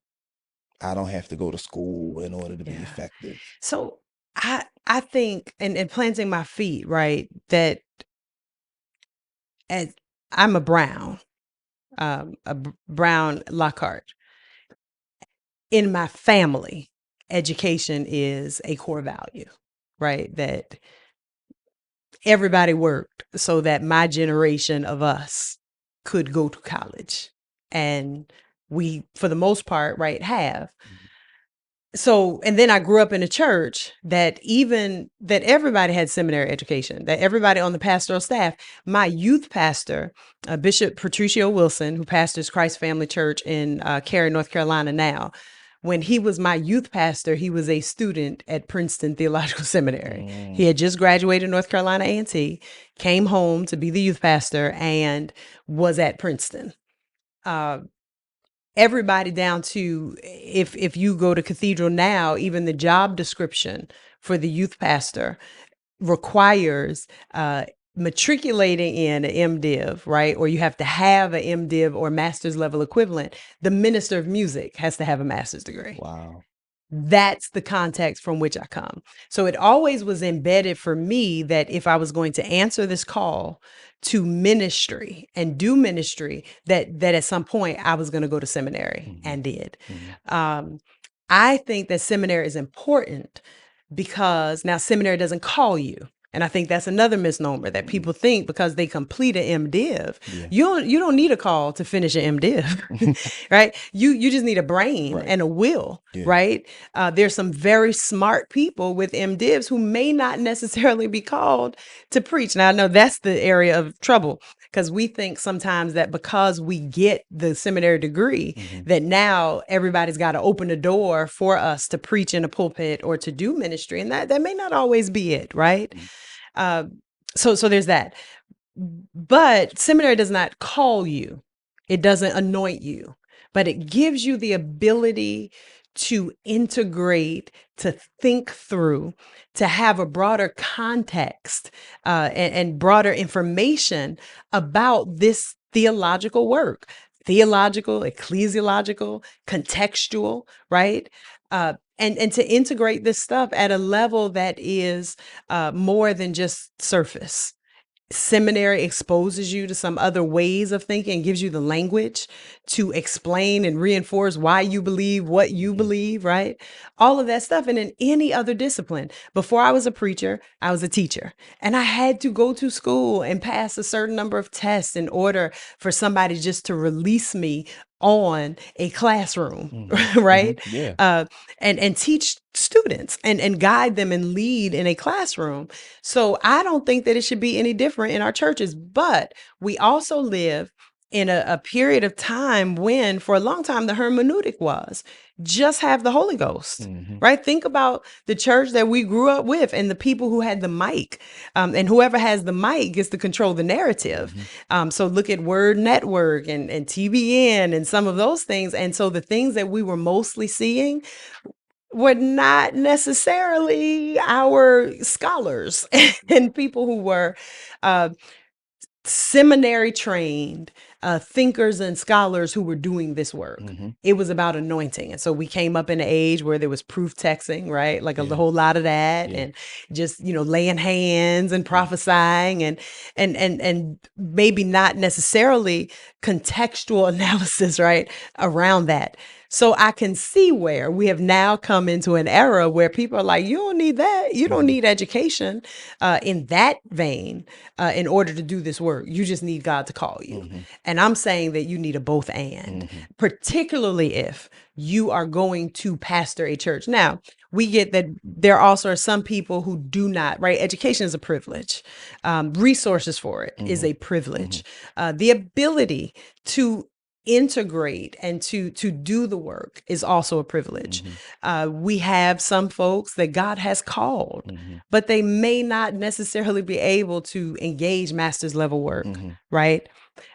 Speaker 1: I don't have to go to school in order to be
Speaker 2: yeah.
Speaker 1: effective.
Speaker 2: So I think, and planting my feet, right, that as I'm a Brown, Brown Lockhart in my family. education is a core value, right? That everybody worked so that my generation of us could go to college. And we, for the most part, right, have. So, and then I grew up in a church that everybody had seminary education, that everybody on the pastoral staff, my youth pastor, Bishop Patricio Wilson, who pastors Christ Family Church in Cary, North Carolina now, when he was my youth pastor, he was a student at Princeton Theological Seminary. He had just graduated North Carolina A&T, came home to be the youth pastor, and was at Princeton. Everybody down to, if you go to Cathedral now, even the job description for the youth pastor requires matriculating in an MDiv, right? Or you have to have an MDiv or master's level equivalent. The minister of music has to have a master's degree.
Speaker 1: Wow.
Speaker 2: That's the context from which I come. So it always was embedded for me that if I was going to answer this call to ministry and do ministry, that at some point I was going to go to seminary, and did. I think that seminary is important because now seminary doesn't call you. And I think that's another misnomer, that people think because they complete an MDiv, you don't need a call to finish an MDiv, right? You just need a brain and a will, right? There's some very smart people with MDivs who may not necessarily be called to preach. Now, I know that's the area of trouble, because we think sometimes that because we get the seminary degree, that now everybody's got to open the door for us to preach in a pulpit or to do ministry. And that may not always be it, right? So there's that. But seminary does not call you. It doesn't anoint you, but it gives you the ability to integrate, to think through, to have a broader context and broader information about this theological work. Theological, ecclesiological, contextual, right? And to integrate this stuff at a level that is more than just surface. Seminary exposes you to some other ways of thinking, gives you the language to explain and reinforce why you believe what you believe, right? All of that stuff. And in any other discipline, before I was a preacher, I was a teacher, and I had to go to school and pass a certain number of tests in order for somebody just to release me on a classroom, right? And teach students and guide them and lead in a classroom. So I don't think that it should be any different in our churches, but we also live in a period of time when, for a long time, the hermeneutic was just have the Holy Ghost, right? Think about the church that we grew up with and the people who had the mic, and whoever has the mic gets to control the narrative. So look at Word Network and TBN and some of those things. And so the things that we were mostly seeing were not necessarily our scholars and people who were seminary trained thinkers and scholars who were doing this work. It was about anointing. And so we came up in an age where there was proof texting, right? Like a whole lot of that, and just, laying hands and prophesying and maybe not necessarily contextual analysis, right, around that. So I can see where we have now come into an era where people are like, you don't need that. You don't need education in that vein in order to do this work. You just need God to call you. And I'm saying that you need a both and, particularly if you are going to pastor a church. Now, we get that there also are some people who do not, right? Education is a privilege. Resources for it is a privilege. The ability to integrate and to do the work is also a privilege. We have some folks that God has called, but they may not necessarily be able to engage master's level work, right?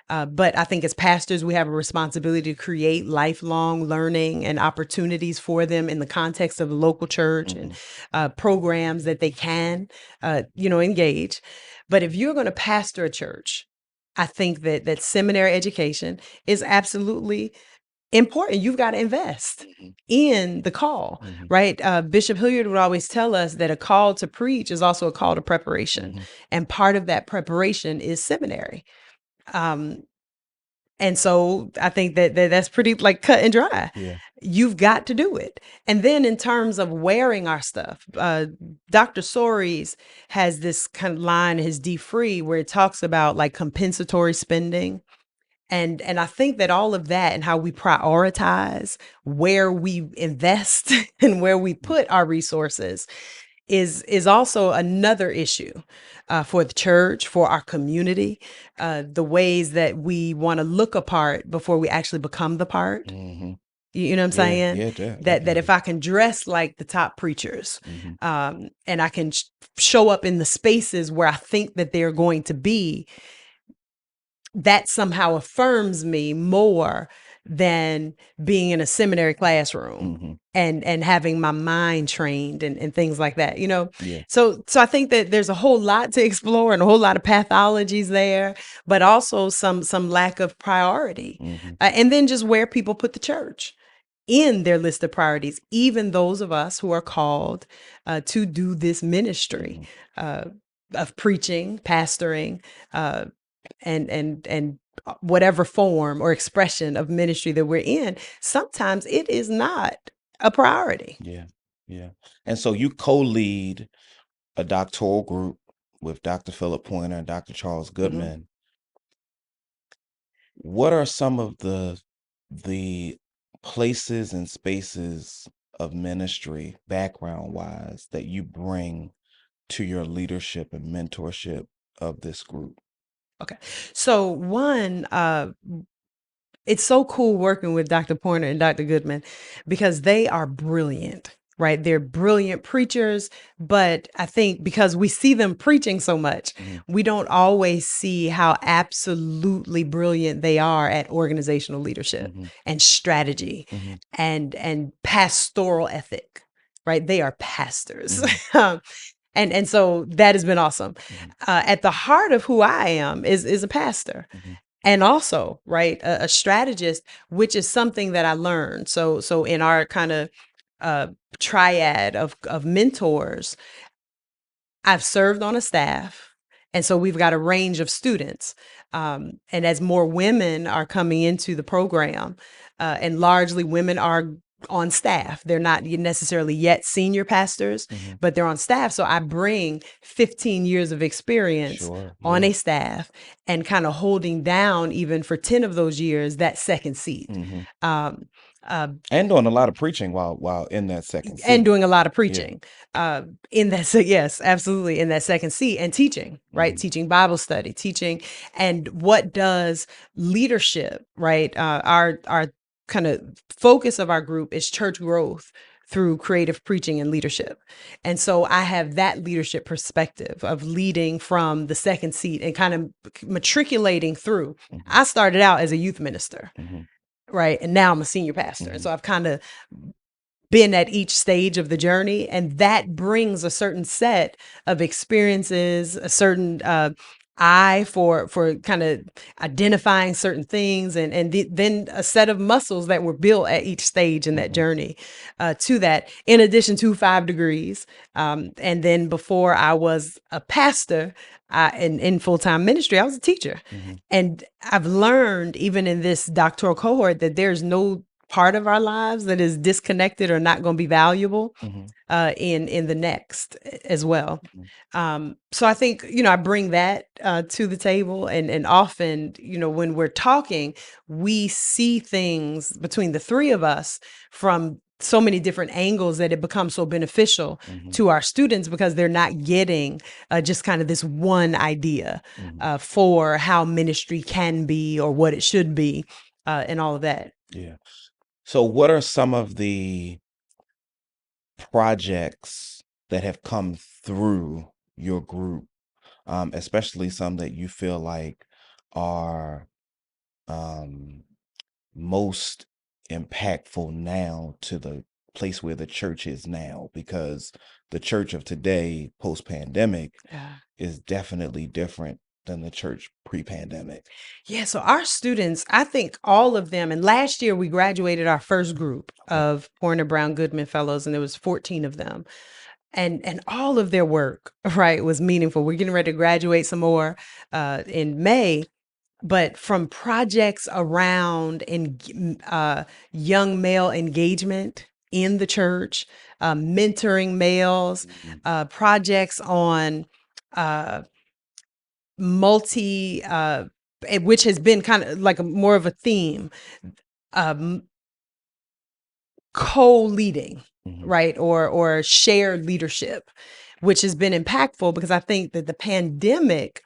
Speaker 2: But I think as pastors, we have a responsibility to create lifelong learning and opportunities for them in the context of the local church and programs that they can, engage. But if you're going to pastor a church, I think that seminary education is absolutely important. You've got to invest in the call, right? Bishop Hilliard would always tell us that a call to preach is also a call to preparation. And part of that preparation is seminary. And so I think that that's pretty like cut and dry. you've got to do it. And then in terms of wearing our stuff, Dr. Sories has this kind of line in his D Free where it talks about like compensatory spending. And I think that all of that and how we prioritize where we invest and where we put our resources is also another issue for the church, for our community, the ways that we want to look a part before we actually become the part.
Speaker 1: Hmm.
Speaker 2: You know what I'm
Speaker 1: Yeah,
Speaker 2: saying?
Speaker 1: yeah,
Speaker 2: That if
Speaker 1: definitely.
Speaker 2: I can dress like the top preachers,
Speaker 1: Hmm.
Speaker 2: and I can show up in the spaces where I think that they're going to be, that somehow affirms me more than being in a seminary classroom
Speaker 1: Hmm.
Speaker 2: and having my mind trained and things like that, you know.
Speaker 1: Yeah.
Speaker 2: So I think that there's a whole lot to explore and a whole lot of pathologies there, but also some lack of priority,
Speaker 1: Hmm.
Speaker 2: and then just where people put the church in their list of priorities, even those of us who are called to do this ministry
Speaker 1: Hmm.
Speaker 2: uh, of preaching, pastoring, uh, and whatever form or expression of ministry that we're in. Sometimes it is not a priority.
Speaker 1: Yeah. Yeah. And so you co-lead a doctoral group with Dr. Philip Pointer and Dr. Charles
Speaker 2: Hmm.
Speaker 1: Goodman. What are some of the places and spaces of ministry, background wise, that you bring to your leadership and mentorship of this group?
Speaker 2: Okay. So one, it's so cool working with Dr. Pointer and Dr. Goodman because they are brilliant, right? They're brilliant preachers, but I think because we see them preaching so much,
Speaker 1: Hmm.
Speaker 2: we don't always see how absolutely brilliant they are at organizational leadership
Speaker 1: Hmm.
Speaker 2: and strategy
Speaker 1: Hmm.
Speaker 2: and pastoral ethic, right? They are pastors.
Speaker 1: Hmm.
Speaker 2: And so that has been awesome.
Speaker 1: Hmm.
Speaker 2: At the heart of who I am is a pastor,
Speaker 1: Hmm.
Speaker 2: and also right a strategist, which is something that I learned. So in our kind of uh, triad of mentors, I've served on a staff, and so we've got a range of students. And as more women are coming into the program, and largely women are on staff, they're not necessarily yet senior pastors,
Speaker 1: Hmm.
Speaker 2: but they're on staff. So I bring 15 years of experience
Speaker 1: Sure.
Speaker 2: on
Speaker 1: Yeah.
Speaker 2: a staff and kind of holding down, even for 10 of those years, that second seat.
Speaker 1: Hmm.
Speaker 2: Um, uh,
Speaker 1: And doing a lot of preaching while in that second
Speaker 2: and
Speaker 1: seat.
Speaker 2: doing a lot of
Speaker 1: Yeah.
Speaker 2: preaching in that yes, absolutely, in that second seat, and teaching, right?
Speaker 1: Hmm.
Speaker 2: Teaching Bible study, teaching. And what does leadership, right? Our kind of focus of our group is church growth through creative preaching and leadership. And so I have that leadership perspective of leading from the second seat and kind of matriculating through.
Speaker 1: Hmm.
Speaker 2: I started out as a youth minister,
Speaker 1: Hmm.
Speaker 2: right? And now I'm a senior pastor. And
Speaker 1: Hmm.
Speaker 2: so I've kind of been at each stage of the journey, and that brings a certain set of experiences, a certain eye for kind of identifying certain things, and then a set of muscles that were built at each stage in that
Speaker 1: Hmm.
Speaker 2: journey, to that, in addition to 5 degrees. And then before I was a pastor, in full-time ministry, I was a teacher.
Speaker 1: Hmm.
Speaker 2: And I've learned, even in this doctoral cohort, that there's no part of our lives that is disconnected or not going to be valuable
Speaker 1: Hmm.
Speaker 2: in the next as well.
Speaker 1: Hmm.
Speaker 2: So I think, I bring that to the table, and often, when we're talking, we see things between the three of us from so many different angles that it becomes so beneficial
Speaker 1: Hmm.
Speaker 2: to our students because they're not getting just kind of this one idea
Speaker 1: Hmm.
Speaker 2: for how ministry can be or what it should be, and all of that.
Speaker 1: Yeah. So what are some of the projects that have come through your group, especially some that you feel like are um, most impactful now to the place where the church is now? Because the church of today, post pandemic,
Speaker 2: Yeah.
Speaker 1: is definitely different than the church pre pandemic.
Speaker 2: Yeah, so our students, I think all of them, and last year we graduated our first group
Speaker 1: Okay.
Speaker 2: of Pointer Brown Goodman Fellows, and there was 14 of them. And all of their work, right, was meaningful. We're getting ready to graduate some more in May. but from projects around young male engagement in the church, mentoring males,
Speaker 1: Mhm.
Speaker 2: projects on uh, multi, which has been kind of like more of a theme, um, co-leading,
Speaker 1: Mhm.
Speaker 2: right? Or shared leadership, which has been impactful because I think that the pandemic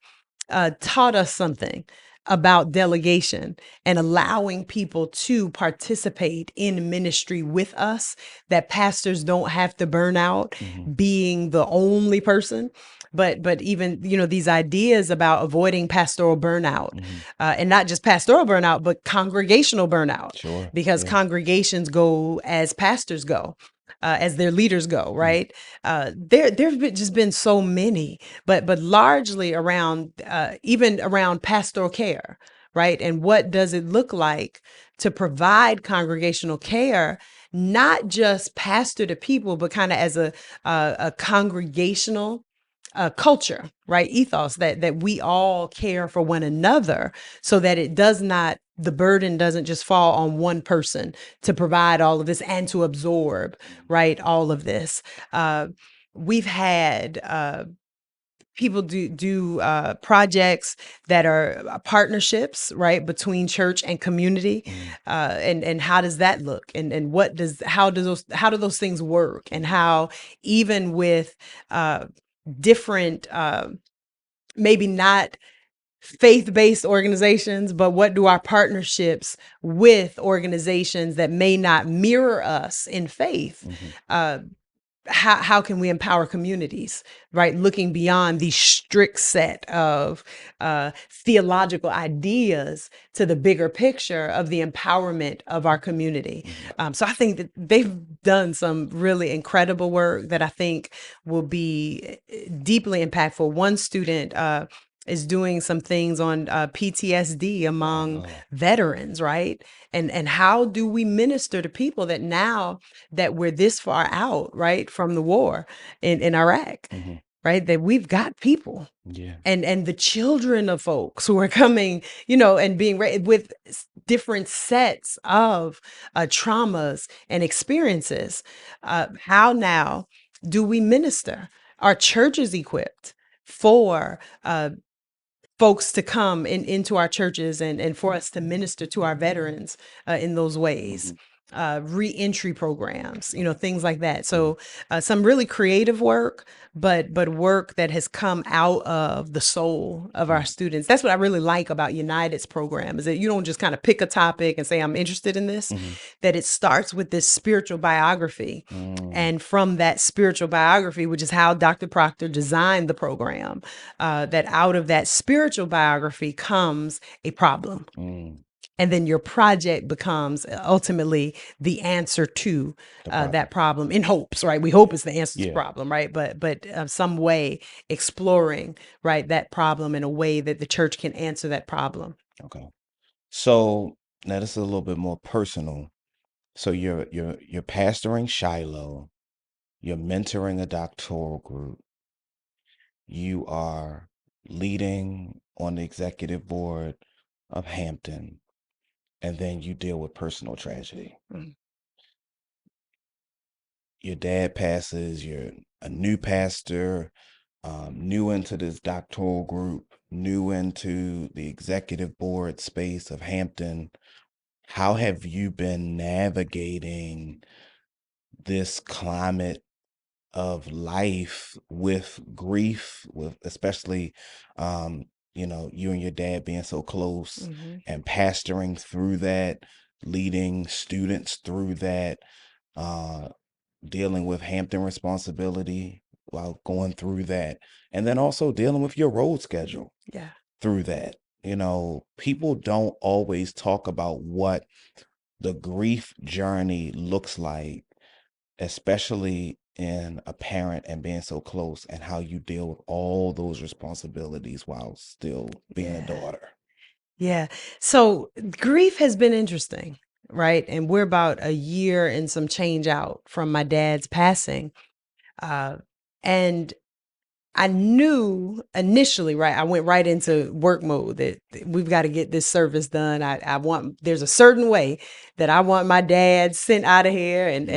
Speaker 2: taught us something about delegation and allowing people to participate in ministry with us, that pastors don't have to burn out
Speaker 1: Mhm.
Speaker 2: being the only person. But even, these ideas about avoiding pastoral burnout,
Speaker 1: Mhm.
Speaker 2: and not just pastoral burnout, but congregational burnout,
Speaker 1: Sure.
Speaker 2: because
Speaker 1: Yeah.
Speaker 2: congregations go as pastors go, as their leaders go,
Speaker 1: Mhm.
Speaker 2: right? There've just been so many, but largely around, even around pastoral care, right? And what does it look like to provide congregational care, not just pastor to people, but kind of as a congregational culture, right? Ethos that we all care for one another, so that the burden doesn't just fall on one person to provide all of this and to absorb, right, all of this. Uh, we've had people do projects that are partnerships, right, between church and community,
Speaker 1: Mhm.
Speaker 2: and how does that look, and how do those things work, and
Speaker 1: Mhm.
Speaker 2: how even with uh, different, maybe not faith-based organizations, but what do our partnerships with organizations that may not mirror us in faith,
Speaker 1: Mhm.
Speaker 2: uh, how can we empower communities, right? Looking beyond the strict set of theological ideas to the bigger picture of the empowerment of our community.
Speaker 1: Mhm.
Speaker 2: So I think that they've done some really incredible work that I think will be deeply impactful. One student is doing some things on PTSD among
Speaker 1: Wow.
Speaker 2: veterans, right? And how do we minister to people that now that we're this far out, right, from the war in Iraq,
Speaker 1: Mhm.
Speaker 2: right, that we've got people
Speaker 1: Yeah.
Speaker 2: and the children of folks who are coming, and being with different sets of traumas and experiences. How now do we minister? Are churches equipped for folks to come into our churches, and for us to minister to our veterans in those ways?
Speaker 1: Mhm.
Speaker 2: Re-entry programs, things like that.
Speaker 1: Yeah.
Speaker 2: So some really creative work, but work that has come out of the soul of our
Speaker 1: Mhm.
Speaker 2: students. That's what I really like about United's program, is that you don't just kind of pick a topic and say, I'm interested in this,
Speaker 1: Mhm.
Speaker 2: that it starts with this spiritual biography.
Speaker 1: Mm.
Speaker 2: And from that spiritual biography, which is how Dr. Proctor designed the program, that out of that spiritual biography comes a problem.
Speaker 1: Mm.
Speaker 2: And then your project becomes ultimately the answer to
Speaker 1: The
Speaker 2: that
Speaker 1: problem.
Speaker 2: problem, in hopes, right? We hope it's the answer to the
Speaker 1: Yeah.
Speaker 2: problem, right? But some way exploring, right, that problem in a way that the church can answer that problem.
Speaker 1: Okay. So now this is a little bit more personal. So you're pastoring Shiloh, you're mentoring a doctoral group, you are leading on the executive board of Hampton, and then you deal with personal tragedy.
Speaker 2: Mm.
Speaker 1: Your dad passes, you're a new pastor, new into this doctoral group, new into the executive board space of Hampton. How have you been navigating this climate of life with grief, with especially, you and your dad being so close
Speaker 2: Mhm.
Speaker 1: and pastoring through that, leading students through that, uh, dealing with Hampton responsibility while going through that, and then also dealing with your road schedule
Speaker 2: Yeah.
Speaker 1: through that. People don't always talk about what the grief journey looks like, especially in a parent and being so close, and how you deal with all those responsibilities while still being a
Speaker 2: Yeah.
Speaker 1: daughter.
Speaker 2: Yeah. So grief has been interesting, right? And we're about a year and some change out from my dad's passing. And I knew initially, right? I went right into work mode that we've got to get this service done. There's a certain way that I want my dad sent out of here, and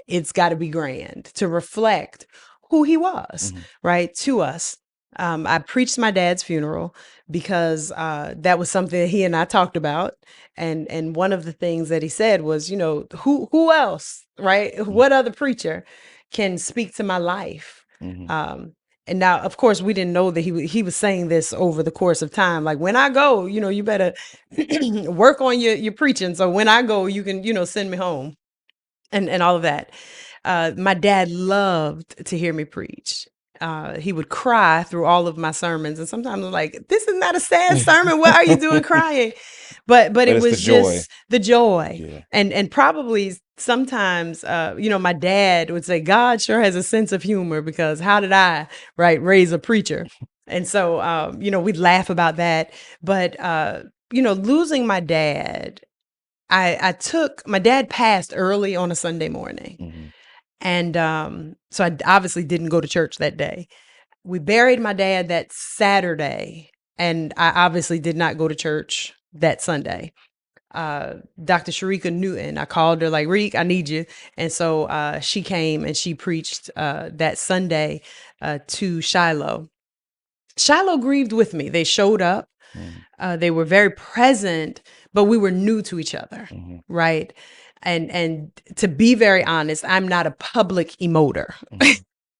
Speaker 2: it's got to be grand to reflect who he was, right, to us. I preached my dad's funeral because that was something that he and I talked about, and one of the things that he said was, who else, right? What other preacher can speak to my life? Um, and now, of course, we didn't know that he was saying this over the course of time. Like, when I go, you better work on your preaching. So when I go, you can, send me home, and all of that. My dad loved to hear me preach. He would cry through all of my sermons, and sometimes I'm like, "This is not a sad sermon. What are you doing crying?" But
Speaker 1: But
Speaker 2: it
Speaker 1: it's the
Speaker 2: was
Speaker 1: joy.
Speaker 2: just the joy,
Speaker 1: Yeah.
Speaker 2: and probably sometimes, my dad would say, "God sure has a sense of humor, because how did I, right, raise a preacher?" And so, we'd laugh about that. But losing my dad, I took my dad passed early on a Sunday morning.
Speaker 1: Mm-hmm.
Speaker 2: And so I obviously didn't go to church that day. We buried my dad that Saturday, and I obviously did not go to church that Sunday. Dr. Sharika Newton, I called her like, "Reek, I need you." And so she came and she preached that Sunday to Shiloh. Shiloh grieved with me. They showed up. They were very present, but we were new to each other,
Speaker 1: Mm-hmm.
Speaker 2: right? And to be very honest, I'm not a public emoter.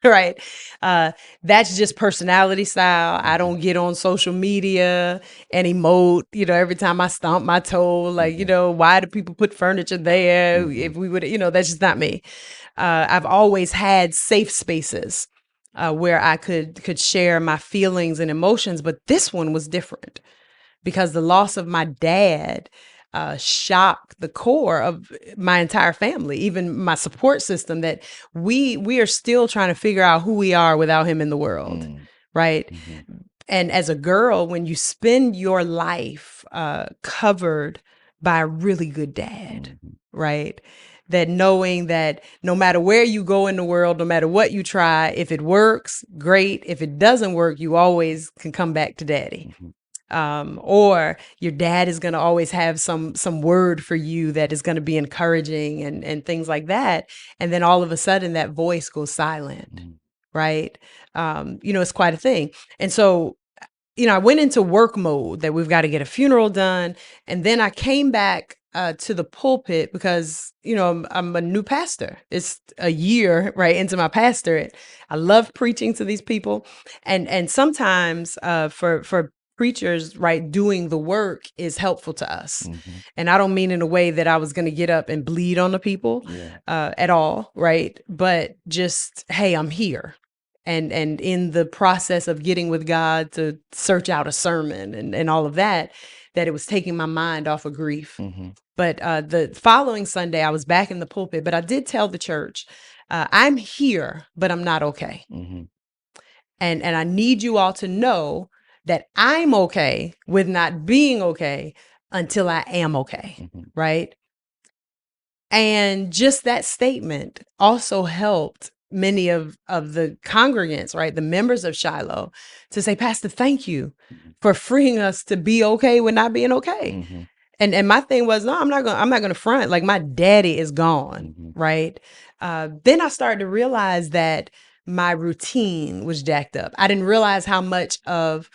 Speaker 2: Right. That's just personality style. I don't get on social media and emote, every time I stomp my toe, like, why do people put furniture there? If we would, that's just not me. I've always had safe spaces where I could share my feelings and emotions, but this one was different because the loss of my dad shocked the core of my entire family, even my support system, that we are still trying to figure out who we are without him in the world, right?
Speaker 1: Mm-hmm.
Speaker 2: And as a girl, when you spend your life covered by a really good dad, right? That knowing that no matter where you go in the world, no matter what you try, if it works, great. If it doesn't work, you always can come back to daddy. Or your dad is going to always have some word for you that is going to be encouraging, and things like that. And then all of a sudden that voice goes silent, right? It's quite a thing. And so, I went into work mode that we've got to get a funeral done. And then I came back to the pulpit because, I'm a new pastor. It's a year right into my pastorate. I love preaching to these people. And sometimes for preachers, right, doing the work is helpful to us. And I don't mean in a way that I was going to get up and bleed on the people at all, right? But just, hey, I'm here. And in the process of getting with God to search out a sermon and all of that, that it was taking my mind off of grief. But the following Sunday, I was back in the pulpit, but I did tell the church, I'm here, but I'm not okay. And I need you all to know that I'm okay with not being okay until I am okay, right? And just that statement also helped many of the congregants, right, the members of Shiloh, to say, "Pastor, thank you for freeing us to be okay with not being okay." And my thing was, no, I'm not gonna front. Like, my daddy is gone, right? Then I started to realize that my routine was jacked up. I didn't realize how much of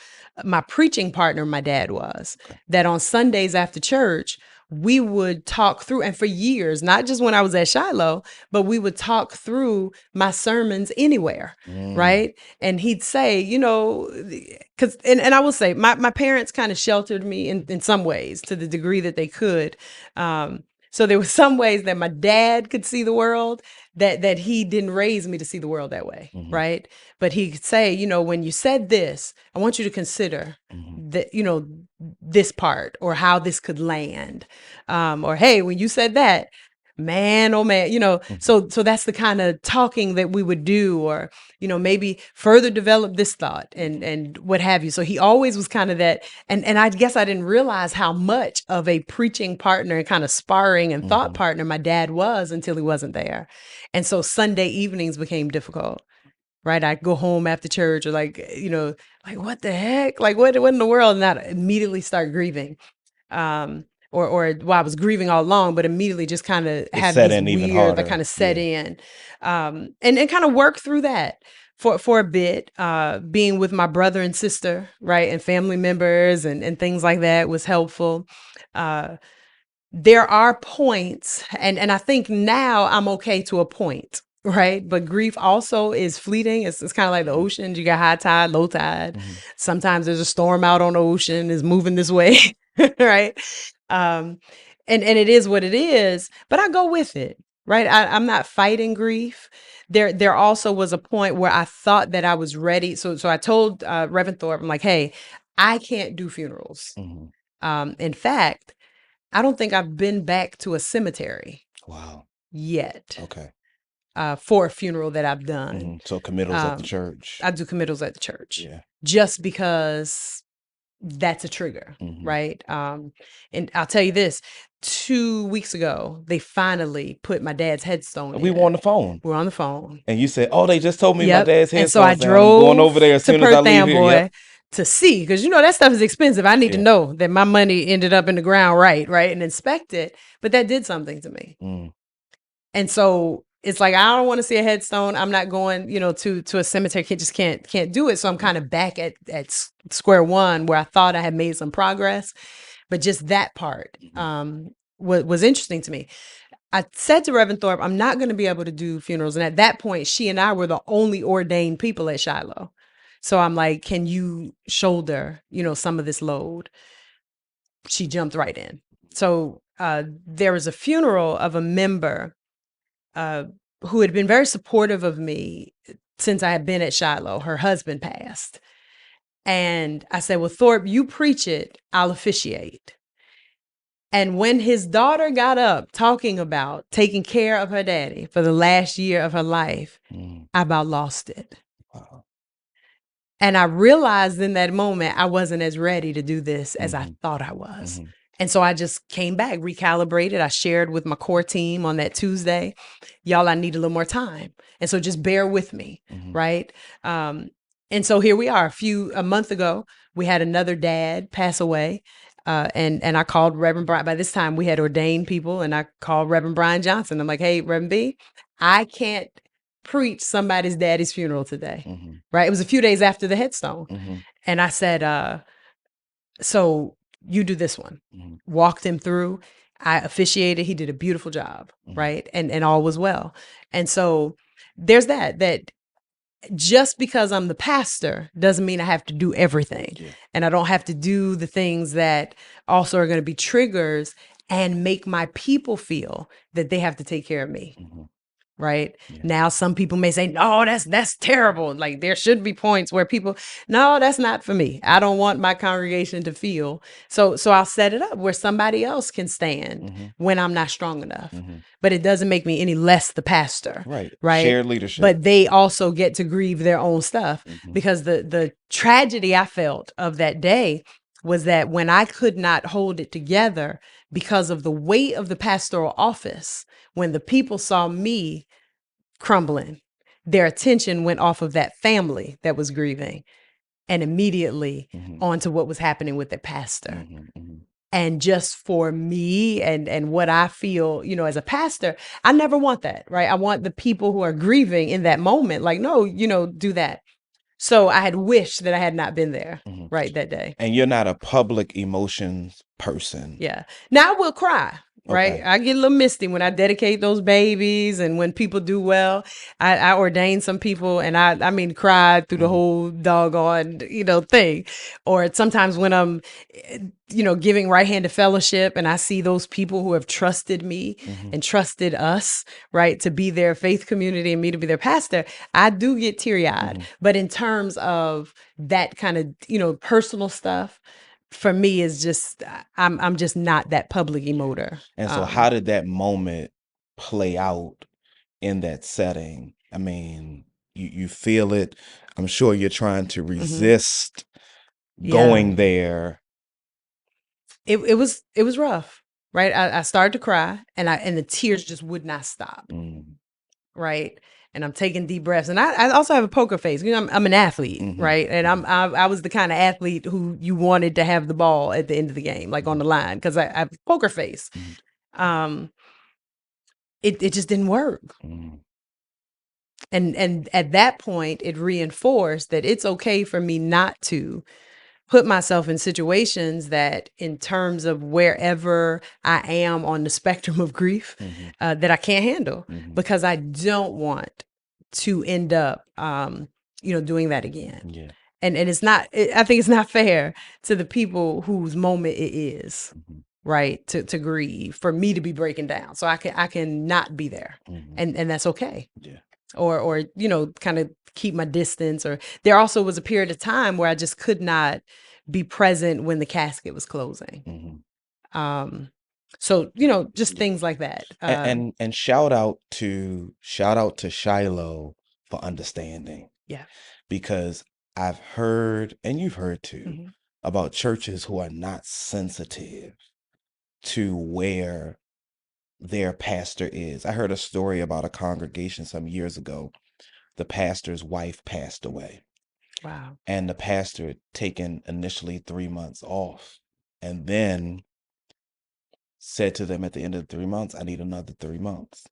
Speaker 2: my preaching partner my dad was. That on Sundays after church, we would talk through, and for years, not just when I was at Shiloh, but we would talk through my sermons anywhere, right? And he'd say, because, and I will say, my parents kind of sheltered me in some ways to the degree that they could. So there were some ways that my dad could see the world that he didn't raise me to see the world that way, right? But he could say, when you said this, I want you to consider that, this part, or how this could land. Or, hey, when you said that, man, oh man, so that's the kind of talking that we would do, or, maybe further develop this thought and what have you. So he always was kind of that. And I guess I didn't realize how much of a preaching partner and kind of sparring and thought partner my dad was until he wasn't there. And so Sunday evenings became difficult. right? I go home after church or like, like what the heck? Like what in the world? And I immediately start grieving. Or well, I was grieving all along, but immediately just kind of
Speaker 1: It
Speaker 2: have
Speaker 1: set
Speaker 2: these
Speaker 1: in even
Speaker 2: weird, like kind
Speaker 1: harder.
Speaker 2: of set
Speaker 1: Yeah.
Speaker 2: in, and kind of work through that for a bit. Being with my brother and sister, right, and family members and things like that was helpful. Uh, there are points, and I think now I'm okay to a point, right? But grief also is fleeting. It's kind of like the
Speaker 1: Mhm.
Speaker 2: ocean. You got high tide, low tide.
Speaker 1: Mhm.
Speaker 2: Sometimes there's a storm out on the ocean, is moving this way, right? Um, and it is what it is, but I go with it, right? I'm not fighting grief. There also was a point where I thought that I was ready. So I told Reverend Thorpe, I'm like, hey, I can't do funerals.
Speaker 1: Mhm.
Speaker 2: In fact, I don't think I've been back to a cemetery
Speaker 1: Wow.
Speaker 2: yet
Speaker 1: Okay.
Speaker 2: for a funeral that I've done.
Speaker 1: So committals at the
Speaker 2: Um,
Speaker 1: church.
Speaker 2: I do committals at the church
Speaker 1: Yeah.
Speaker 2: just because that's a trigger,
Speaker 1: Mhm.
Speaker 2: right? And I'll tell you this, 2 weeks ago, they finally put my dad's headstone
Speaker 1: We were on
Speaker 2: in.
Speaker 1: the phone,
Speaker 2: We're on the phone.
Speaker 1: and you said, "Oh, they just told me my
Speaker 2: Yep.
Speaker 1: dad's
Speaker 2: And so I
Speaker 1: headstone's down. I'm going over
Speaker 2: drove
Speaker 1: there as
Speaker 2: to
Speaker 1: soon as I
Speaker 2: Perth
Speaker 1: leave here." Yep.
Speaker 2: Amboy to see, because that stuff is expensive. I need to
Speaker 1: Yeah.
Speaker 2: know that my money ended up in the ground right, and inspect it. But that did something to me.
Speaker 1: Mm.
Speaker 2: And so it's like I don't want to see a headstone. I'm not going, to a cemetery. Can't do it. So I'm kind of back at square one where I thought I had made some progress, but just that part
Speaker 1: Mhm.
Speaker 2: was interesting to me. I said to Reverend Thorpe, I'm not going to be able to do funerals, and at that point, she and I were the only ordained people at Shiloh. So I'm like, can you shoulder, some of this load? She jumped right in. So there was a funeral of a member uh, who had been very supportive of me since I had been at Shiloh. Her husband passed. And I said, well, Thorpe, you preach it, I'll officiate. And when his daughter got up talking about taking care of her daddy for the last year of her life,
Speaker 1: Mm.
Speaker 2: I about lost it.
Speaker 1: Wow.
Speaker 2: And I realized in that moment I wasn't as ready to do this as I
Speaker 1: Mhm.
Speaker 2: thought I was.
Speaker 1: Mhm.
Speaker 2: And so I just came back, recalibrated. I shared with my core team on that Tuesday, y'all, I need a little more time. And so just bear with me,
Speaker 1: Mhm.
Speaker 2: right? And so here we are. A month ago, we had another dad pass away. And I called Reverend Brian. By this time, we had ordained people, and I called Reverend Brian Johnson. I'm like, hey, Reverend B, I can't preach somebody's daddy's funeral today.
Speaker 1: Mhm.
Speaker 2: Right? It was a few days after the headstone.
Speaker 1: Mhm.
Speaker 2: And I said, so you do this one.
Speaker 1: Mhm.
Speaker 2: Walked him through. I officiated. He did a beautiful job,
Speaker 1: Mhm.
Speaker 2: right? And all was well. And so there's that just because I'm the pastor doesn't mean I have to do everything.
Speaker 1: Yeah.
Speaker 2: And I don't have to do the things that also are going to be triggers and make my people feel that they have to take care of me.
Speaker 1: Mhm.
Speaker 2: Right
Speaker 1: Yeah.
Speaker 2: now, some people may say, no, that's terrible. Like there should be points where people, no, that's not for me. I don't want my congregation to feel. So I'll set it up where somebody else can stand
Speaker 1: Mhm.
Speaker 2: when I'm not strong enough.
Speaker 1: Mhm.
Speaker 2: But it doesn't make me any less the pastor.
Speaker 1: Right.
Speaker 2: Right.
Speaker 1: Shared leadership.
Speaker 2: But they also get to grieve their own stuff,
Speaker 1: Mhm.
Speaker 2: because the tragedy I felt of that day was that when I could not hold it together because of the weight of the pastoral office, when the people saw me crumbling, their attention went off of that family that was grieving and immediately
Speaker 1: Mhm.
Speaker 2: onto what was happening with the pastor.
Speaker 1: Mhm. Mhm.
Speaker 2: And just for me and what I feel, as a pastor, I never want that, right? I want the people who are grieving in that moment, like, no, do that. So I had wished that I had not been there,
Speaker 1: Mhm.
Speaker 2: right, that day.
Speaker 1: And you're not a public emotions person.
Speaker 2: Yeah. Now I will cry, right?
Speaker 1: Okay.
Speaker 2: I get a little misty when I dedicate those babies and when people do well. I ordain some people, and I mean cried through the
Speaker 1: Mhm.
Speaker 2: whole doggone, thing. Or sometimes when I'm giving right hand to fellowship and I see those people who have trusted me
Speaker 1: Mhm.
Speaker 2: and trusted us, right, to be their faith community and me to be their pastor, I do get teary-eyed.
Speaker 1: Mhm.
Speaker 2: But in terms of that kind of, personal stuff, for me is just I'm just not that public emoter.
Speaker 1: And so how did that moment play out in that setting? I mean, you feel it. I'm sure you're trying to
Speaker 2: Mhm.
Speaker 1: resist
Speaker 2: Yeah,
Speaker 1: going there.
Speaker 2: it was rough, right? I started to cry, and the tears just would not stop,
Speaker 1: Mm.
Speaker 2: right? and I'm taking deep breaths. And I also have a poker face. You know, I'm an athlete,
Speaker 1: Mhm.
Speaker 2: right? And I was the kind of athlete who you wanted to have the ball at the end of the game, like on the line, because I have poker face.
Speaker 1: Mhm.
Speaker 2: Um, it just didn't work.
Speaker 1: Mhm.
Speaker 2: And at that point, it reinforced that it's okay for me not to put myself in situations that, in terms of wherever I am on the spectrum of grief,
Speaker 1: Mhm.
Speaker 2: that I can't handle,
Speaker 1: Mhm.
Speaker 2: because I don't want to end up, doing that again.
Speaker 1: Yeah.
Speaker 2: And it's not. I think it's not fair to the people whose moment it is,
Speaker 1: Mhm.
Speaker 2: right, to grieve, for me to be breaking down. So I can not be there,
Speaker 1: Mhm.
Speaker 2: and that's okay.
Speaker 1: Yeah.
Speaker 2: Or kind of keep my distance. Or there also was a period of time where I just could not be present when the casket was closing.
Speaker 1: Mhm.
Speaker 2: Um, so just
Speaker 1: Yeah.
Speaker 2: things like that.
Speaker 1: And shout out to Shiloh for understanding,
Speaker 2: Yeah.
Speaker 1: because I've heard, and you've heard too,
Speaker 2: Mhm.
Speaker 1: about churches who are not sensitive to where their pastor is. I heard a story about a congregation some years ago. The pastor's wife passed away,
Speaker 2: Wow.
Speaker 1: and the pastor had taken initially 3 months off, and then said to them at the end of the 3 months, I need another 3 months.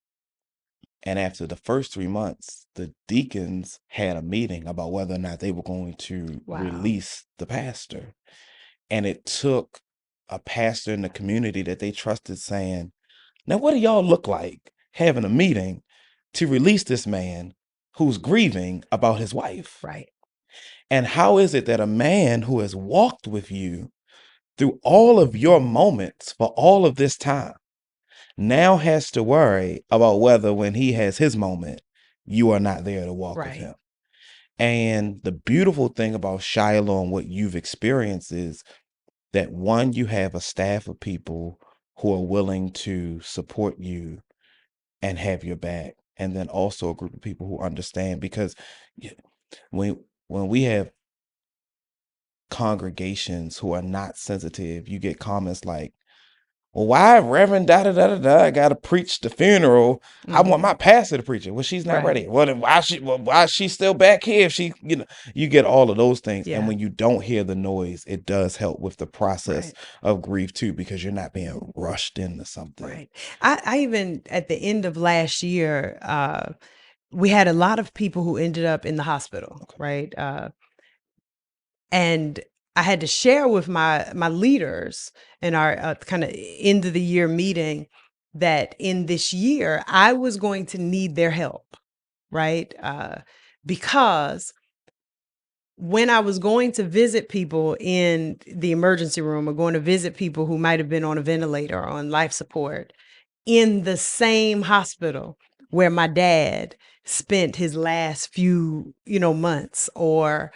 Speaker 1: And after the first 3 months, the deacons had a meeting about whether or not they were going to
Speaker 2: Wow.
Speaker 1: release the pastor. And it took a pastor in the community that they trusted saying, now, what do y'all look like having a meeting to release this man who's grieving about his wife?
Speaker 2: Right.
Speaker 1: And how is it that a man who has walked with you through all of your moments for all of this time now has to worry about whether, when he has his moment, you are not there to walk with
Speaker 2: Right.
Speaker 1: him? And the beautiful thing about Shiloh and what you've experienced is that, one, you have a staff of people who are willing to support you and have your back, and then also a group of people who understand. Because when we have congregations who are not sensitive, you get comments like, well, why Reverend da da da da da I gotta preach the funeral? I want my pastor to preach it. Well, she's not
Speaker 2: Right.
Speaker 1: ready. Why is she still back here if she, you get all of those things. And
Speaker 2: Yeah.
Speaker 1: when you don't hear the noise, it does help with the process
Speaker 2: Right.
Speaker 1: of grief too, because you're not being rushed into something.
Speaker 2: Right. I even, at the end of last year, we had a lot of people who ended up in the hospital,
Speaker 1: Okay.
Speaker 2: right? And I had to share with my leaders in our kind of end of the year meeting that in this year I was going to need their help, right? Because when I was going to visit people in the emergency room, or going to visit people who might have been on a ventilator or on life support, in the same hospital where my dad spent his last few, months, or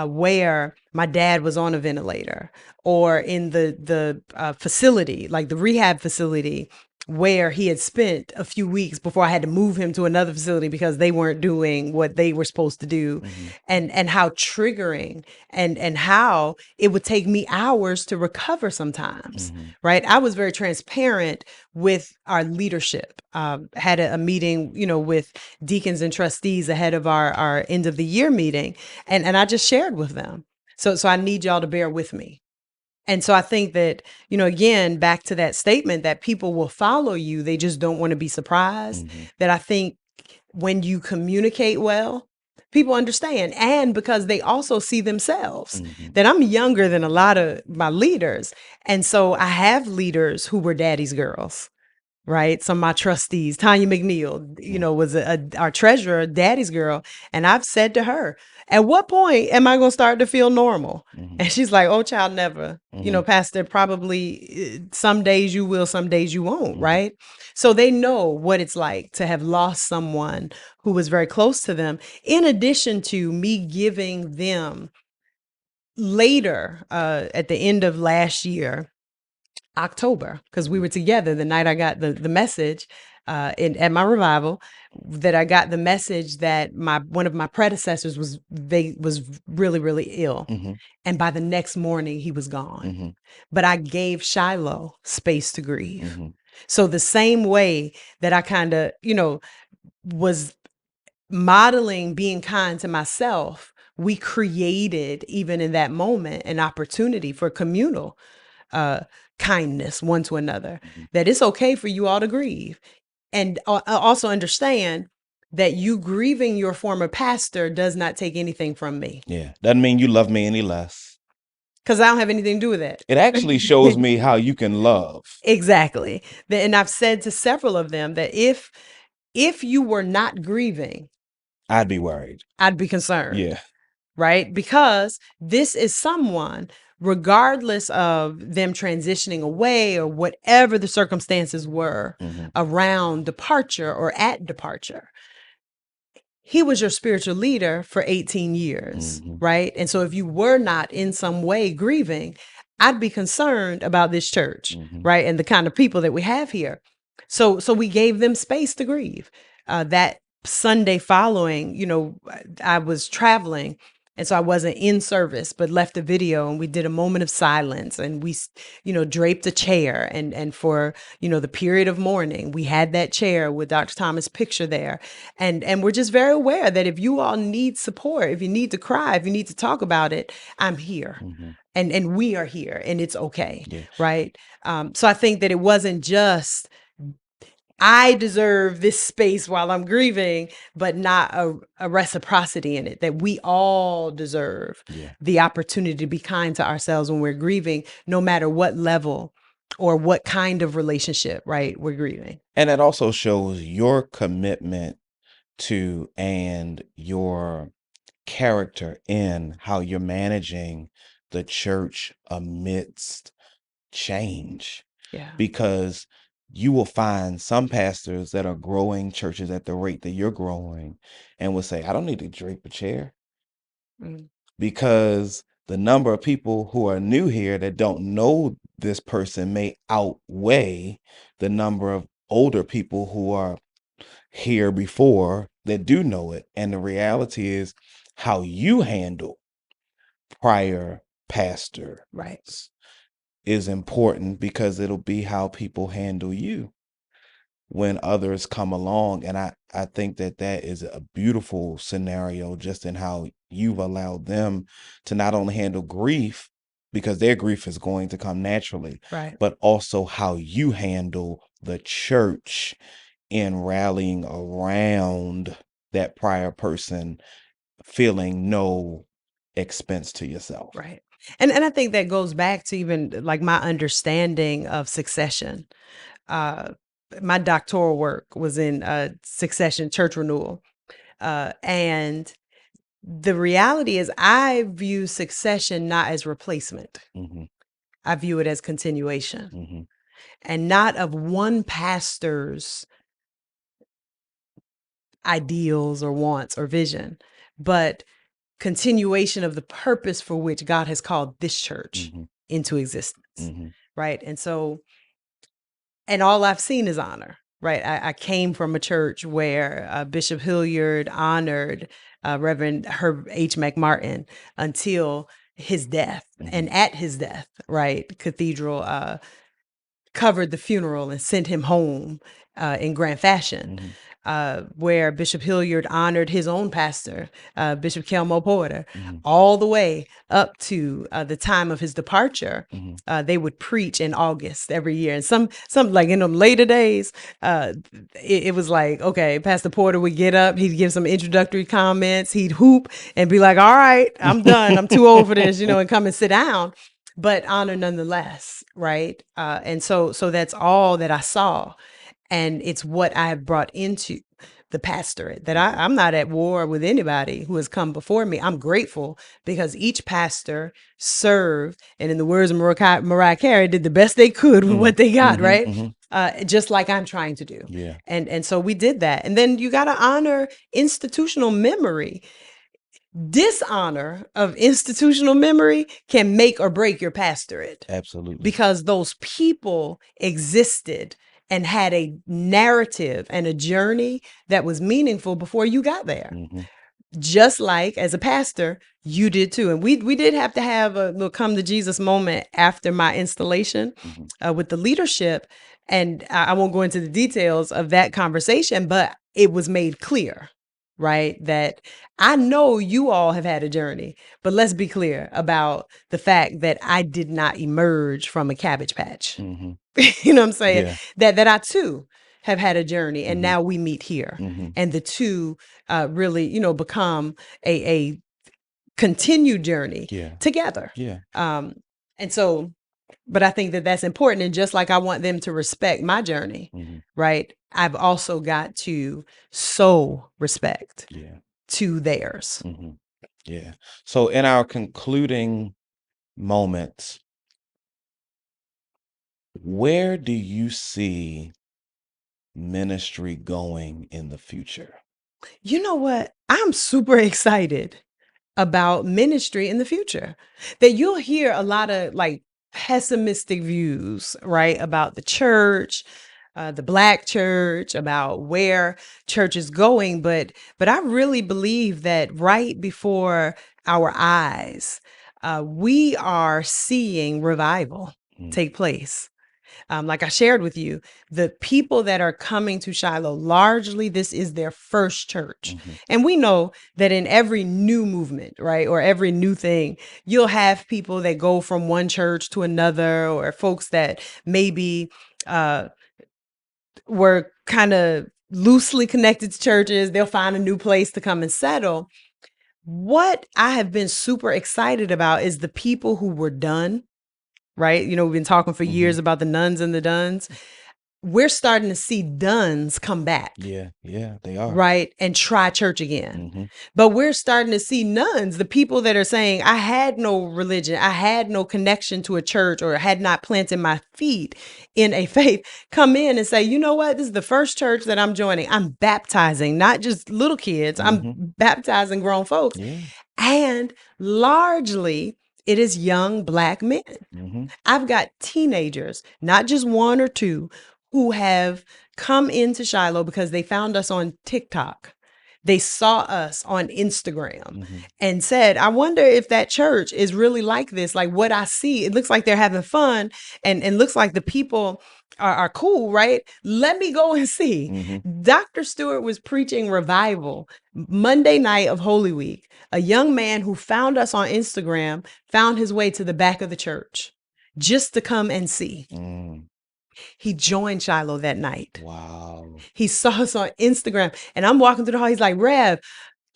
Speaker 2: where my dad was on a ventilator, or in the facility, like the rehab facility, where he had spent a few weeks before I had to move him to another facility because they weren't doing what they were supposed to do.
Speaker 1: Mm-hmm.
Speaker 2: And how triggering, and how it would take me hours to recover sometimes.
Speaker 1: Mm-hmm.
Speaker 2: Right. I was very transparent with our leadership. Had a meeting, with deacons and trustees ahead of our end of the year meeting. And I just shared with them. So I need y'all to bear with me. And so I think that, again, back to that statement that people will follow you, they just don't want to be surprised.
Speaker 1: Mm-hmm.
Speaker 2: That I think when you communicate well, people understand. And because they also see themselves,
Speaker 1: Mm-hmm.
Speaker 2: that I'm younger than a lot of my leaders. And so I have leaders who were daddy's girls. Right. Some of my trustees, Tanya McNeil, was our treasurer, daddy's girl. And I've said to her, at what point am I going to start to feel normal?
Speaker 1: Mm-hmm.
Speaker 2: And she's like, oh, child, never.
Speaker 1: Mm-hmm.
Speaker 2: Pastor, probably some days you will, some days you won't.
Speaker 1: Mm-hmm.
Speaker 2: Right. So they know what it's like to have lost someone who was very close to them, in addition to me giving them later, at the end of last year, October, because we were together the night I got the message, at my revival, that I got the message that one of my predecessors was really, really ill.
Speaker 1: Mm-hmm.
Speaker 2: And by the next morning he was gone.
Speaker 1: Mm-hmm.
Speaker 2: But I gave Shiloh space to grieve.
Speaker 1: Mm-hmm.
Speaker 2: So the same way that I kind of, was modeling being kind to myself, we created, even in that moment, an opportunity for communal uh, kindness one to another, that it's okay for you all to grieve. And also understand that you grieving your former pastor does not take anything from me,
Speaker 1: Yeah. Doesn't mean you love me any less.
Speaker 2: because I don't have anything to do with that.
Speaker 1: It actually shows me how you can love.
Speaker 2: Exactly. And I've said to several of them that if you were not grieving,
Speaker 1: I'd be worried.
Speaker 2: I'd be concerned.
Speaker 1: Yeah.
Speaker 2: Right? Because this is someone, regardless of them transitioning away or whatever the circumstances were around departure or at departure, he was your spiritual leader for 18 years, right? And so if you were not in some way grieving, I'd be concerned about this church, right? And the kind of people that we have here. So we gave them space to grieve. That Sunday following, I was traveling, and so I wasn't in service, but left a video, and we did a moment of silence, and we, draped a chair, and for, the period of mourning, we had that chair with Dr. Thomas' picture there. And we're just very aware that if you all need support, if you need to cry, if you need to talk about it, I'm here. And we are here, and it's okay.
Speaker 1: Yeah.
Speaker 2: Right. So I think that it wasn't just, I deserve this space while I'm grieving, but not a reciprocity in it, that we all deserve the opportunity to be kind to ourselves when we're grieving, no matter what level or what kind of relationship, right, we're grieving.
Speaker 1: And it also shows your commitment to and your character in how you're managing the church amidst change.
Speaker 2: Yeah.
Speaker 1: Because you will find some pastors that are growing churches at the rate that you're growing and will say, I don't need to drape a chair, because the number of people who are new here that don't know this person may outweigh the number of older people who are here before that do know it. And the reality is how you handle prior pastors is important, because it'll be how people handle you when others come along. And I think that is a beautiful scenario, just in how you've allowed them to not only handle grief, because their grief is going to come naturally, but also how you handle the church in rallying around that prior person, feeling no expense to yourself.
Speaker 2: Right. And I think that goes back to even like my understanding of succession. My doctoral work was in succession, church renewal. And the reality is, I view succession not as replacement. I view it as continuation, and not of one pastor's ideals or wants or vision, but continuation of the purpose for which God has called this church into existence. Right. And so, and all I've seen is honor. Right. I came from a church where Bishop Hilliard honored Reverend Herb H. McMartin until his death. And at his death, right, Cathedral covered the funeral and sent him home in grand fashion. Where Bishop Hilliard honored his own pastor, Bishop Kelmo Porter, all the way up to the time of his departure. They would preach in August every year. And some like in them later days, it was like, okay, Pastor Porter would get up, he'd give some introductory comments, he'd hoop and be like, all right, I'm done. I'm too old for this, and come and sit down. But honor nonetheless, right? And so that's all that I saw. And it's what I have brought into the pastorate, that I'm not at war with anybody who has come before me. I'm grateful because each pastor served, and in the words of Mariah Carey, did the best they could with what they got, right? Just like I'm trying to do.
Speaker 1: Yeah.
Speaker 2: And so we did that. And then you got to honor institutional memory. Dishonor of institutional memory can make or break your pastorate.
Speaker 1: Absolutely.
Speaker 2: Because those people existed and had a narrative and a journey that was meaningful before you got there. Just like as a pastor, you did too. And we did have to have a little come to Jesus moment after my installation with the leadership. And I won't go into the details of that conversation, but it was made clear, right? That I know you all have had a journey, but let's be clear about the fact that I did not emerge from a cabbage patch.
Speaker 1: Mm-hmm.
Speaker 2: You know what I'm saying?
Speaker 1: Yeah.
Speaker 2: That I too have had a journey, and
Speaker 1: Mm-hmm.
Speaker 2: now we meet here,
Speaker 1: Mm-hmm.
Speaker 2: and the two really, become a continued journey
Speaker 1: Yeah.
Speaker 2: together.
Speaker 1: Yeah.
Speaker 2: Um, and so, but I think that that's important. And just like I want them to respect my journey,
Speaker 1: Mm-hmm.
Speaker 2: right? I've also got to sow respect
Speaker 1: Yeah.
Speaker 2: to theirs.
Speaker 1: Mm-hmm. Yeah. So in our concluding moments, where do you see ministry going in the future?
Speaker 2: You know what? I'm super excited about ministry in the future. That you'll hear a lot of like pessimistic views, right? About the church, the black church, about where church is going. But I really believe that right before our eyes, we are seeing revival
Speaker 1: Mm-hmm.
Speaker 2: take place. Like I shared with you, the people that are coming to Shiloh, largely this is their first church.
Speaker 1: Mm-hmm.
Speaker 2: And we know that in every new movement, right, or every new thing, you'll have people that go from one church to another, or folks that maybe uh, were kind of loosely connected to churches. They'll find a new place to come and settle. What I have been super excited about is the people who were done, right? We've been talking for
Speaker 1: Mm-hmm.
Speaker 2: years about the nuns and the duns. We're starting to see duns come back,
Speaker 1: Yeah. Yeah. They are.
Speaker 2: right? And try church again.
Speaker 1: Mm-hmm.
Speaker 2: But we're starting to see nuns, the people that are saying, I had no religion, I had no connection to a church, or had not planted my feet in a faith, come in and say, you know what? This is the first church that I'm joining. I'm baptizing, not just little kids, I'm
Speaker 1: Mm-hmm.
Speaker 2: baptizing grown folks.
Speaker 1: Yeah.
Speaker 2: And largely, it is young Black men.
Speaker 1: Mm-hmm.
Speaker 2: I've got teenagers, not just one or two, who have come into Shiloh because they found us on TikTok. They saw us on Instagram
Speaker 1: Mm-hmm.
Speaker 2: and said, I wonder if that church is really like this. Like what I see, it looks like they're having fun, and looks like the people are cool, right? Let me go and see.
Speaker 1: Mm-hmm.
Speaker 2: Dr. Stewart was preaching revival Monday night of Holy Week. A young man who found us on Instagram found his way to the back of the church just to come and see.
Speaker 1: Mm.
Speaker 2: He joined Shiloh that night.
Speaker 1: Wow.
Speaker 2: He saw us on Instagram, and I'm walking through the hall. He's like, Rev,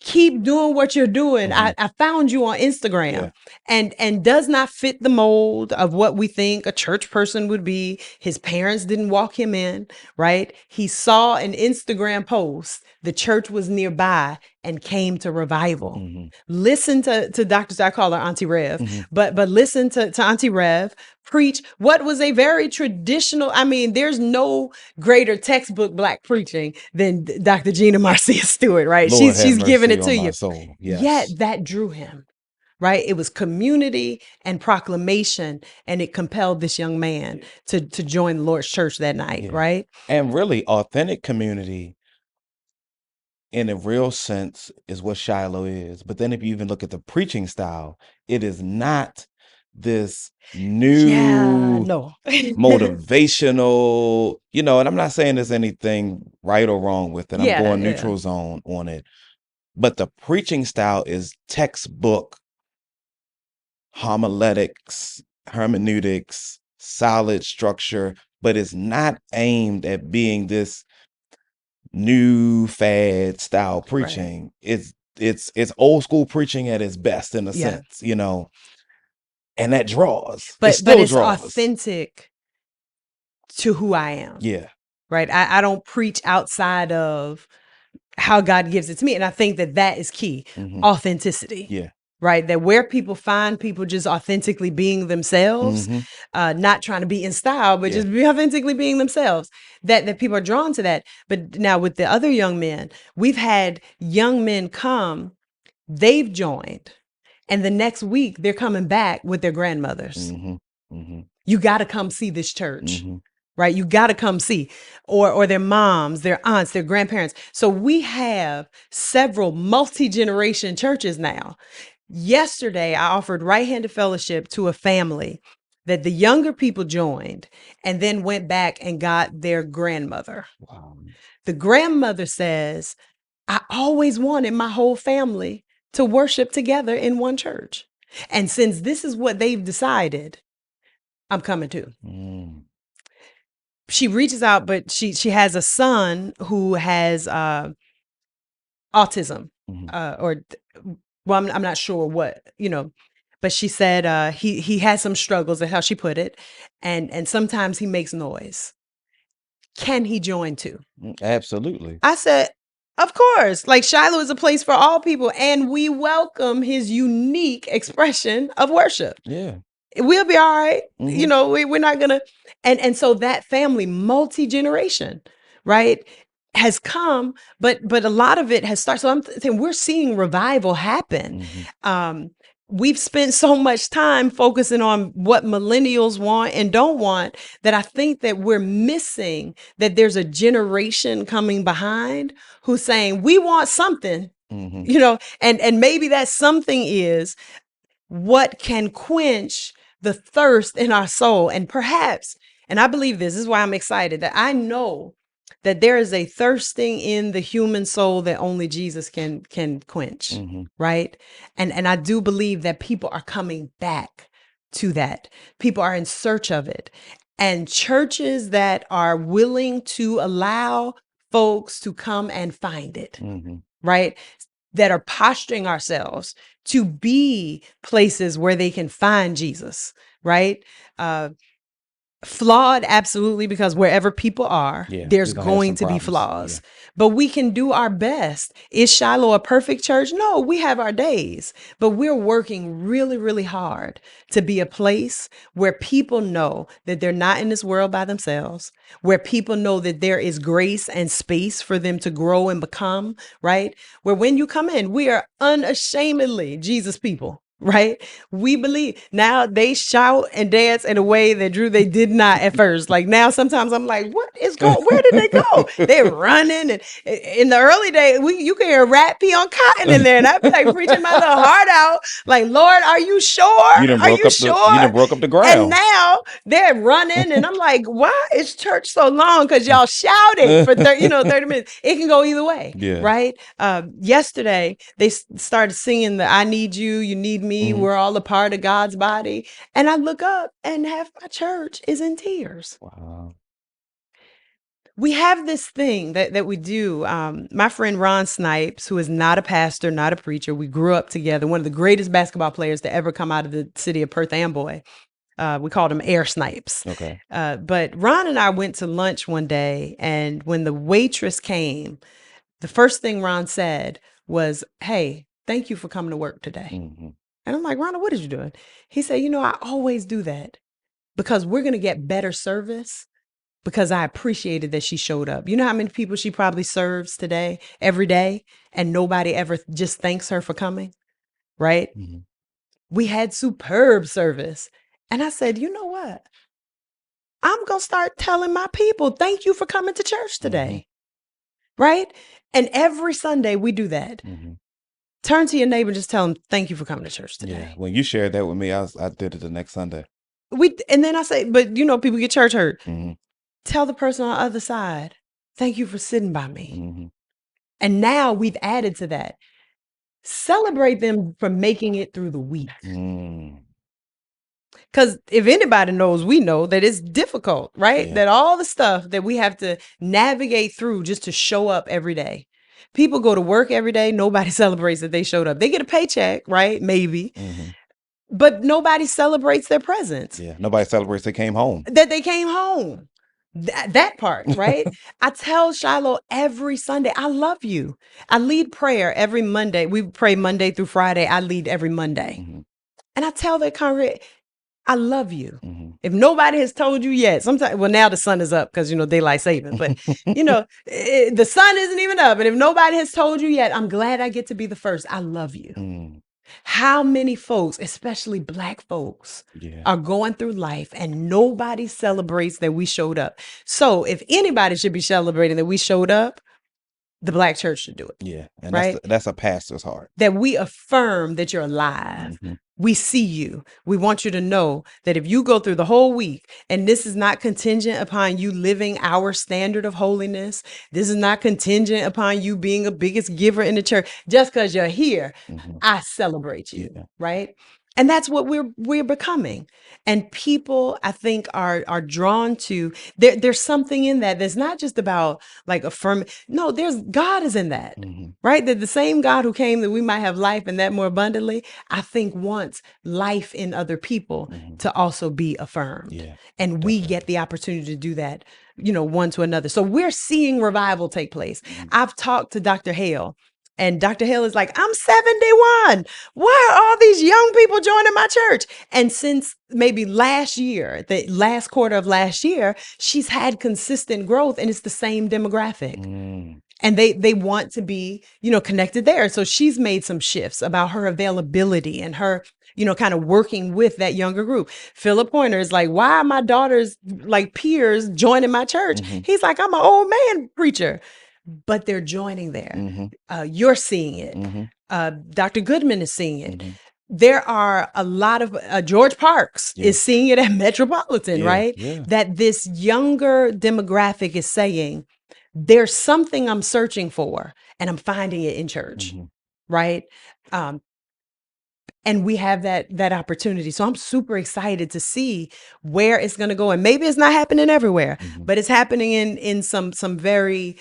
Speaker 2: keep doing what you're doing.
Speaker 1: Mm-hmm.
Speaker 2: I found you on
Speaker 1: Yeah.
Speaker 2: Instagram, and does not fit the mold of what we think a church person would be. His parents didn't walk him in, right? He saw an Instagram post. The church was nearby and came to revival.
Speaker 1: Mm-hmm.
Speaker 2: Listen to Dr. I call her Auntie Rev,
Speaker 1: Mm-hmm.
Speaker 2: but listen to Auntie Rev preach what was a very traditional. I mean, there's no greater textbook Black preaching than Dr. Gina Marcia Stewart, right?
Speaker 1: Lord have
Speaker 2: She's giving
Speaker 1: mercy
Speaker 2: it
Speaker 1: on
Speaker 2: to
Speaker 1: my
Speaker 2: you.
Speaker 1: soul.
Speaker 2: Yet
Speaker 1: Yes.
Speaker 2: that drew him, right? It was community and proclamation, and it compelled this young man to join the Lord's church that night,
Speaker 1: Yeah.
Speaker 2: right?
Speaker 1: And really, authentic community in a real sense is what Shiloh is. But then if you even look at the preaching style, it is not this
Speaker 2: Yeah,
Speaker 1: new
Speaker 2: no.
Speaker 1: motivational, and I'm not saying there's anything right or wrong with it. I'm
Speaker 2: Yeah,
Speaker 1: going
Speaker 2: yeah,
Speaker 1: neutral zone on it. But the preaching style is textbook homiletics, hermeneutics, solid structure, but it's not aimed at being this new fad style
Speaker 2: right.
Speaker 1: preaching. It's old school preaching at its best in a
Speaker 2: Yeah.
Speaker 1: sense, and that draws. It
Speaker 2: But
Speaker 1: still
Speaker 2: it's
Speaker 1: draws.
Speaker 2: authentic to who I am,
Speaker 1: Yeah.
Speaker 2: right? I don't preach outside of how God gives it to me. And I think that that is key.
Speaker 1: Hmm.
Speaker 2: Authenticity,
Speaker 1: Yeah.
Speaker 2: right? That where people find people just authentically being themselves,
Speaker 1: Hmm.
Speaker 2: not trying to be in style, but
Speaker 1: Yeah.
Speaker 2: just be authentically being themselves, that people are drawn to that. But now with the other young men, we've had young men come, they've joined, and the next week they're coming back with their grandmothers.
Speaker 1: Hmm. Hmm.
Speaker 2: You got to come see this church,
Speaker 1: Hmm.
Speaker 2: right? You got to come see, or their moms, their aunts, their grandparents. So we have several multi-generation churches now. Yesterday, I offered right-handed fellowship to a family that the younger people joined and then went back and got their grandmother.
Speaker 1: Wow.
Speaker 2: The grandmother says, I always wanted my whole family to worship together in one church. And since this is what they've decided, I'm coming too.
Speaker 1: Mm.
Speaker 2: She reaches out, but she has a son who has autism,
Speaker 1: Mhm.
Speaker 2: or well, I'm not sure what, but she said he has some struggles, is how she put it, and sometimes he makes noise. Can he join too?
Speaker 1: Absolutely.
Speaker 2: I said, of course. Like, Shiloh is a place for all people, and we welcome his unique expression of worship.
Speaker 1: Yeah.
Speaker 2: We'll be all right.
Speaker 1: Mhm.
Speaker 2: We're not gonna. And so that family, multi-generation, right, has come, but a lot of it has started. So I'm saying we're seeing revival happen.
Speaker 1: Mhm.
Speaker 2: Um, we've spent so much time focusing on what millennials want and don't want, that I think that we're missing that there's a generation coming behind who's saying we want something,
Speaker 1: Mhm.
Speaker 2: and maybe that something is what can quench the thirst in our soul. And perhaps, and I believe this is why I'm excited, that I know that there is a thirsting in the human soul that only Jesus can quench,
Speaker 1: Mhm.
Speaker 2: right? And I do believe that people are coming back to that. People are in search of it. And churches that are willing to allow folks to come and find it,
Speaker 1: Mhm.
Speaker 2: right? That are posturing ourselves to be places where they can find Jesus, right? Uh, Flawed, absolutely, because wherever people are,
Speaker 1: Yeah,
Speaker 2: there's
Speaker 1: we're gonna have
Speaker 2: going
Speaker 1: some
Speaker 2: to be
Speaker 1: problems. Yeah.
Speaker 2: flaws. But we can do our best. Is Shiloh a perfect church? No, we have our days, but we're working really, really hard to be a place where people know that they're not in this world by themselves, where people know that there is grace and space for them to grow and become, right? Where when you come in, we are unashamedly Jesus people. Right? We believe. Now they shout and dance in a way that, Drew, they did not at first. Like, now sometimes I'm like, what is going, where did they go? They're running. And in the early days, you can hear rat pee on cotton in there. And I'd be like preaching my little heart out. Like, Lord, are you sure?
Speaker 1: You done
Speaker 2: Are
Speaker 1: broke
Speaker 2: you
Speaker 1: up
Speaker 2: sure?
Speaker 1: the
Speaker 2: And
Speaker 1: ground.
Speaker 2: now they're running, and I'm like, why is church so long? Because y'all shouted for 30 minutes. It can go either way,
Speaker 1: Yeah.
Speaker 2: right? Yesterday they started singing the "I need you, you need me,
Speaker 1: Mhm.
Speaker 2: we're all a part of God's body," and I look up, and half my church is in tears.
Speaker 1: Wow.
Speaker 2: We have this thing that we do. My friend Ron Snipes, who is not a pastor, not a preacher, we grew up together. One of the greatest basketball players to ever come out of the city of Perth Amboy. We called him Air Snipes.
Speaker 1: Okay.
Speaker 2: But Ron and I went to lunch one day, and when the waitress came, the first thing Ron said was, "Hey, thank you for coming to work today."
Speaker 1: Mhm.
Speaker 2: And I'm like, "Ron, what are you doing?" He said, "I always do that because we're going to get better service because I appreciated that she showed up." You know how many people she probably serves today, every day, and nobody ever just thanks her for coming, right?
Speaker 1: Mhm.
Speaker 2: We had superb service. And I said, "You know what? I'm going to start telling my people, thank you for coming to church
Speaker 1: Mhm.
Speaker 2: today." Right? And every Sunday we do that.
Speaker 1: Mhm.
Speaker 2: Turn to your neighbor and just tell them, thank you for coming to church
Speaker 1: Yeah.
Speaker 2: today.
Speaker 1: When you shared that with me, I did it the next Sunday.
Speaker 2: And then I say, but people get church hurt.
Speaker 1: Mhm.
Speaker 2: Tell the person on the other side, thank you for sitting by me.
Speaker 1: Mhm.
Speaker 2: And now we've added to that. Celebrate them for making it through the week.
Speaker 1: Mm.
Speaker 2: Because if anybody knows, we know that it's difficult, right?
Speaker 1: Yeah.
Speaker 2: That all the stuff that we have to navigate through just to show up every day. People go to work every day. Nobody celebrates that they showed up. They get a paycheck, right? Maybe.
Speaker 1: Mhm.
Speaker 2: But nobody celebrates their presence,
Speaker 1: Yeah. Nobody celebrates they came home.
Speaker 2: that they came home. That part, right? I tell Shiloh every Sunday, I love you. I lead prayer every Monday. We pray Monday through Friday. I lead every Monday.
Speaker 1: Mhm.
Speaker 2: And I tell the congregation, I love you.
Speaker 1: Mhm.
Speaker 2: If nobody has told you yet, sometimes, well, now the sun is up because, daylight saving, but, the sun isn't even up. And if nobody has told you yet, I'm glad I get to be the first. I love you.
Speaker 1: Mm.
Speaker 2: How many folks, especially Black folks,
Speaker 1: Yeah.
Speaker 2: are going through life and nobody celebrates that we showed up? So if anybody should be celebrating that we showed up, the Black church should do it,
Speaker 1: Yeah. And
Speaker 2: right?
Speaker 1: that's a pastor's heart.
Speaker 2: That we affirm that you're alive.
Speaker 1: Mhm.
Speaker 2: We see you. We want you to know that if you go through the whole week, and this is not contingent upon you living our standard of holiness, this is not contingent upon you being a biggest giver in the church. Just because you're here,
Speaker 1: Mhm.
Speaker 2: I celebrate you,
Speaker 1: Yeah.
Speaker 2: right? And that's what we're becoming. And people, I think, are drawn to there's something in that that's not just about like affirming. No, there's God is in that.
Speaker 1: Mhm.
Speaker 2: Right? That the same God who came that we might have life and that more abundantly, I think wants life in other people
Speaker 1: Mhm.
Speaker 2: to also be affirmed.
Speaker 1: Yeah.
Speaker 2: And we get the opportunity to do that, one to another. So we're seeing revival take place.
Speaker 1: Mhm.
Speaker 2: I've talked to Dr. Hale, and Dr. Hale is like, I'm 71. Why are all these young people joining my church? And since maybe last year, the last quarter of last year, she's had consistent growth, and it's the same demographic.
Speaker 1: Mm.
Speaker 2: And they want to be, connected there. So she's made some shifts about her availability and her, kind of working with that younger group. Philip Pointer is like, why are my daughters like peers joining my church?
Speaker 1: Mhm.
Speaker 2: He's like, I'm an old man preacher, but they're joining there.
Speaker 1: Mhm.
Speaker 2: You're seeing it.
Speaker 1: Mhm.
Speaker 2: Dr. Goodman is seeing it.
Speaker 1: Mhm.
Speaker 2: There are a lot of George Parks
Speaker 1: Yeah.
Speaker 2: is seeing it at Metropolitan,
Speaker 1: Yeah.
Speaker 2: right?
Speaker 1: Yeah.
Speaker 2: That this younger demographic is saying, there's something I'm searching for, and I'm finding it in church,
Speaker 1: Mhm.
Speaker 2: right? Um, and we have that opportunity. So I'm super excited to see where it's going to go. And maybe it's not happening everywhere,
Speaker 1: Mhm.
Speaker 2: but it's happening in some very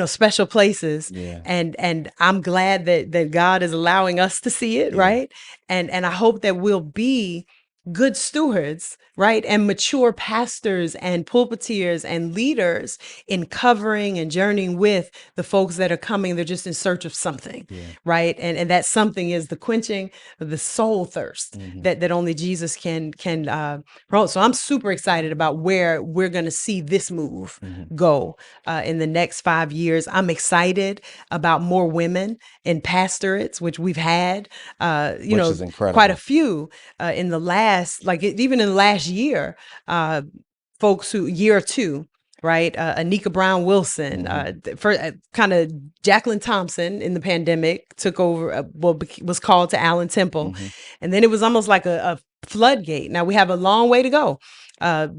Speaker 2: special places.
Speaker 1: Yeah.
Speaker 2: And I'm glad that God is allowing us to see it,
Speaker 1: Yeah.
Speaker 2: right? And I hope that we'll be good stewards, right? And mature pastors and pulpiteers and leaders in covering and journeying with the folks that are coming. They're just in search of something,
Speaker 1: Yeah.
Speaker 2: right? And that something is the quenching of the soul thirst
Speaker 1: Mhm.
Speaker 2: that only Jesus can promote. So I'm super excited about where we're going to see this move
Speaker 1: Mhm.
Speaker 2: go in the next 5 years. I'm excited about more women in pastorates, which we've had,
Speaker 1: Which is
Speaker 2: quite a
Speaker 1: incredible.
Speaker 2: few in the last, even in the last year, folks who year or two, right? Anika Brown Wilson,
Speaker 1: Mhm.
Speaker 2: for kind of Jacqueline Thompson in the pandemic took over, was called to Allen Temple.
Speaker 1: Mhm.
Speaker 2: And then it was almost like a floodgate. Now we have a long way to go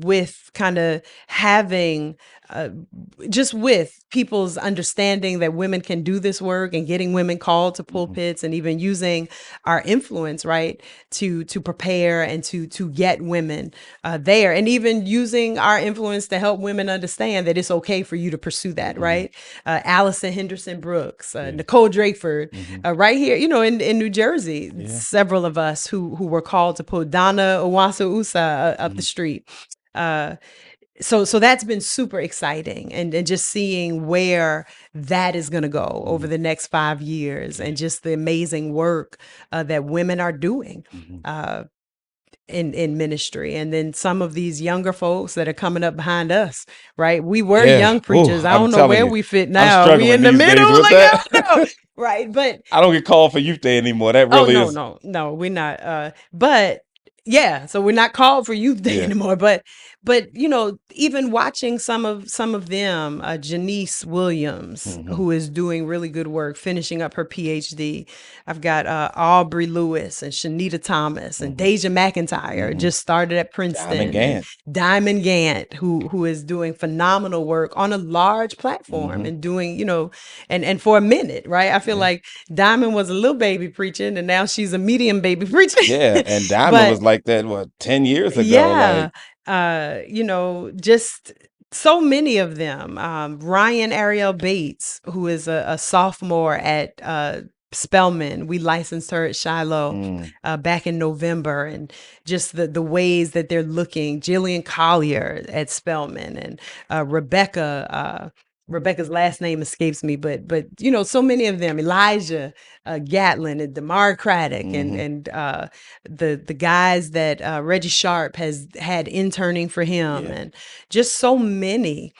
Speaker 2: with kind of having just with people's understanding that women can do this work and getting women called to
Speaker 1: Mhm.
Speaker 2: pulpits and even using our influence, right, to prepare and to get women there, and even using our influence to help women understand that it's okay for you to pursue that,
Speaker 1: Mhm.
Speaker 2: right? Allison Henderson Brooks,
Speaker 1: Yeah.
Speaker 2: Nicole Drakeford,
Speaker 1: Mhm.
Speaker 2: right here, in New Jersey,
Speaker 1: Yeah.
Speaker 2: several of us who were called to put Donna Owasso Usa up the
Speaker 1: Mhm.
Speaker 2: street. So that's been super exciting, and just seeing where that is going to go over
Speaker 1: Mhm.
Speaker 2: the next 5 years,
Speaker 1: Yeah.
Speaker 2: and just the amazing work that women are doing
Speaker 1: Mhm.
Speaker 2: in ministry. And then some of these younger folks that are coming up behind us, right? We were
Speaker 1: Yeah.
Speaker 2: young
Speaker 1: Ooh,
Speaker 2: preachers. I
Speaker 1: I'm
Speaker 2: don't know
Speaker 1: telling
Speaker 2: where
Speaker 1: you,
Speaker 2: we fit
Speaker 1: I'm
Speaker 2: now. We
Speaker 1: struggling
Speaker 2: in the
Speaker 1: these days
Speaker 2: middle,
Speaker 1: with
Speaker 2: like I don't know.
Speaker 1: that.
Speaker 2: Right. But
Speaker 1: I don't get called for youth day anymore. That
Speaker 2: oh
Speaker 1: really
Speaker 2: no,
Speaker 1: is.
Speaker 2: no, we're not. But yeah, so we're not called for youth day
Speaker 1: Yeah.
Speaker 2: anymore. But even watching some of them, Janice Williams,
Speaker 1: Mhm.
Speaker 2: who is doing really good work, finishing up her PhD. I've got Aubrey Lewis and Shanita Thomas and
Speaker 1: Mhm.
Speaker 2: Deja McIntyre
Speaker 1: Mhm.
Speaker 2: just started at
Speaker 1: Diamond
Speaker 2: Princeton, and
Speaker 1: Gant.
Speaker 2: Diamond Gant, who is doing phenomenal work on a large platform,
Speaker 1: Mhm.
Speaker 2: and doing, and for a minute, right? I feel
Speaker 1: Yeah.
Speaker 2: like Diamond was a little baby preaching, and now she's a medium baby preaching.
Speaker 1: Yeah. And Diamond
Speaker 2: But
Speaker 1: was like that, what, 10 years ago?
Speaker 2: yeah,
Speaker 1: Like,
Speaker 2: just so many of them. Ryan Ariel Bates, who is a sophomore at Spelman. We licensed her at Shiloh
Speaker 1: mm,
Speaker 2: back in November, and just the ways that they're looking. Jillian Collier at Spelman, and Rebecca. Rebecca's last name escapes me, but so many of them. Elijah Gatlin and Damar Craddock, and
Speaker 1: mhm.
Speaker 2: the guys that Reggie Sharp has had interning for him,
Speaker 1: Yeah.
Speaker 2: and just so many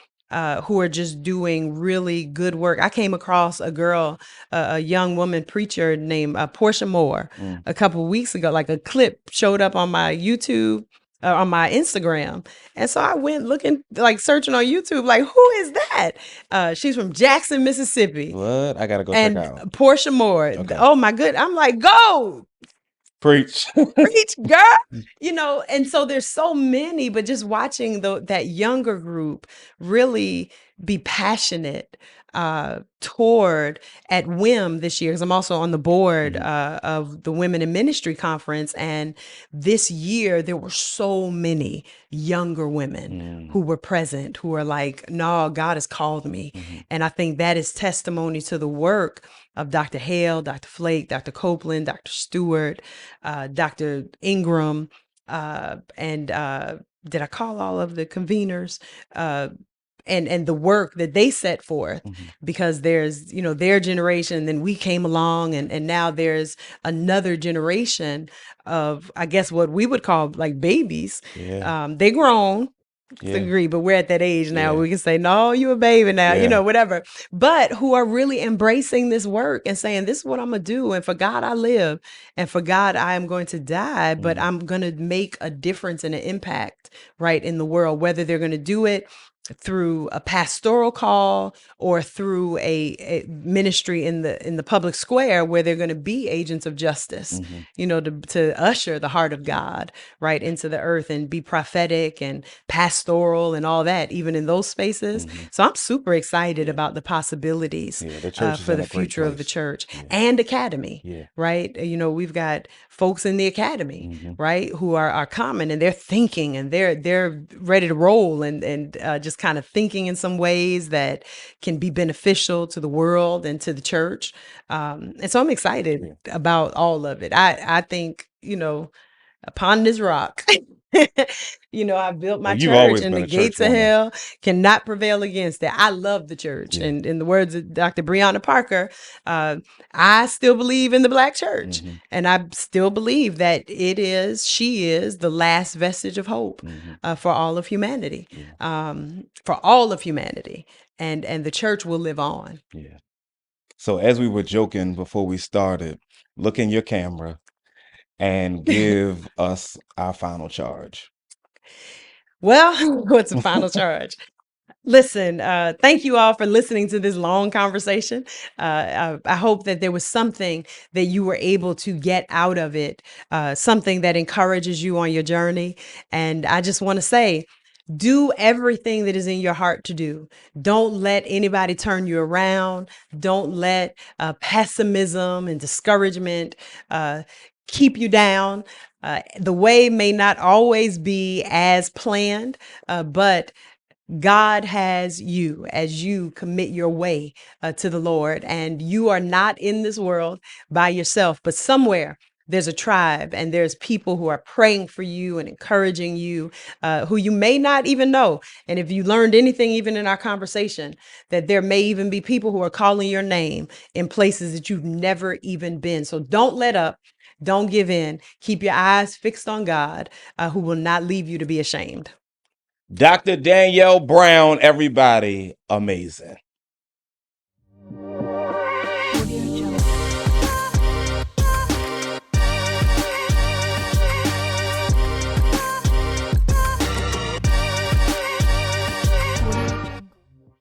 Speaker 2: who are just doing really good work. I came across a girl, a young woman preacher named Portia Moore
Speaker 1: Mm,
Speaker 2: a couple of weeks ago. Like a clip showed up on my YouTube on my Instagram. And so I went looking, like searching on YouTube, like, who is that? She's from Jackson, Mississippi.
Speaker 1: What? I gotta go check
Speaker 2: And
Speaker 1: out.
Speaker 2: Portia Moore.
Speaker 1: Okay.
Speaker 2: Oh my good. I'm like, go
Speaker 1: Preach.
Speaker 2: preach, girl. And so there's so many, but just watching that younger group really be passionate toward at WIM this year, because I'm also on the board of the Women in Ministry Conference. And this year, there were so many younger women who were present, who are like, no, God has called me. And I think that is testimony to the work of Dr. Hale, Dr. Flake, Dr. Copeland, Dr. Stewart, Dr. Ingram, and did I call all of the conveners? And the work that they set forth, because there's their generation, then we came along, and now there's another generation of, I guess, what we would call like babies. They grown to agree, but we're at that age now. We can say, no, you a baby now, whatever. But who are really embracing this work and saying, this is what I'm gonna do, and for God I live, and for God I am going to die, but I'm gonna make a difference and an impact right in the world, whether they're gonna do it through a pastoral call or through a ministry in the public square, where they're going to be agents of justice, to usher the heart of God right into the earth and be prophetic and pastoral and all that, even in those spaces. So I'm super excited about the possibilities for the future of the church and academy, right? We've got folks in the academy, right, who are common, and they're thinking, and they're ready to roll, and just kind of thinking in some ways that can be beneficial to the world and to the church. And so I'm excited about all of it. I think, upon this rock, I built my
Speaker 1: You've
Speaker 2: church,
Speaker 1: always
Speaker 2: and
Speaker 1: been
Speaker 2: the
Speaker 1: a church
Speaker 2: gates of
Speaker 1: woman.
Speaker 2: hell cannot prevail against it. I love the church. And in the words of Dr. Breonna Parker, I still believe in the Black church. And I still believe that she is the last vestige of hope for all of humanity, And the church will live on.
Speaker 1: So as we were joking before we started, look in your camera and give us our final charge.
Speaker 2: Well, what's the final charge? Listen, thank you all for listening to this long conversation. I hope that there was something that you were able to get out of it, something that encourages you on your journey. And I just want to say, do everything that is in your heart to do. Don't let anybody turn you around. Don't let pessimism and discouragement keep you down. The way may not always be as planned, but God has you as you commit your way to the Lord, and you are not in this world by yourself, but somewhere there's a tribe, and there's people who are praying for you and encouraging you, who you may not even know. And if you learned anything, even in our conversation, that there may even be people who are calling your name in places that you've never even been. So don't let up. Don't give in. Keep your eyes fixed on God, who will not leave you to be ashamed.
Speaker 1: Dr. Danielle Brown, everybody, amazing.